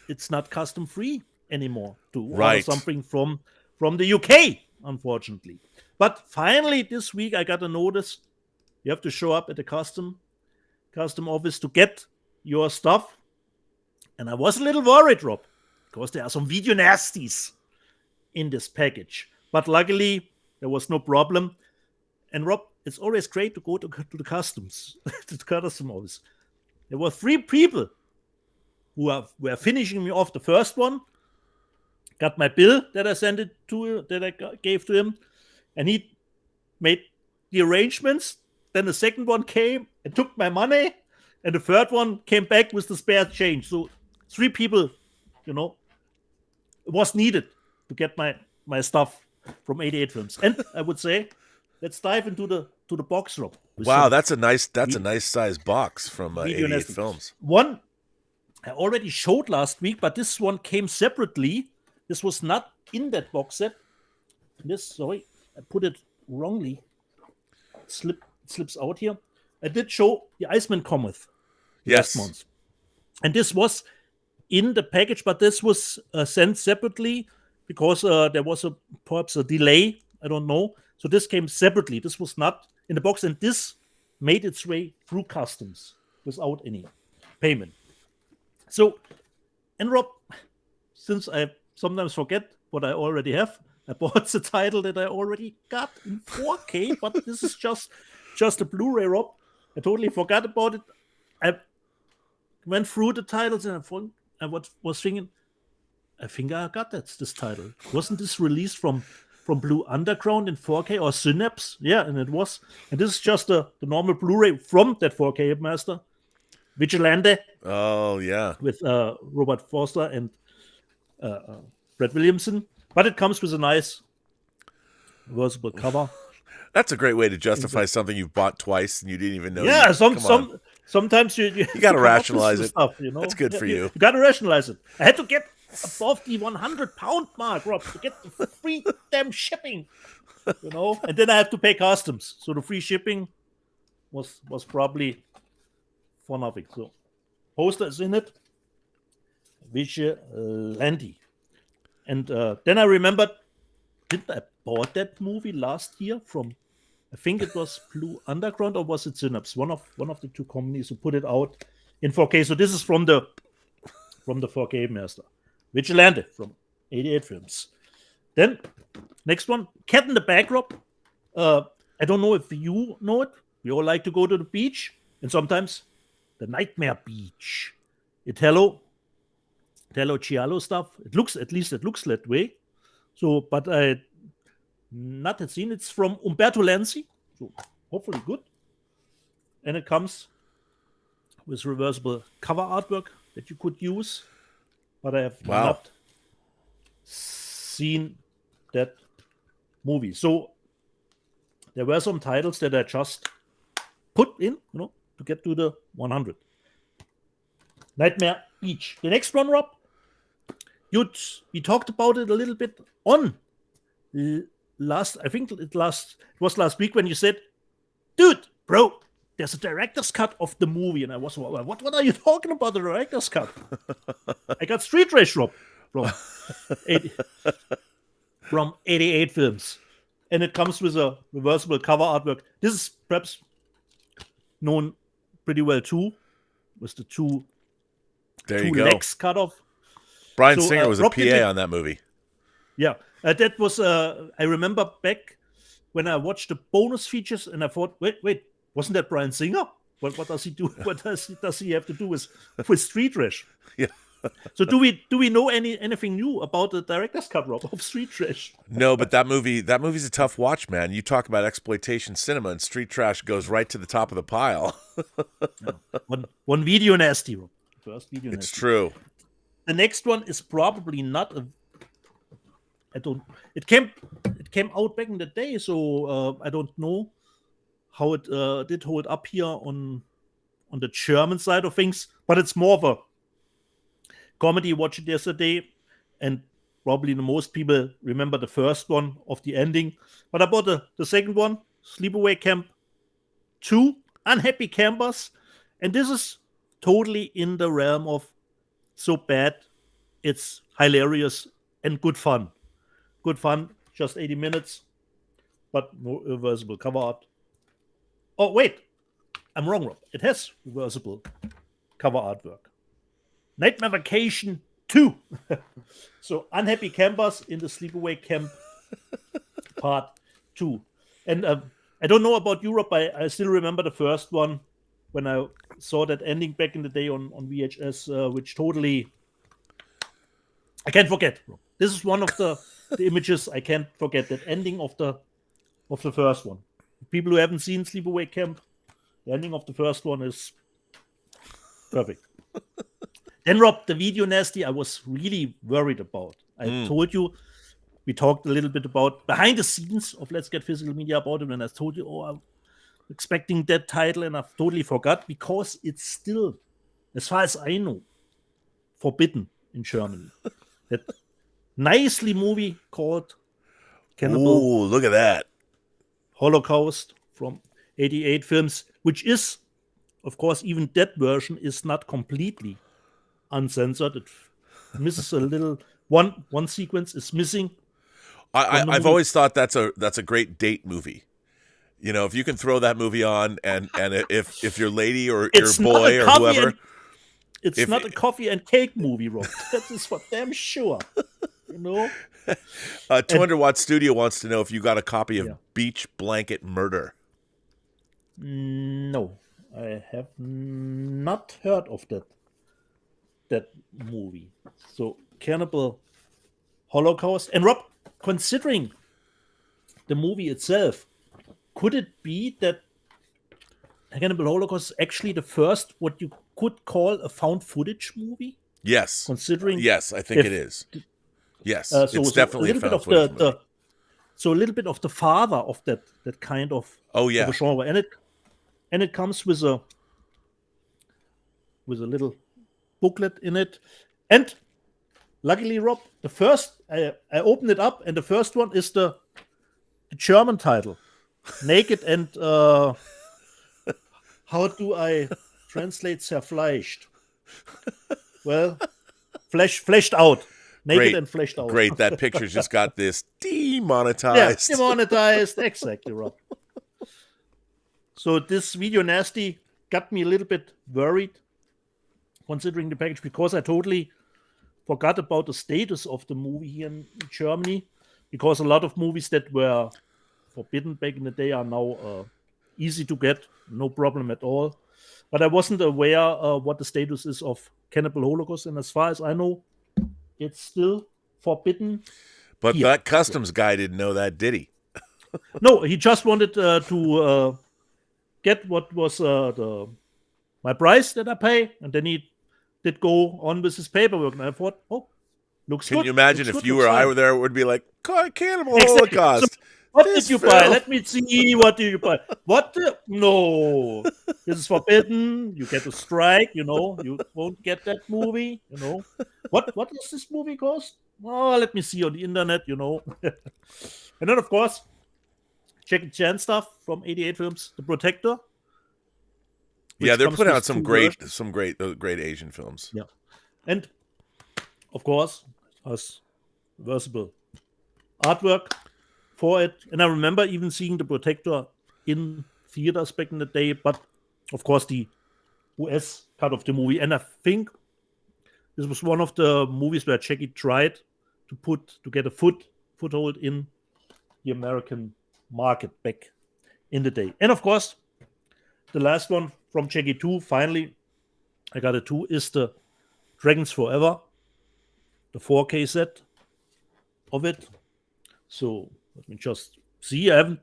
it's not custom free anymore to order Right. something from the UK, unfortunately. But finally, this week I got a notice. You have to show up at the custom office to get your stuff. And I was a little worried, Rob, because there are some video nasties in this package. But luckily, there was no problem. And Rob, it's always great to go to the customs, to the custom office. There were 3 people who were finishing me off. The first one got my bill that I gave to him, and he made the arrangements. Then the second one came and took my money, and the third one came back with the spare change. So 3 people, was needed to get my stuff from 88 Films. And I would say, let's dive into the box, Rob. Wow, that's a nice size box from 88 Films. One I already showed last week, but this one came separately. This was not in that box set. I put it wrongly. It slips out here. I did show the Iceman Cometh Yes. last month. And this was in the package, but this was sent separately because there was perhaps a delay. I don't know. So this came separately. This was not in the box, and this made its way through customs without any payment. So, and Rob, since I sometimes forget what I already have, I bought the title that I already got in 4K, but this is just a Blu-ray, Rob. I totally forgot about it. I went through the titles and I was thinking, I think I got this title. Wasn't this released from Blue Underground in 4K or Synapse? Yeah, and it was. And this is just the normal Blu-ray from that 4K master. Vigilante. Oh, yeah. With Robert Forster and Brett Williamson. But it comes with a nice reversible cover. That's a great way to justify something you've bought twice and you didn't even know. Yeah, sometimes you got to rationalize it. Stuff, That's good for you. You got to rationalize it. I had to get above the 100-pound mark, Rob, to get the free damn shipping. And then I have to pay customs. So the free shipping was probably for nothing. So poster is in it. Vigilante. And then I remembered, didn't I bought that movie last year from, I think it was Blue Underground, or was it Synapse? One of the 2 companies who put it out in 4K. So this is from the 4K master. Vigilante from 88 Films. Then next one, Cat in the Bag, Rob. I don't know if you know it. We all like to go to the beach, and sometimes the Nightmare Beach. Italo Giallo stuff. It looks that way. So, but I not had seen. It's from Umberto Lenzi. So hopefully good. And it comes with reversible cover artwork that you could use. But I have not seen that movie. So there were some titles that I just put in, to get to the 100. Nightmare Beach. The next one, Rob, we talked about it a little bit on last week when you said, dude, bro, there's a director's cut of the movie. And I was, what are you talking about, the director's cut? I got Street Race, Rob, from 88 Films. And it comes with a reversible cover artwork. This is perhaps known pretty well too, with the two legs cut off. Brian Singer was a PA on that movie. Yeah, that was. I remember back when I watched the bonus features, and I thought, wait, wasn't that Brian Singer? What does he do? What does he have to do with Street Race? Yeah. So do we know anything new about the director's cut of Street Trash? No, but that movie's a tough watch, man. You talk about exploitation cinema, and Street Trash goes right to the top of the pile. One video nasty, Rob. First video nasty. It's true. The next one is probably not a. It came out back in the day, so I don't know how it did hold up here on the German side of things, but it's more of a comedy. Watched it yesterday, and probably the most people remember the first one of the ending. But I bought the second one, Sleepaway Camp 2, Unhappy Campers, and this is totally in the realm of so bad It's hilarious and good fun. Good fun, just 80 minutes, but no reversible cover art. Oh, wait, I'm wrong, Rob. It has reversible cover artwork. Nightmare Vacation 2. So, Unhappy Campers in the Sleepaway Camp Part 2. And I don't know about Europe, I still remember the first one when I saw that ending back in the day on VHS, which totally I can't forget. This is one of the images I can't forget. That ending of the first one. People who haven't seen Sleepaway Camp, the ending of the first one is perfect. Then, Rob, the video nasty I was really worried about. I told you, we talked a little bit about behind the scenes of Let's Get Physical Media about it, and I told you, I'm expecting that title, and I've totally forgot because it's still, as far as I know, forbidden in Germany. That nicely movie called Cannibal. Oh, look at that. Holocaust from 88 films, which is, of course, even that version is not completely uncensored. It misses a little. One sequence is missing. I've always thought that's a great date movie. You know, if you can throw that movie on, and if your lady or your boy or whoever, it's not a coffee and cake movie, Rob. That is for damn sure. You know. 200 Watt Studio wants to know if you got a copy of Beach Blanket Murder. No, I have not heard of that movie. So, Cannibal Holocaust. And Rob, considering the movie itself, could it be that Cannibal Holocaust is actually the first what you could call a found footage movie? Yes. Considering yes, I think it is. Yes, it's definitely a found footage movie. So a little bit of the father of that kind of of a genre, and it comes with a little booklet in it, and luckily, Rob, the first I opened it up, and the first one is the German title, Naked and how do I translate zerfleischt? Well, fleshed out. Naked and fleshed out. Great. That picture's just got this demonetized. Yeah, demonetized. Exactly, Rob. So this video nasty got me a little bit worried considering the package because I totally forgot about the status of the movie here in Germany because a lot of movies that were forbidden back in the day are now easy to get, no problem at all. But I wasn't aware what the status is of Cannibal Holocaust, and as far as I know, it's still forbidden. But here. that customs guy didn't know that, did he? No, he just wanted to get what was my price that I pay, and then he did go on with his paperwork. And I thought, looks good. Can you imagine if you or I were there, it would be like, Cannibal Holocaust. So, what did you buy? Let me see. What did you buy? No. This is forbidden. You get a strike, you won't get that movie, What does this movie cost? Oh, let me see on the internet, And then, of course, Jackie Chan stuff from 88 films, The Protector. Yeah, they're putting out some great Asian films. Yeah. And, of course, has reversible artwork for it. And I remember even seeing The Protector in theaters back in the day, but of course the US cut of the movie. And I think this was one of the movies where Jackie tried to get a foothold in the American market back in the day. And of course, the last one from Jackie 2, finally, I got a 2, is the Dragons Forever, the 4K set of it. So let me just see. I haven't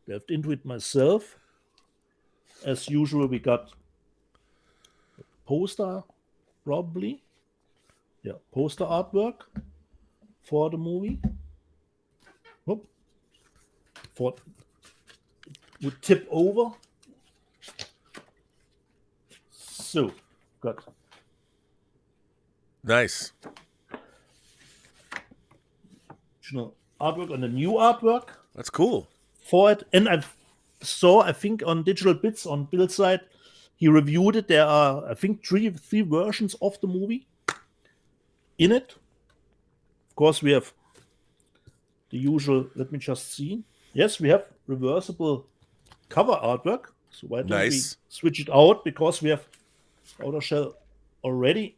delved into it myself. As usual, we got a poster, probably. Yeah, poster artwork for the movie. Would tip over. So, got nice. Artwork and a new artwork. That's cool. For it. And I think, on Digital Bits on Bill's side, he reviewed it. There are, I think, three versions of the movie. in it. Of course, we have the usual. Let me just see. Yes, we have reversible cover artwork. So why don't we switch it out? Because we have outer shell already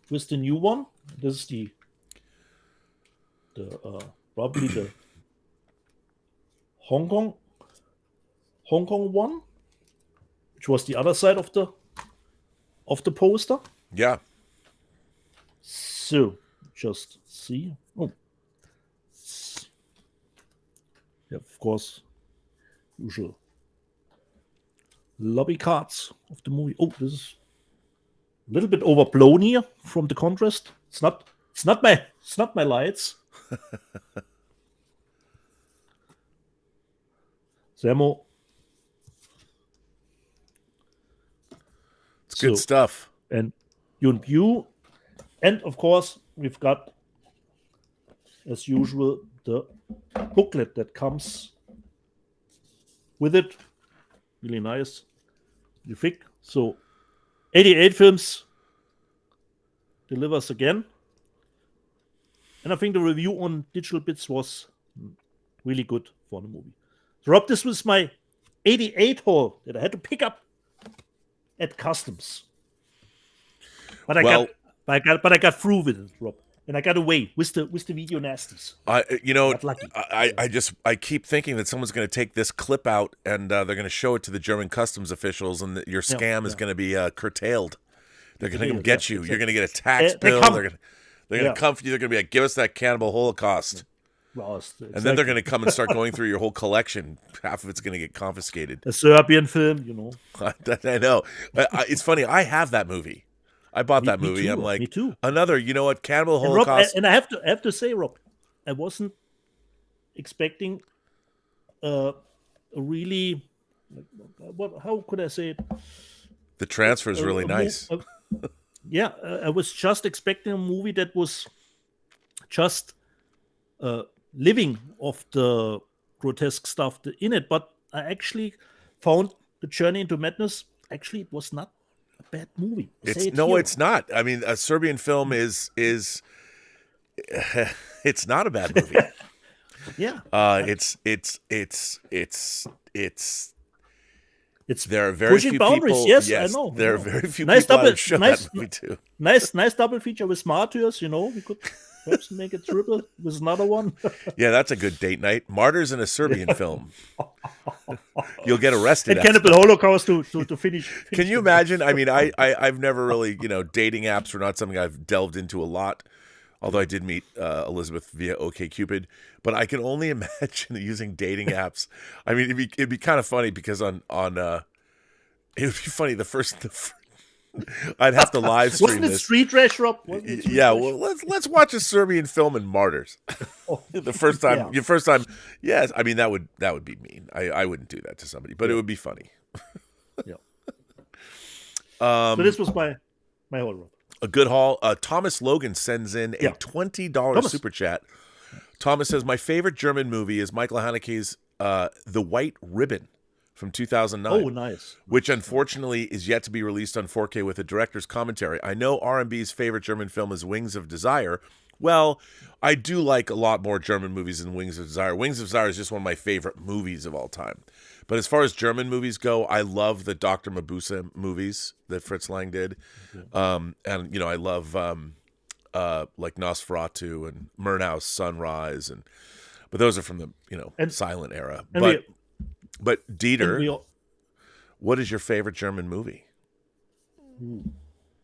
with the new one. This is the probably the Hong Kong one, which was the other side of the poster. Yeah. So just see. Oh, yeah, of course, usual lobby cards of the movie. Oh, this is a little bit overblown here from the contrast. It's not my lights. Samo. It's good stuff. And Yun, and of course we've got, as usual, the booklet that comes with it. Really nice. You think so? 88 Films delivers again, and I think the review on Digital Bits was really good for the movie. So, Rob, this was my 88 haul that I had to pick up at customs, but I got through with it, Rob, and I got away with the video nasties. I keep thinking that someone's going to take this clip out and they're going to show it to the German customs officials, and that your scam is going to be curtailed. They're going to come get you. You're going to get a tax bill. They're going to come for you. They're going to be like, "Give us that cannibal Holocaust." Well, exactly. And then they're going to come and start going through your whole collection. Half of it's going to get confiscated. A Serbian film, I know. It's funny. I have that movie. I bought that movie. Too. I'm like, me too. Another, Cannibal And Holocaust. Rob, and I have to say, Rob, I wasn't expecting a really, how could I say it? The transfer is really nice. I was just expecting a movie that was just living off the grotesque stuff in it, but I actually found The Journey into Madness. Actually, it was not a bad movie. It's not. I mean, a Serbian film is it's not a bad movie. Yeah. It's there are very pushing few boundaries. people. Yes, yes, I know. There are very few nice people double, that show nice, that movie too. Nice double feature with Martyrs. We could perhaps make it triple with another one. Yeah, that's a good date night. Martyrs in a Serbian film. You'll get arrested. And Cannibal Holocaust to finish. Can you imagine? I mean, I've never really, dating apps are not something I've delved into a lot. Although I did meet Elizabeth via OkCupid, but I can only imagine using dating apps. I mean, it'd be kind of funny because on it would be funny I'd have to live stream Wasn't it this. Street Trash, Rob? Well, let's watch a Serbian film in Martyrs. The first time, your first time, yes. I mean, that would be mean. I wouldn't do that to somebody, but it would be funny. Yeah. So this was my whole Rob. A good haul. Thomas Logan sends in a $20 super chat. Thomas says, my favorite German movie is Michael Haneke's The White Ribbon from 2009. Oh, nice. Which unfortunately is yet to be released on 4K with a director's commentary. I know R&B's favorite German film is Wings of Desire. Well, I do like a lot more German movies than Wings of Desire. Wings of Desire is just one of my favorite movies of all time. But as far as German movies go, I love the Dr. Mabuse movies that Fritz Lang did. And, I love like Nosferatu and Murnau's Sunrise. But those are from the, silent era. But Dieter, what is your favorite German movie?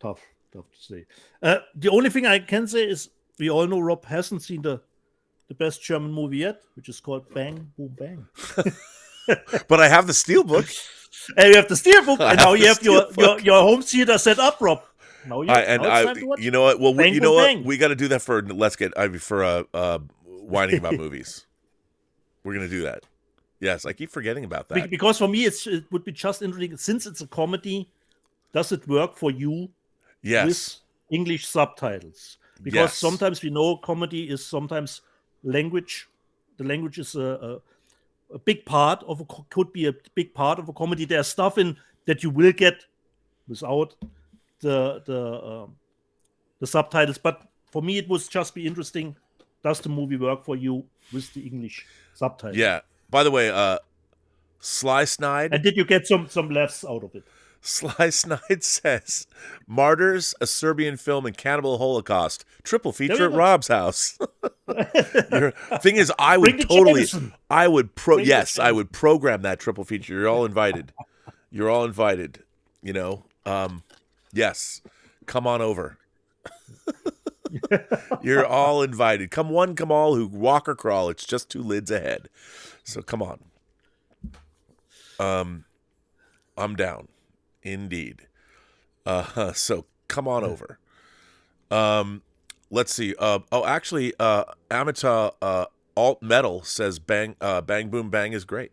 Tough to say. The only thing I can say is we all know Rob hasn't seen the best German movie yet, which is called Bang Boom Bang. But I have the steelbook. And you have the steelbook, and now you have your home theater set up, Rob. Now it's time to watch. You know what? Well, Bang, you know boom, what? bang. We got to do that for whining about movies. We're gonna do that. Yes, I keep forgetting about that. Because for me, it would be just interesting. Since it's a comedy, does it work for you? Yes. With English subtitles? Because sometimes we know comedy is sometimes language. The language is a big part of could be a big part of a comedy. There's stuff in that you will get without the the subtitles. But for me, it would just be interesting. Does the movie work for you with the English subtitles? Yeah. By the way, Sly Snide. And did you get some laughs out of it? Sly Snide says, "Martyrs, a Serbian film, and Cannibal Holocaust. Triple feature at Rob's house." Thing is, I would I would program that triple feature. You're all invited. You're all invited. You know, yes, come on over. You're all invited. Come one, come all, who walk or crawl. It's just 2 lids ahead. So come on. I'm down. Indeed. So come on over. Let's see. Actually, Amita Alt Metal says Bang Boom Bang is great.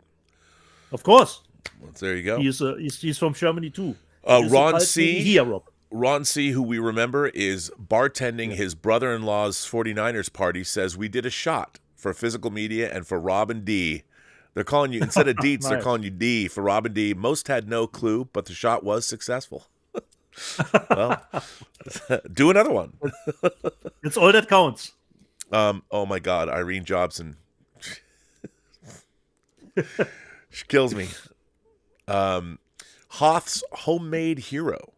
Of course. Well, there you go. He's from Germany too. Ron C, who we remember is bartending his brother-in-law's 49ers party, says, "We did a shot for physical media and for Rob and D. They're calling you, instead of Dietz, They're calling you D for Rob and D. Most had no clue, but the shot was successful." Well, do another one. It's all that counts. Oh my God, Irene Jobson. She kills me. Hoth's homemade hero.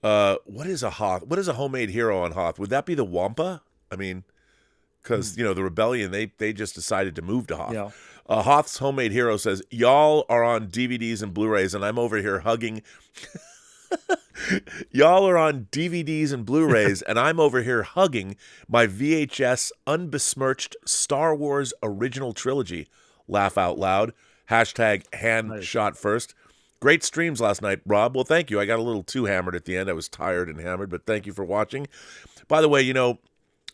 What is a Hoth? What is a homemade hero on Hoth? Would that be the Wampa? I mean, because the rebellion, they just decided to move to Hoth. Yeah. Hoth's homemade hero says, "Y'all are on DVDs and Blu-rays, and I'm over here hugging." Y'all are on DVDs and Blu-rays, and I'm over here hugging my VHS unbesmirched Star Wars original trilogy. Laugh out loud. Hashtag hand shot first. Great streams last night, Rob. Well, thank you. I got a little too hammered at the end. I was tired and hammered, but thank you for watching. By the way,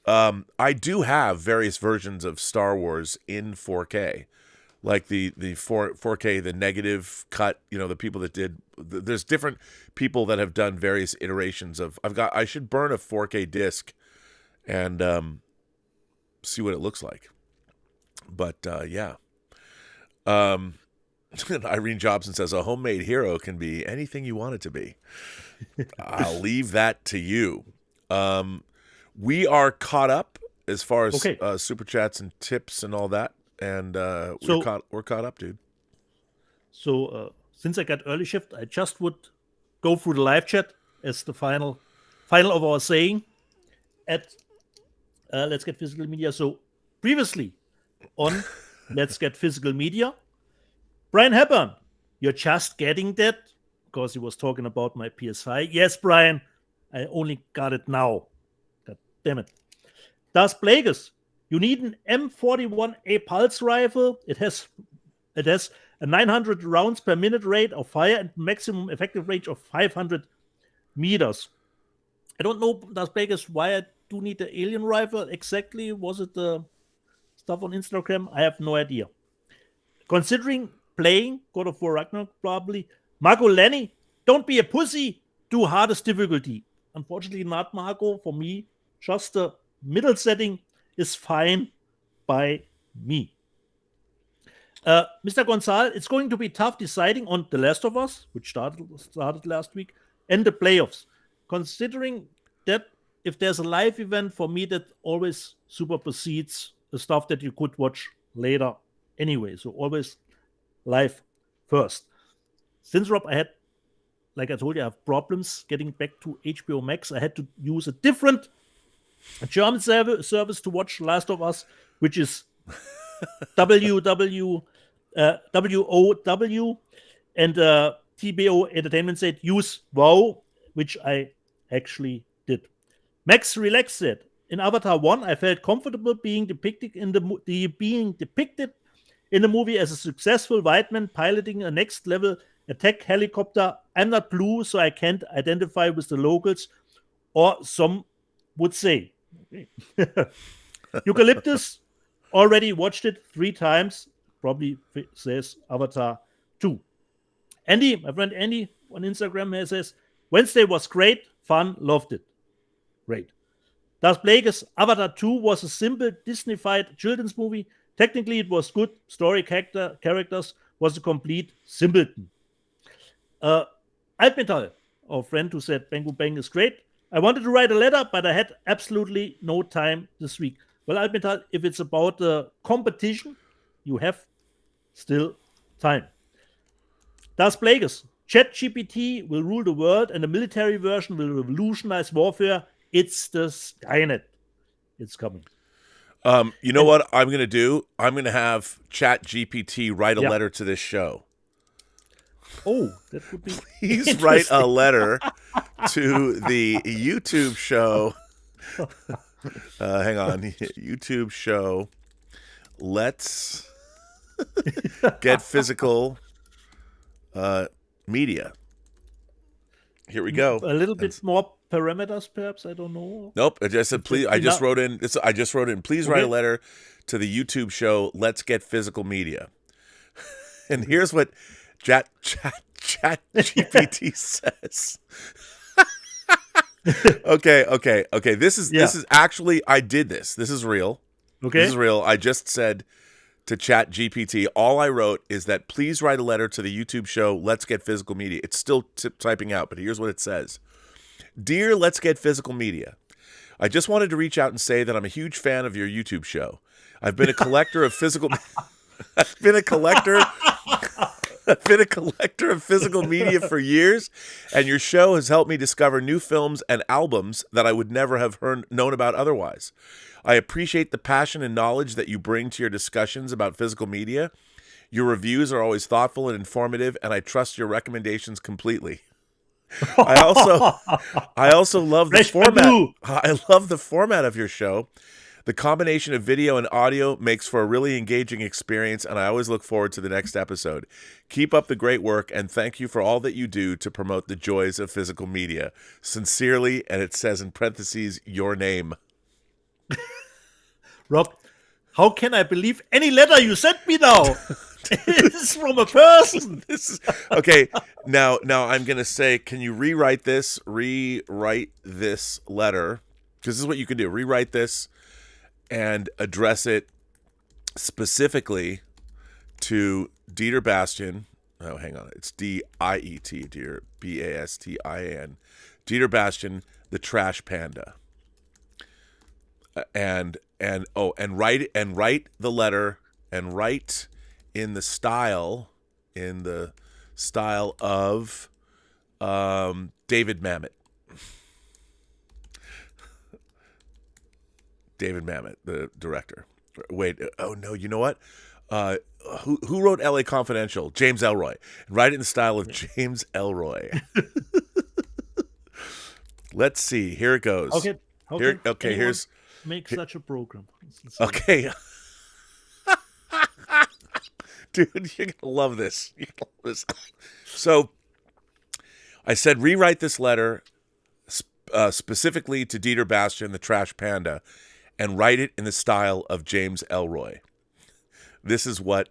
I do have various versions of Star Wars in 4K. Like the 4K, the negative cut, the people that did, there's different people that have done various iterations of, I should burn a 4K disc and see what it looks like. But yeah. Irene Jobson says, "A homemade hero can be anything you want it to be." I'll leave that to you. We are caught up as far as super chats and tips and all that. And we're caught up, dude. So since I got early shift, I just would go through the live chat as the final of our saying at Let's Get Physical Media. So previously on Let's Get Physical Media, Brian Hepburn, you're just getting that because he was talking about my PS5. Yes, Brian, I only got it now. God damn it. Das Plagueis, you need an M41A pulse rifle. It has a 900 rounds per minute rate of fire and maximum effective range of 500 meters. I don't know, Das Plagueis, why I do need the alien rifle exactly. Was it the stuff on Instagram? I have no idea. Considering playing God of War Ragnarok, probably. Marco Lenny, don't be a pussy. Do hardest difficulty. Unfortunately, not Marco. For me, just the middle setting is fine by me. Mr. Gonzalez, it's going to be tough deciding on The Last of Us, which started last week, and the playoffs. Considering that if there's a live event, for me, that always supersedes the stuff that you could watch later anyway. So always live first. Since Rob, like I told you, I have problems getting back to HBO Max. I had to use a different German service to watch Last of Us, which is WOW, and TBO Entertainment said use WoW, which I actually did. Max Relax said, in Avatar 1, I felt comfortable being depicted in the movie as a successful white man piloting a next-level attack helicopter. I'm not blue, so I can't identify with the locals, or some would say. Okay. Eucalyptus already watched it 3 times. Probably says Avatar 2. Andy, my friend Andy on Instagram says, Wednesday was great, fun, loved it. Great. Das Plagueis, Avatar 2 was a simple Disney-fied children's movie. Technically, it was good. Story characters was a complete simpleton. Altmetall, our friend who said Bang Boom Bang is great. I wanted to write a letter, but I had absolutely no time this week. Well, Alpental, if it's about the competition, you have still time. Das Plagueis. ChatGPT will rule the world, and the military version will revolutionize warfare. It's the Skynet. It's coming. You know what I'm going to do? I'm going to have ChatGPT write a letter to this show. Oh, that would be Please write a letter to the YouTube show. Hang on. YouTube show. Let's get physical media. Here we go. A little bit more parameters, perhaps. I don't know. Nope. I just said please. I just wrote in. Please write a letter to the YouTube show. Let's get physical media. And here's what Chat GPT says. Okay. This is actually, I did this. This is real. Okay. This is real. I just said to Chat GPT, all I wrote is that please write a letter to the YouTube show Let's Get Physical Media. It's still typing out, but here's what it says. Dear Let's Get Physical Media, I just wanted to reach out and say that I'm a huge fan of your YouTube show. I've been a collector of physical I've been a collector of physical media for years, and your show has helped me discover new films and albums that I would never have known about otherwise. I appreciate the passion and knowledge that you bring to your discussions about physical media. Your reviews are always thoughtful and informative, and I trust your recommendations completely. I also love the format. I love the format of your show. The combination of video and audio makes for a really engaging experience, and I always look forward to the next episode. Keep up the great work, and thank you for all that you do to promote the joys of physical media. Sincerely, and it says in parentheses, your name. Rob, how can I believe any letter you sent me now? It's from a person. Okay. Now I'm gonna say, can you rewrite this letter? Because this is what you can do. Rewrite this and address it specifically to Dieter Bastian. Oh, hang on. It's D-I-E-T, Dieter, B-A-S-T-I-N. Dieter Bastian, the Trash Panda. And write the letter and write in the style of David Mamet. David Mamet, the director. Wait, oh no, you know what? Who wrote L.A. Confidential? James Ellroy. Write it in the style of James Ellroy. Let's see. Here it goes. Okay. Here's make such a program. Okay. Dude, you're gonna love this. So, I said rewrite this letter specifically to Dieter Bastian, the Trash Panda, and write it in the style of James Ellroy. This is what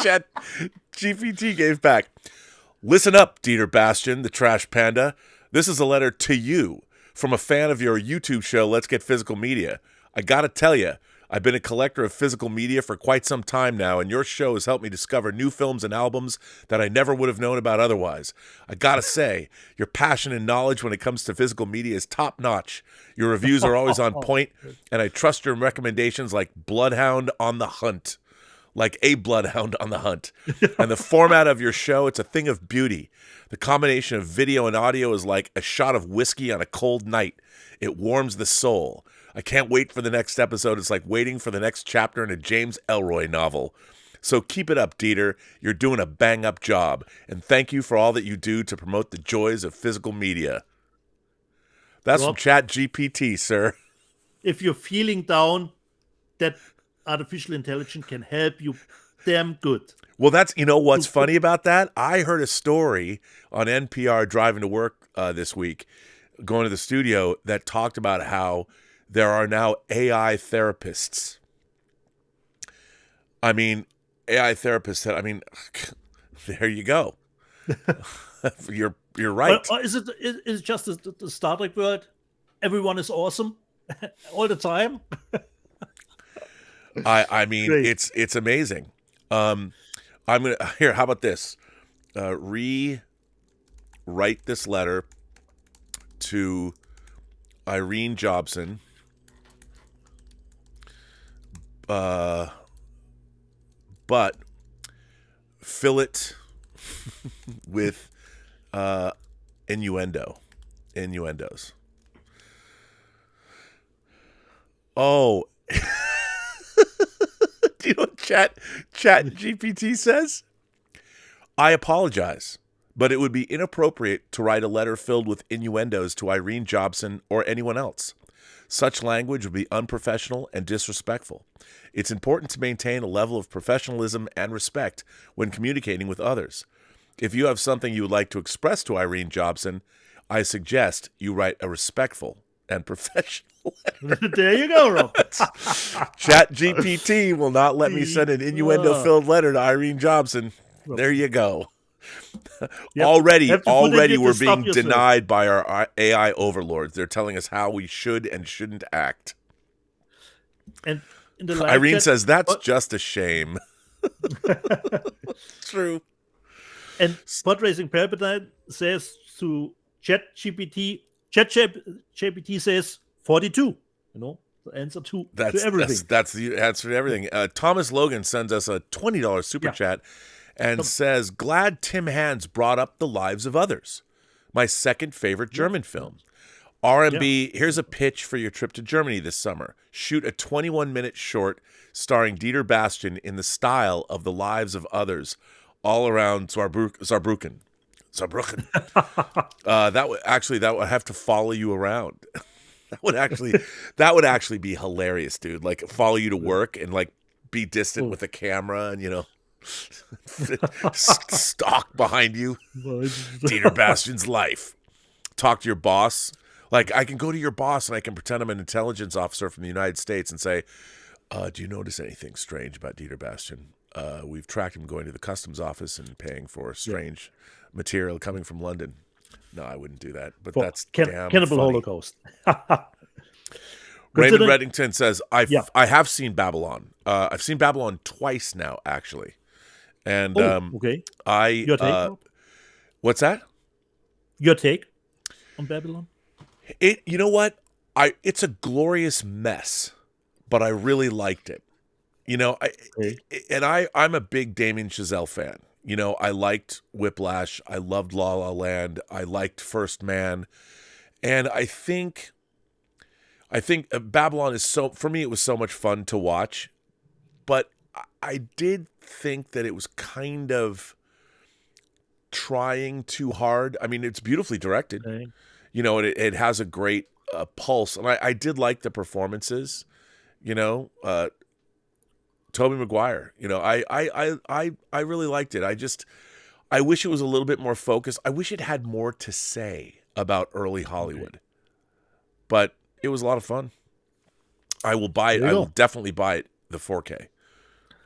Chat GPT gave back. Listen up, Dieter Bastian, the Trash Panda. This is a letter to you from a fan of your YouTube show, Let's Get Physical Media. I gotta tell you, I've been a collector of physical media for quite some time now, and your show has helped me discover new films and albums that I never would have known about otherwise. I gotta say, your passion and knowledge when it comes to physical media is top-notch. Your reviews are always on point, and I trust your recommendations like Bloodhound on the Hunt. Like a bloodhound on the hunt. And the format of your show, it's a thing of beauty. The combination of video and audio is like a shot of whiskey on a cold night. It warms the soul. I can't wait for the next episode. It's like waiting for the next chapter in a James Ellroy novel. So keep it up, Dieter. You're doing a bang-up job. And thank you for all that you do to promote the joys of physical media. That's from ChatGPT, sir. If you're feeling down, that artificial intelligence can help you damn good. Well, what's funny about that? I heard a story on NPR driving to work this week, going to the studio, that talked about how there are now AI therapists. I mean, AI therapists. There you go. You're right. Or is it just the Star Trek world? Everyone is awesome all the time. I mean, great. It's amazing. I'm gonna here. How about this? Rewrite this letter to Irene Jobson, but fill it with innuendos. Oh, do you know what Chat GPT says? I apologize, but it would be inappropriate to write a letter filled with innuendos to Irene Jobson or anyone else. Such language would be unprofessional and disrespectful. It's important to maintain a level of professionalism and respect when communicating with others. If you have something you would like to express to Irene Jobson, I suggest you write a respectful and professional letter. There you go, Robert. Chat GPT will not let me send an innuendo-filled letter to Irene Jobson. There you go. Yep. Already we're to being stop denied by our AI overlords. They're telling us how we should and shouldn't act. And in the live Irene chat, says, that's just a shame. True. And Pod Racing Palpatine says to ChatGPT says 42. You know, the answer to everything. That's the answer to everything. Thomas Logan sends us a $20 super chat and says, glad Tim Hands brought up The Lives of Others, my second favorite German film. RMB, here's a pitch for your trip to Germany this summer. Shoot a 21-minute short starring Dieter Bastian in the style of The Lives of Others, all around Saarbrücken. That would have to follow you around. that would actually be hilarious, dude. Like, follow you to work and like be distant with a camera and, you know, stalk behind you. Dieter Bastian's life. Talk to your boss. Like, I can go to your boss and I can pretend I'm an intelligence officer from the United States and say, do you notice anything strange about Dieter Bastian? We've tracked him going to the customs office and paying for strange material coming from London. No, I wouldn't do that. But that's damn Cannibal funny. Holocaust. Raymond Reddington says, I have seen Babylon. I've seen Babylon twice now, actually. And okay. Your take, Rob? What's that? Your take on Babylon? You know what? It's a glorious mess, but I really liked it. You know, I'm a big Damien Chazelle fan. You know, I liked Whiplash. I loved La La Land. I liked First Man. And I think Babylon is for me, it was so much fun to watch. But I did think that it was kind of trying too hard. I mean, it's beautifully directed. Okay. You know, it has a great pulse. And I did like the performances, you know, Tobey Maguire, you know, I really liked it. I wish it was a little bit more focused. I wish it had more to say about early Hollywood, but it was a lot of fun. I will buy it. I will definitely buy it, the 4K.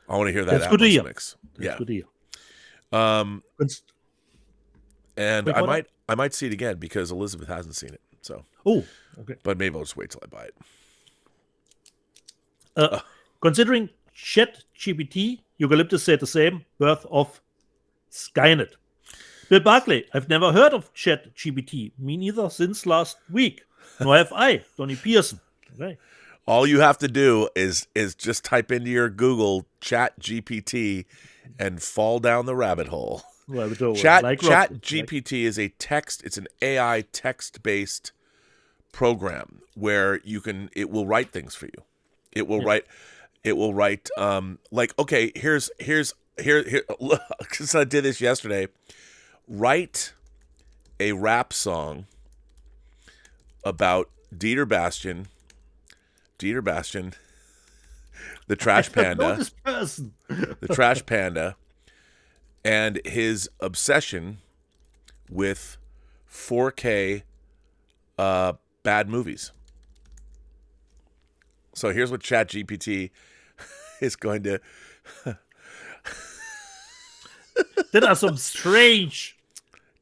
I want to hear that Atmos mix. That's good to hear. And I might see it again because Elizabeth hasn't seen it. So, but maybe I'll just wait till I buy it. Considering ChatGPT, Eucalyptus said the same, birth of Skynet. Bill Barclay, I've never heard of ChatGPT. Me neither since last week. Nor have I, Donnie Pearson. Okay. All you have to do is just type into your Google ChatGPT and fall down the rabbit hole. ChatGPT is it's an AI text-based program where it will write things for you. It will write like, okay, here, because I did this yesterday. Write a rap song about Dieter Bastian, the Trash Panda, the Trash Panda, and his obsession with 4K bad movies. So here's what ChatGPT is going to. There are some strange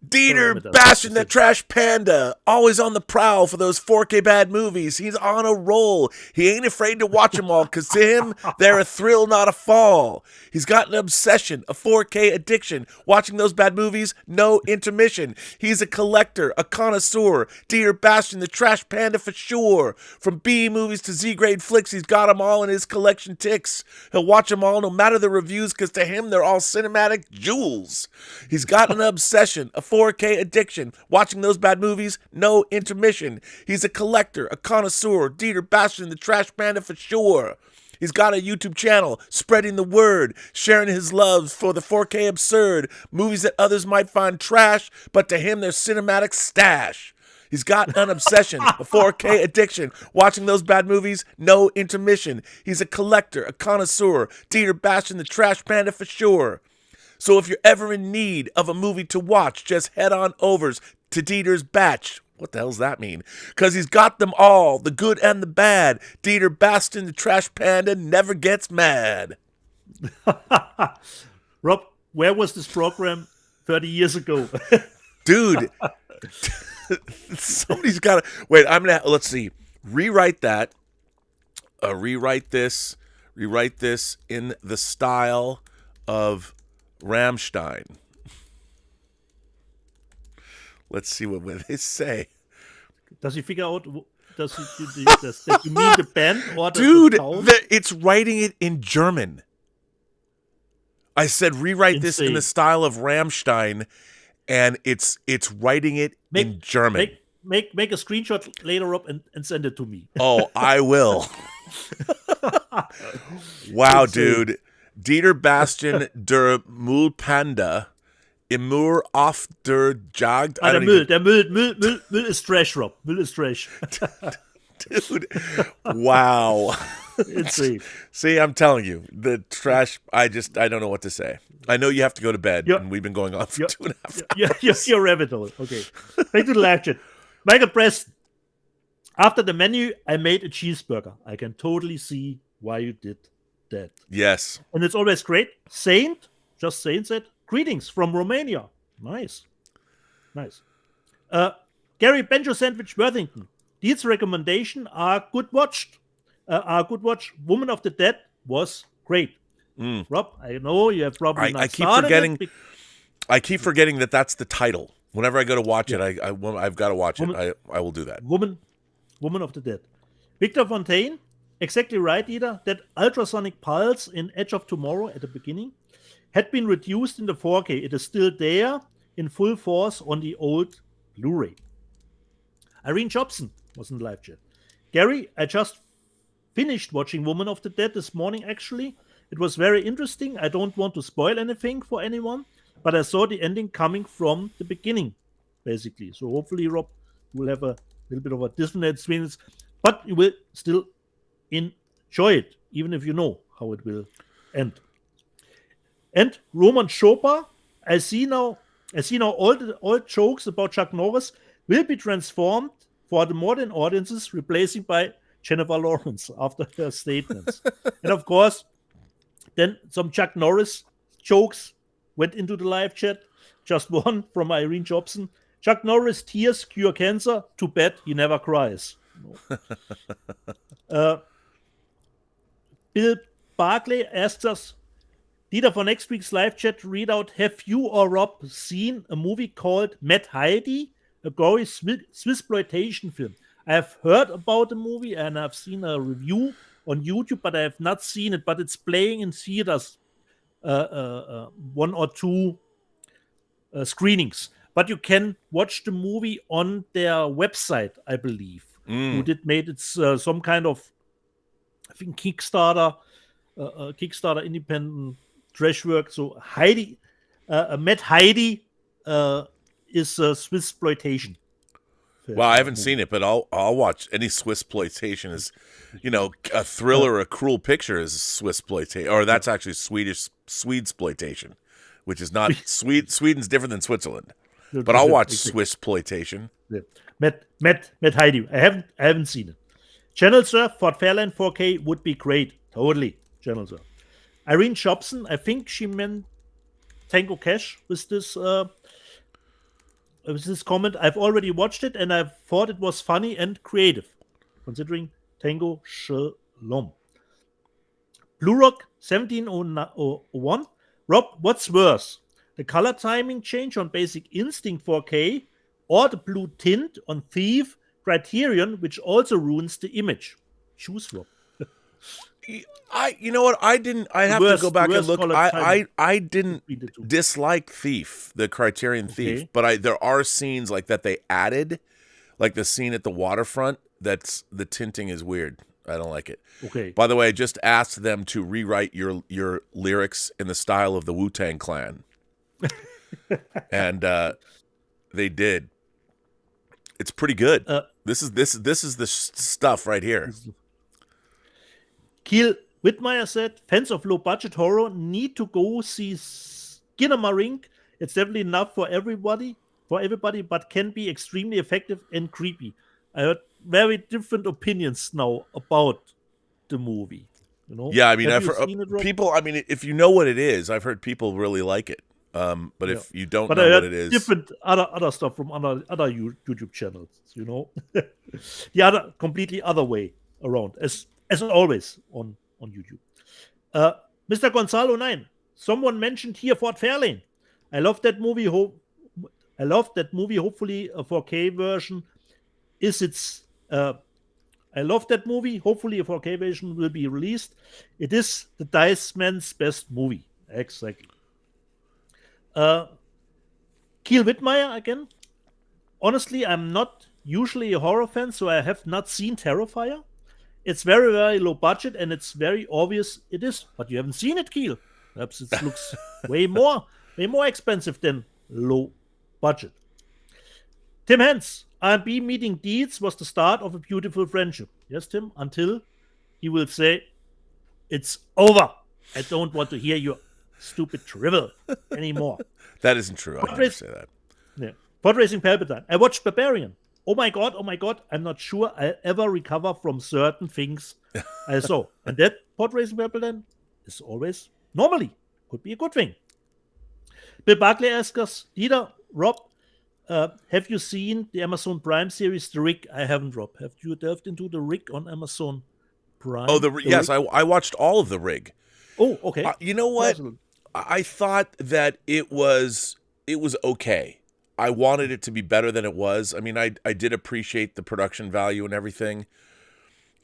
Dieter Bastian, the trash panda, always on the prowl for those 4K bad movies. He's on a roll. He ain't afraid to watch them all, because to him, they're a thrill, not a fall. He's got an obsession, a 4K addiction, watching those bad movies, no intermission. He's a collector, a connoisseur. Dieter Bastian, the trash panda for sure. From B movies to Z-grade flicks, he's got them all in his collection ticks. He'll watch them all, no matter the reviews, because to him, they're all cinematic jewels. He's got an obsession, a 4K addiction, watching those bad movies, no intermission. He's a collector, a connoisseur, Dieter Bastian, the trash panda for sure. He's got a YouTube channel, spreading the word, sharing his love for the 4K absurd, movies that others might find trash, but to him they're cinematic stash. He's got an obsession, a 4K addiction, watching those bad movies, no intermission. He's a collector, a connoisseur, Dieter Bastian, the trash panda for sure. So if you're ever in need of a movie to watch, just head on over to Dieter's Batch. What the hell's that mean? Because he's got them all, the good and the bad. Dieter Bastian, the trash panda, never gets mad. Rob, where was this program 30 years ago? Dude, somebody's got to... Wait, let's see. Rewrite that. Rewrite this in the style of Rammstein. Let's see what they say. Does he figure out? Does you mean the band or the Dude? town? It's writing it in German. I said rewrite this in the style of Rammstein, and it's writing it in German. Make a screenshot later up and send it to me. Oh, I will. Wow, dude. Dieter Bastian der Müllpanda immer auf der Jagd. Der Müll ist trash, Rob. Müll ist trash. Dude, wow. Insane. See, I'm telling you, the trash, I don't know what to say. I know you have to go to bed, and we've been going on for 2.5 hours. You're rabbit hole. Okay. Back to the live chat. Michael Preston. After the menu, I made a cheeseburger. I can totally see why you did that. Yes. And it's always great. Saint said, greetings from Romania. Nice. Gary Benjo Sandwich Worthington. These recommendations are good watched. Woman of the Dead was great. Rob, I know you have probably not started it. I keep forgetting that that's the title. Whenever I go to watch it, I've got to watch it. I will do that. Woman of the Dead. Victor Fontaine, exactly right, Ida. That ultrasonic pulse in Edge of Tomorrow at the beginning had been reduced in the 4K. It is still there in full force on the old Blu-ray. Irene Jobson was in the live chat. Gary, I just finished watching Woman of the Dead this morning, actually. It was very interesting. I don't want to spoil anything for anyone, but I saw the ending coming from the beginning, basically. So hopefully, Rob, will have a little bit of a different experience, but you will still enjoy it, even if you know how it will end. And Roman Chopa, I see now all jokes about Chuck Norris will be transformed for the modern audiences, replacing by Jennifer Lawrence after her statements. And of course, then some Chuck Norris jokes went into the live chat. Just one from Irene Jobson. Chuck Norris tears cure cancer. Too bad he never cries. No. Bill Barclay asks us, Dieter, for next week's live chat readout, have you or Rob seen a movie called Mad Heidi, a gory Swissploitation film? I have heard about the movie and I've seen a review on YouTube, but I have not seen it. But it's playing in theaters, 1 or 2 screenings. But you can watch the movie on their website, I believe. Who made it some kind of, I think, Kickstarter independent trash work. So Heidi, Mad Heidi is a Swissploitation. Well, I haven't seen it, but I'll watch any Swissploitation. Is, a thriller, a cruel picture is Swissploitation, or that's actually Swedesploitation, which is not Sweden's different than Switzerland. But I'll watch Swissploitation. Yeah. Mad Heidi. I haven't seen it. Channel Surf for Fairline 4K would be great. Totally. Channel Surf. Irene Jobson, I think she meant Tango Cash with this with this comment, I've already watched it and I thought it was funny and creative, considering Tango Shalom. Blue Rock 1701. Rob, what's worse? The color timing change on Basic Instinct 4K or the blue tint on Thief Criterion, which also ruins the image? Choose, Rob. You know what? I have to go back and look. I didn't between the two. dislike Thief, the Criterion Thief, Okay. but there are scenes like that they added, like the scene at the waterfront. That's the tinting is weird. I don't like it. Okay. By the way, I just asked them to rewrite your lyrics in the style of the Wu-Tang Clan, and they did. It's pretty good. This is the stuff right here. Kiel Whitmire said, fans of low-budget horror need to go see Skinamarink. It's definitely not for everybody, but can be extremely effective and creepy. I heard very different opinions now about the movie. You know? Yeah, I mean, Have I've you heard seen it, Rob? people. I mean, if you know what it is, I've heard people really like it. But if you don't But know I heard what it is, different other stuff from other YouTube channels. You know, the other completely other way around, as always on YouTube. Mr. Gonzalo 9. Someone mentioned here Fort Fairlane. I love that movie. Hopefully, a 4K version is its. I love that movie. Hopefully, a 4K version will be released. It is the Dice Man's best movie. Exactly. Kiel Whitmire again. Honestly, I'm not usually a horror fan, so I have not seen Terrifier. It's very, very low budget, and it's very obvious it is. But you haven't seen it, Kiel. Perhaps it looks way more expensive than low budget. Tim Hens, R&B meeting Deeds was the start of a beautiful friendship. Yes, Tim, until he will say, it's over. I don't want to hear your stupid drivel anymore. that isn't true. I never say that. Yeah. Pod Racing Palpatine. I watched Barbarian. Oh my god, I'm not sure I'll ever recover from certain things I saw. And that Pod Racing Palpatine is always normally could be a good thing. Bill Barkley asks us, Dieter, Rob, have you seen the Amazon Prime series, The Rig? I haven't, Rob. Have you delved into The Rig on Amazon Prime? Oh, yes, Rig? I watched all of The Rig. Oh, okay. You know what? I thought that it was okay. I wanted it to be better than it was. I mean, I did appreciate the production value and everything.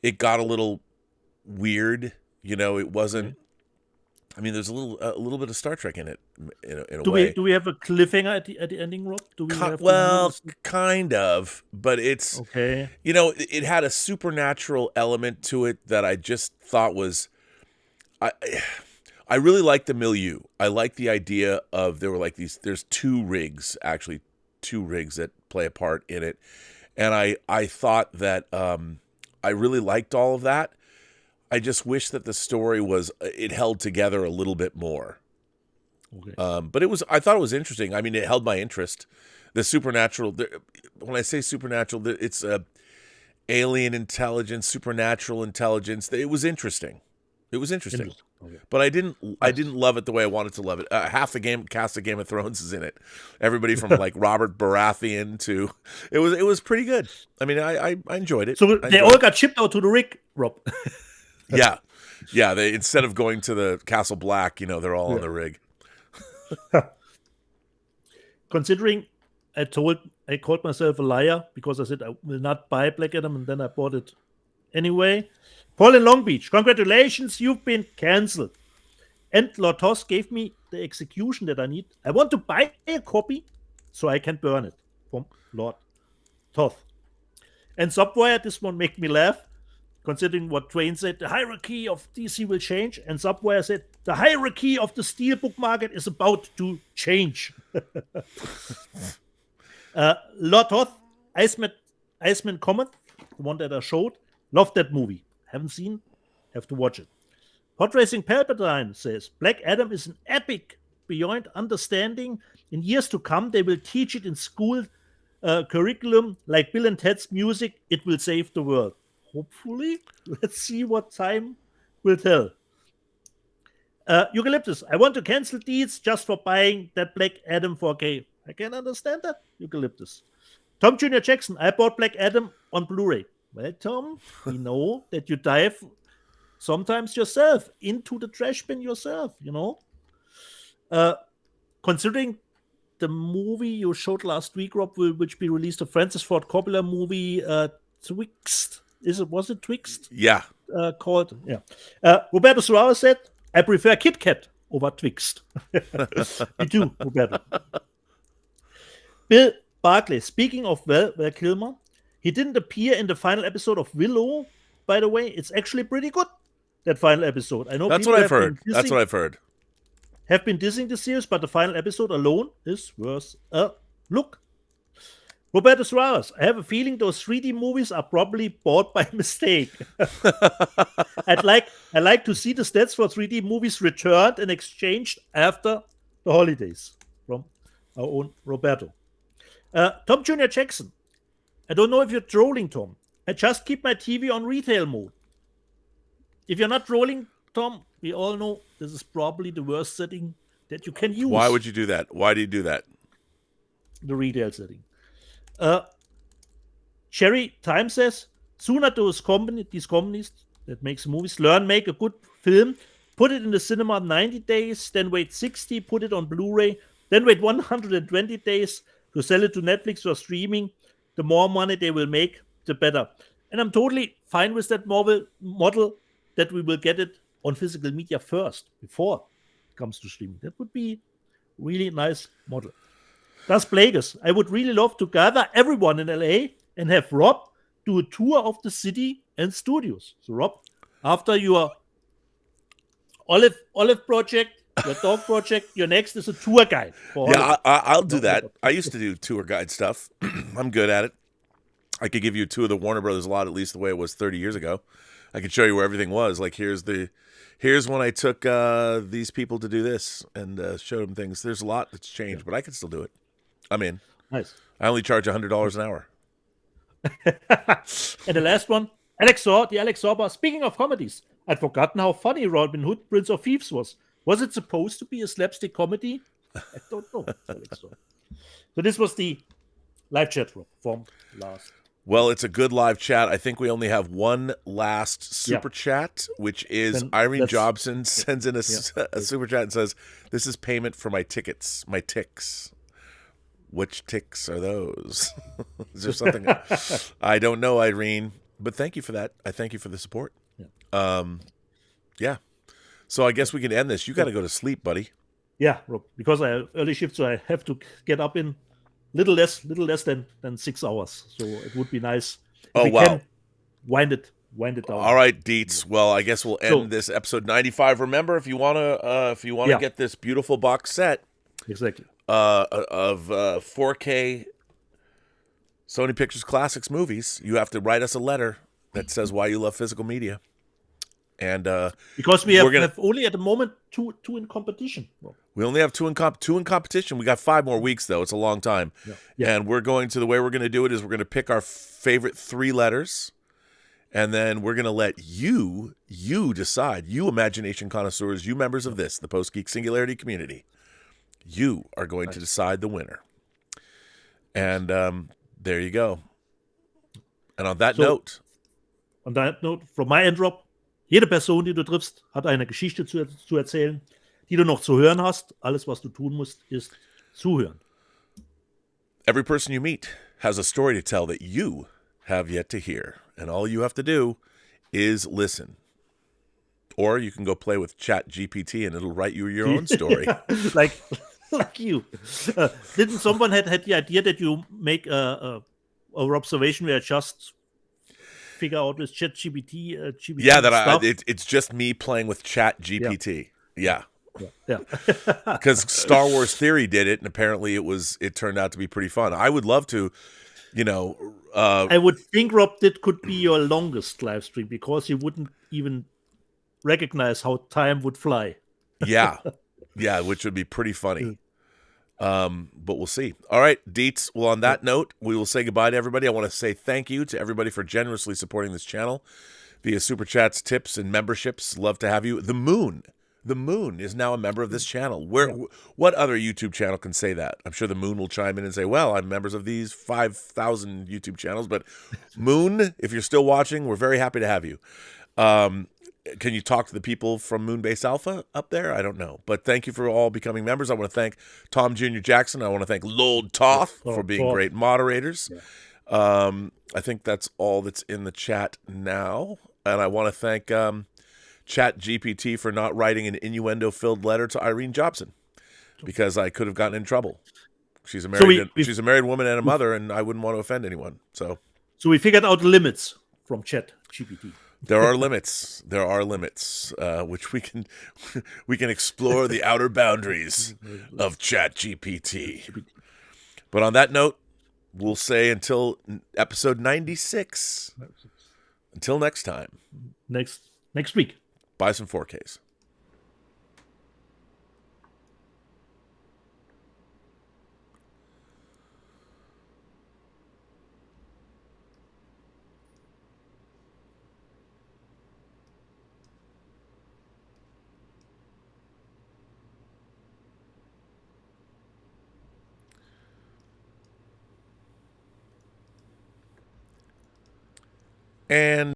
It got a little weird, you know. It wasn't. I mean, there's a little bit of Star Trek in it, in a way. Do we have a cliffhanger at the ending, Rob? Do we have kind of, but it's okay. You know, it had a supernatural element to it that I just thought was. I really like the milieu. I like the idea of there were like these. There's two rigs that play a part in it, and I thought that I really liked all of that. I just wish that the story it held together a little bit more. Okay. But I thought it was interesting. I mean, it held my interest. The supernatural. When I say supernatural, it's alien intelligence, supernatural intelligence. It was interesting. It was interesting. Okay. But I didn't love it the way I wanted to love it. Half the cast of Game of Thrones is in it. Everybody from like Robert Baratheon to it was pretty good. I mean, I enjoyed it. So they all got shipped out to the rig, Rob. Yeah. They instead of going to the Castle Black, you know, they're all on the rig. Considering I called myself a liar because I said I will not buy Black Adam, and then I bought it anyway. Paul in Long Beach, congratulations, you've been cancelled. And Lord Toss gave me the execution that I need. I want to buy a copy so I can burn it from Lord Toth. And Subwire, this one made me laugh, considering what Twain said, the hierarchy of DC will change. And Subwire said, the hierarchy of the steelbook market is about to change. Lord Toth, Iceman Comet, the one that I showed, loved that movie. Haven't seen, have to watch it. Hot Racing Palpatine says, Black Adam is an epic beyond understanding. In years to come, they will teach it in school curriculum like Bill and Ted's music. It will save the world. Hopefully. Let's see what time will tell. Eucalyptus, I want to cancel Deeds just for buying that Black Adam 4K. I can understand that. Eucalyptus. Tom Jr. Jackson, I bought Black Adam on Blu-ray. Well, Tom, we know that you dive sometimes yourself into the trash bin yourself, Considering the movie you showed last week, Rob, which be released, a Francis Ford Coppola movie, Twixt. Was it Twixt? Yeah. Called, yeah. Roberto Suarez said, I prefer Kit Kat over Twixt. Me too, Roberto. Bill Barclay, speaking of Val Kilmer, he didn't appear in the final episode of Willow, by the way. It's actually pretty good, that final episode. I know That's what I've heard. That's what I've heard. Have been dissing the series, but the final episode alone is worth a look. Roberto Suarez, I have a feeling those 3D movies are probably bought by mistake. I'd like to see the stats for 3D movies returned and exchanged after the holidays. From our own Roberto. Tom Jr. Jackson, I don't know if you're trolling, Tom. I just keep my TV on retail mode. If you're not trolling, Tom, we all know this is probably the worst setting that you can use. Why would you do that? Why do you do that? The retail setting. Cherry Time says, sooner these companies that makes movies make a good film, put it in the cinema 90 days, then wait 60, put it on Blu-ray, then wait 120 days to sell it to Netflix or streaming. The more money they will make, the better. And I'm totally fine with that model that we will get it on physical media first, before it comes to streaming. That would be really nice model. Das Plagueis, I would really love to gather everyone in LA and have Rob do a tour of the city and studios. So Rob, after your olive project, your dog project, your next is a tour guide. I'll do that. I used to do tour guide stuff. I'm good at it. I could give you a tour of the Warner Brothers lot, at least the way it was 30 years ago. I could show you where everything was. Like, here's when I took these people to do this and showed them things. There's a lot that's changed, but I can still do it. I'm in. Nice. I only charge $100 an hour. And the last one, Alex Sorba. Speaking of comedies, I'd forgotten how funny Robin Hood, Prince of Thieves was. Was it supposed to be a slapstick comedy? I don't know. So this was the live chat from last. Well, it's a good live chat. I think we only have one last super chat, which is Irene Jobson sends in a super chat and says, "This is payment for my tickets, my ticks." Which ticks are those? Is there something? I don't know, Irene, but thank you for that. I thank you for the support. Yeah. So I guess we can end this. You got to go to sleep, buddy. Yeah, Rob, because I have early shift, so I have to get up in little less than 6 hours. So it would be nice if we can wind it down. All right, Dietz. Well, I guess we'll end this episode 95. Remember, if you want to get this beautiful box set, exactly, of 4K Sony Pictures Classics movies, you have to write us a letter that says why you love physical media. And because we have only at the moment two in competition. We only have two in competition. We got 5 more weeks though. It's a long time. Yeah. And the way we're going to do it is we're going to pick our favorite 3 letters, and then we're going to let you decide. You imagination connoisseurs, you members of the Post-Geek Singularity community. You are going to decide the winner. And there you go. And on that note, from my end, Rob, jede Person, die du triffst, hat eine Geschichte zu erzählen, die du noch zu hören hast. Alles, was du tun musst, ist zuhören. Every person you meet has a story to tell that you have yet to hear. And all you have to do is listen. Or you can go play with ChatGPT and it'll write you your own story. like you. Didn't someone had the idea that you make a observation where just figure out with ChatGPT? It's just me playing with ChatGPT. Yeah. Because Star Wars Theory did it, and apparently it turned out to be pretty fun. I would love to, I would think, Rob, that could be your longest live stream because you wouldn't even recognize how time would fly. Yeah, which would be pretty funny. But we'll see. All right, Dietz. Well, on that note, we will say goodbye to everybody. I want to say thank you to everybody for generously supporting this channel via super chats, tips, and memberships. Love to have you. The The Moon is now a member of this channel. What other YouTube channel can say that? I'm sure the Moon will chime in and say, well, I'm members of these 5,000 YouTube channels. But Moon, if you're still watching, we're very happy to have you. Can you talk to the people from Moonbase Alpha up there? I don't know. But thank you for all becoming members. I want to thank Tom Jr. Jackson. I want to thank Lord Toth for being great moderators. Yeah. I think that's all that's in the chat now. And I want to thank Chat GPT for not writing an innuendo-filled letter to Irene Jobson, because I could have gotten in trouble. She's a married woman and a mother, and I wouldn't want to offend anyone. So we figured out the limits from Chat GPT. There are limits. There are limits, which we can explore the outer boundaries of Chat GPT. But on that note, we'll say until episode 96. Until next time. Next week. Buy some 4Ks. And